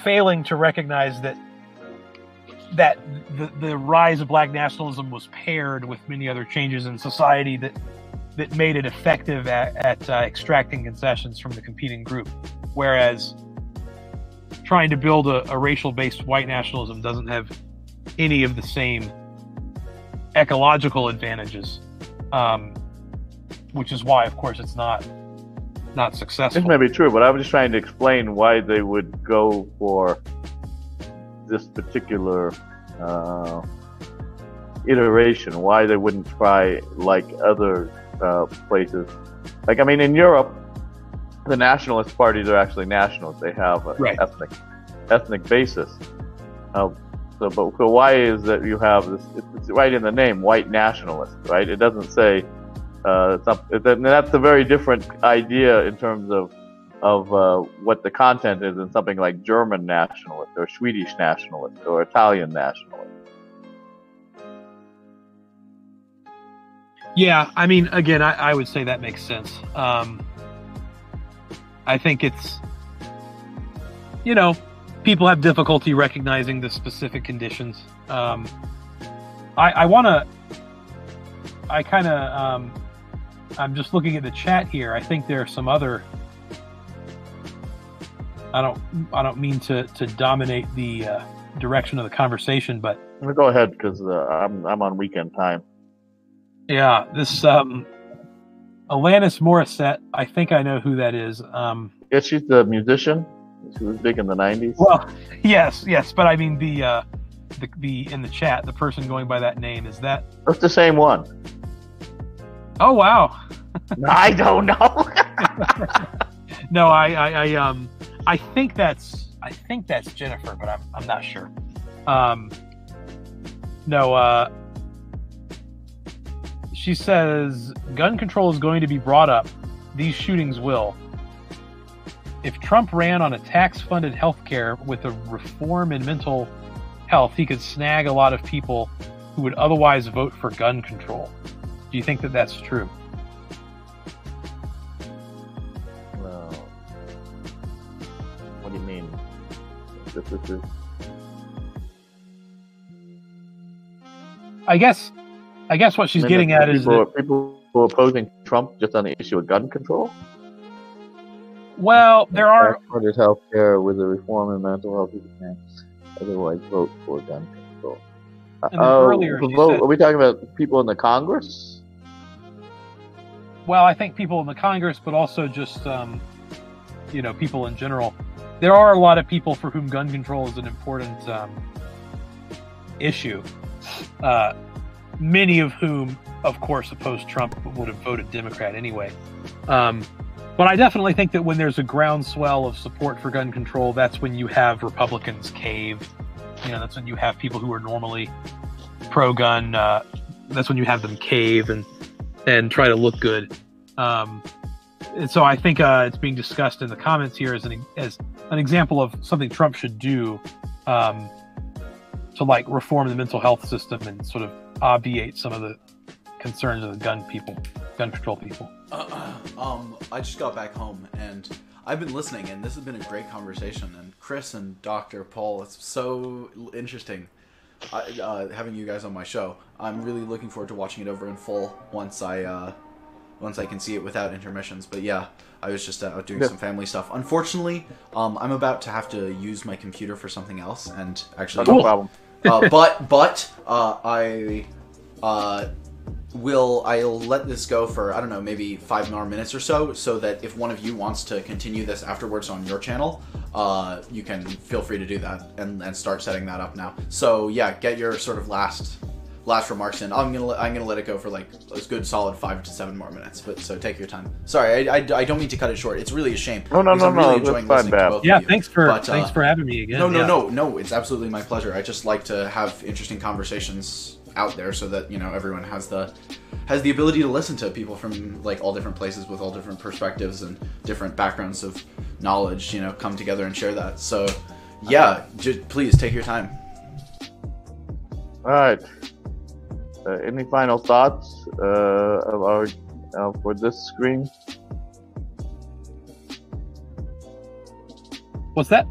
failing to recognize that the rise of black nationalism was paired with many other changes in society that made it effective at extracting concessions from the competing group. Whereas trying to build a racial-based white nationalism doesn't have any of the same ecological advantages, which is why, of course, it's not successful. This may be true, but I was just trying to explain why they would go for this particular iteration, why they wouldn't try like other places. Like, I mean, in Europe, the nationalist parties are actually nationals. They have an ethnic basis. So why is that you have this? It's right in the name, white nationalist, right? It doesn't say that's a very different idea in terms of what the content is in something like German nationalist or Swedish nationalist or Italian nationalist. Yeah, I mean, again, I would say that makes sense. I think it's, people have difficulty recognizing the specific conditions. I'm just looking at the chat here. I think there are some other, I don't mean to dominate the direction of the conversation, but I'm gonna go ahead because I'm on weekend time. Yeah, this Alanis Morissette. I think I know who that is. Yeah, she's the musician. She was big in the 90s. Well, yes, but I mean the in the chat, the person going by that name, is that? That's the same one. Oh wow. I don't know. No, I think that's Jennifer, but I'm not sure. She says gun control is going to be brought up. These shootings will. If Trump ran on a tax-funded healthcare with a reform in mental health, he could snag a lot of people who would otherwise vote for gun control. Do you think that that's true? Well, what do you mean? This is... I guess what she's getting at is that people who are opposing Trump just on the issue of gun control. Well, there are funded health care with a reform in mental health. You can otherwise vote for gun control. Earlier, are we talking about people in the Congress? Well, I think people in the Congress, but also just people in general. There are a lot of people for whom gun control is an important issue. Many of whom, of course, oppose Trump but would have voted Democrat anyway. But I definitely think that when there's a groundswell of support for gun control, that's when you have Republicans cave. That's when you have people who are normally pro-gun, that's when you have them cave and try to look good. And so I think it's being discussed in the comments here as an example of something Trump should do to like reform the mental health system and sort of obviate some of the concerns of the gun control people. I just got back home and I've been listening, and this has been a great conversation. And Chris and Dr. Paul, it's so interesting having you guys on my show. I'm really looking forward to watching it over in full once I can see it without intermissions. But yeah, I was just out doing some family stuff. Unfortunately, I'm about to have to use my computer for something else, and actually, no problem. I'll let this go for, I don't know, maybe 5 more minutes or so that if one of you wants to continue this afterwards on your channel, you can feel free to do that and start setting that up now. So yeah, get your sort of last remarks in. I'm gonna let it go for like a good solid 5 to 7 more minutes. But so take your time. Sorry, I don't mean to cut it short. It's really a shame. No. I'm really enjoying listening to both yeah, of you. thanks for having me again. No. It's absolutely my pleasure. I just like to have interesting conversations out there so that, you know, everyone has the ability to listen to people from like all different places with all different perspectives and different backgrounds of knowledge, you know, come together and share that. So yeah, please take your time. All right. Any final thoughts for this stream? What's that?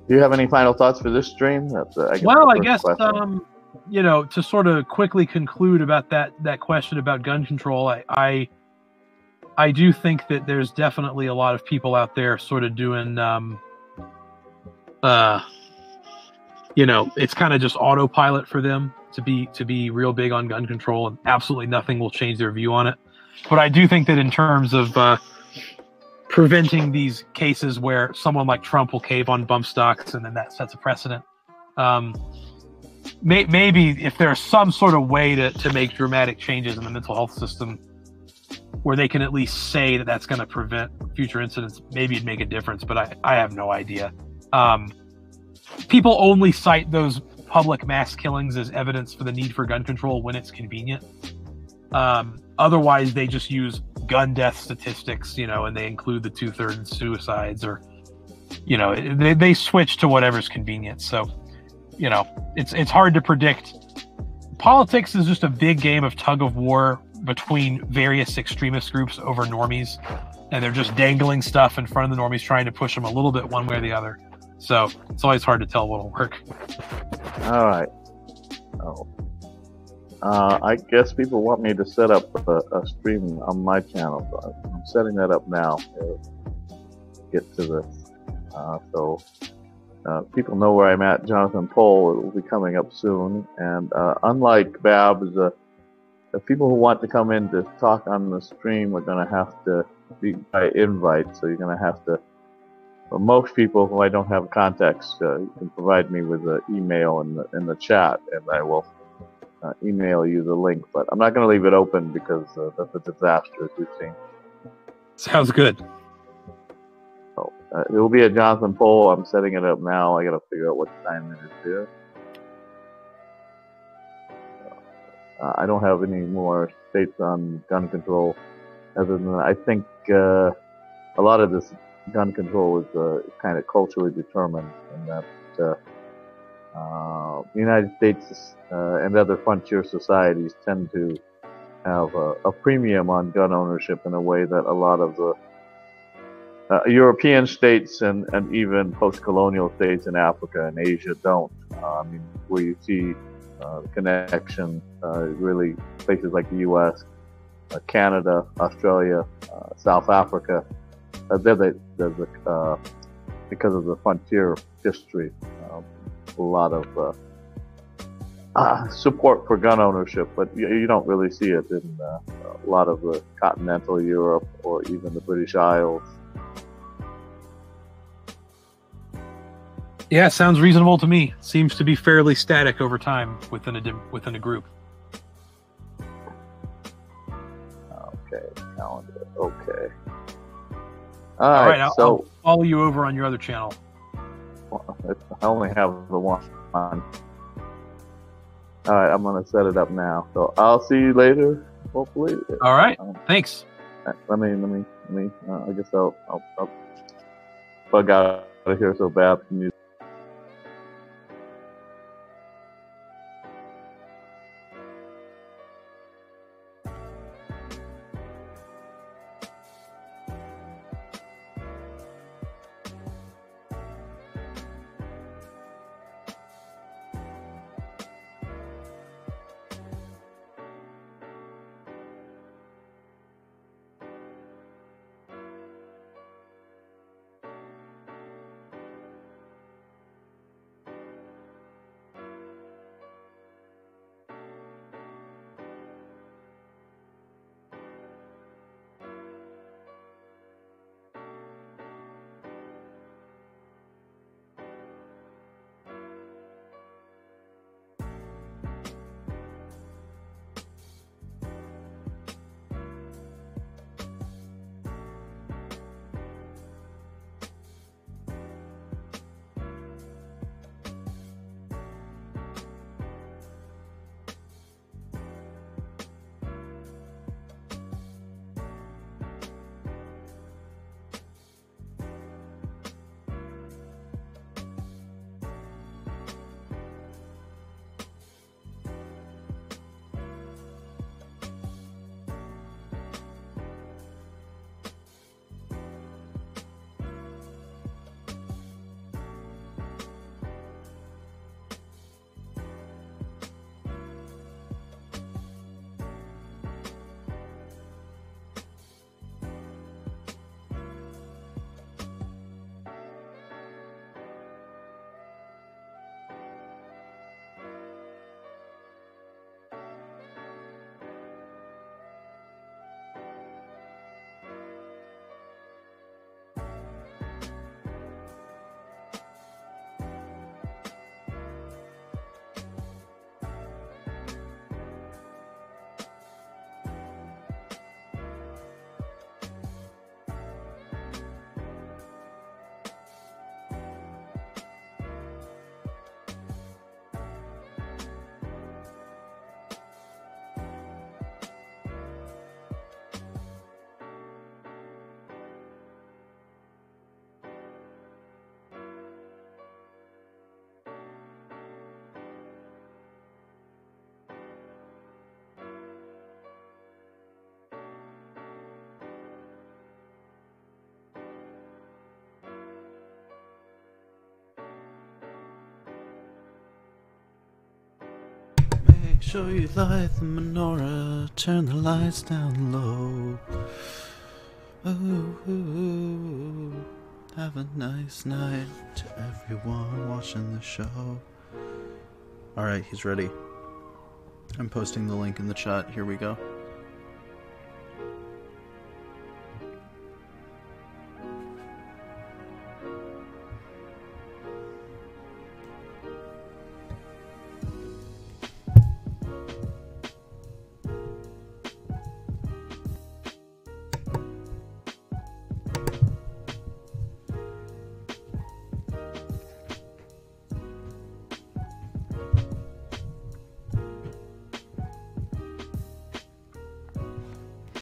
Do you have any final thoughts for this stream? I guess you know, to sort of quickly conclude about that question about gun control, I do think that there's definitely a lot of people out there sort of doing, you know, it's kind of just autopilot for them to be real big on gun control, and absolutely nothing will change their view on it. But I do think that in terms of preventing these cases where someone like Trump will cave on bump stocks and then that sets a precedent, maybe if there's some sort of way to make dramatic changes in the mental health system where they can at least say that that's going to prevent future incidents, maybe it'd make a difference, but I have no idea. People only cite those public mass killings as evidence for the need for gun control when it's convenient. Otherwise, they just use gun death statistics, you know, and they include the 2/3 suicides, or, you know, they switch to whatever's convenient. So, you know, it's hard to predict. Politics is just a big game of tug of war between various extremist groups over normies, and they're just dangling stuff in front of the normies, trying to push them a little bit one way or the other. So it's always hard to tell what'll work. All right. I guess people want me to set up a stream on my channel, so I'm setting that up now to get to this. People know where I'm at. Jonathan Poll, it will be coming up soon. And unlike Babs, the people who want to come in to talk on the stream are going to have to be by invite. So you're going to have to, for most people who I don't have contacts, you can provide me with an email in the chat, and I will email you the link. But I'm not going to leave it open because that's a disaster, as you've seen. Sounds good. So it will be a Jonathan Poll. I'm setting it up now. I got to figure out what time it is here. I don't have any more states on gun control, other than I think a lot of this gun control is kind of culturally determined, and that the United States and other frontier societies tend to have a premium on gun ownership in a way that a lot of the European states and even post-colonial states in Africa and Asia don't. I mean, where you see the connection, really places like the U.S., Canada, Australia, South Africa, because of the frontier history, a lot of support for gun ownership, but you don't really see it in a lot of the continental Europe or even the British Isles. Yeah, sounds reasonable to me. Seems to be fairly static over time within a group. Okay, calendar. Okay. All right, I'll follow you over on your other channel. I only have the one. All right, I'm gonna set it up now. So I'll see you later, hopefully. All right. Thanks. Let me. I guess I'll bug out of here so bad. Can you Make sure you light the menorah, turn the lights down low. Ooh, have a nice night to everyone watching the show. Alright, he's ready. I'm posting the link in the chat. Here we go.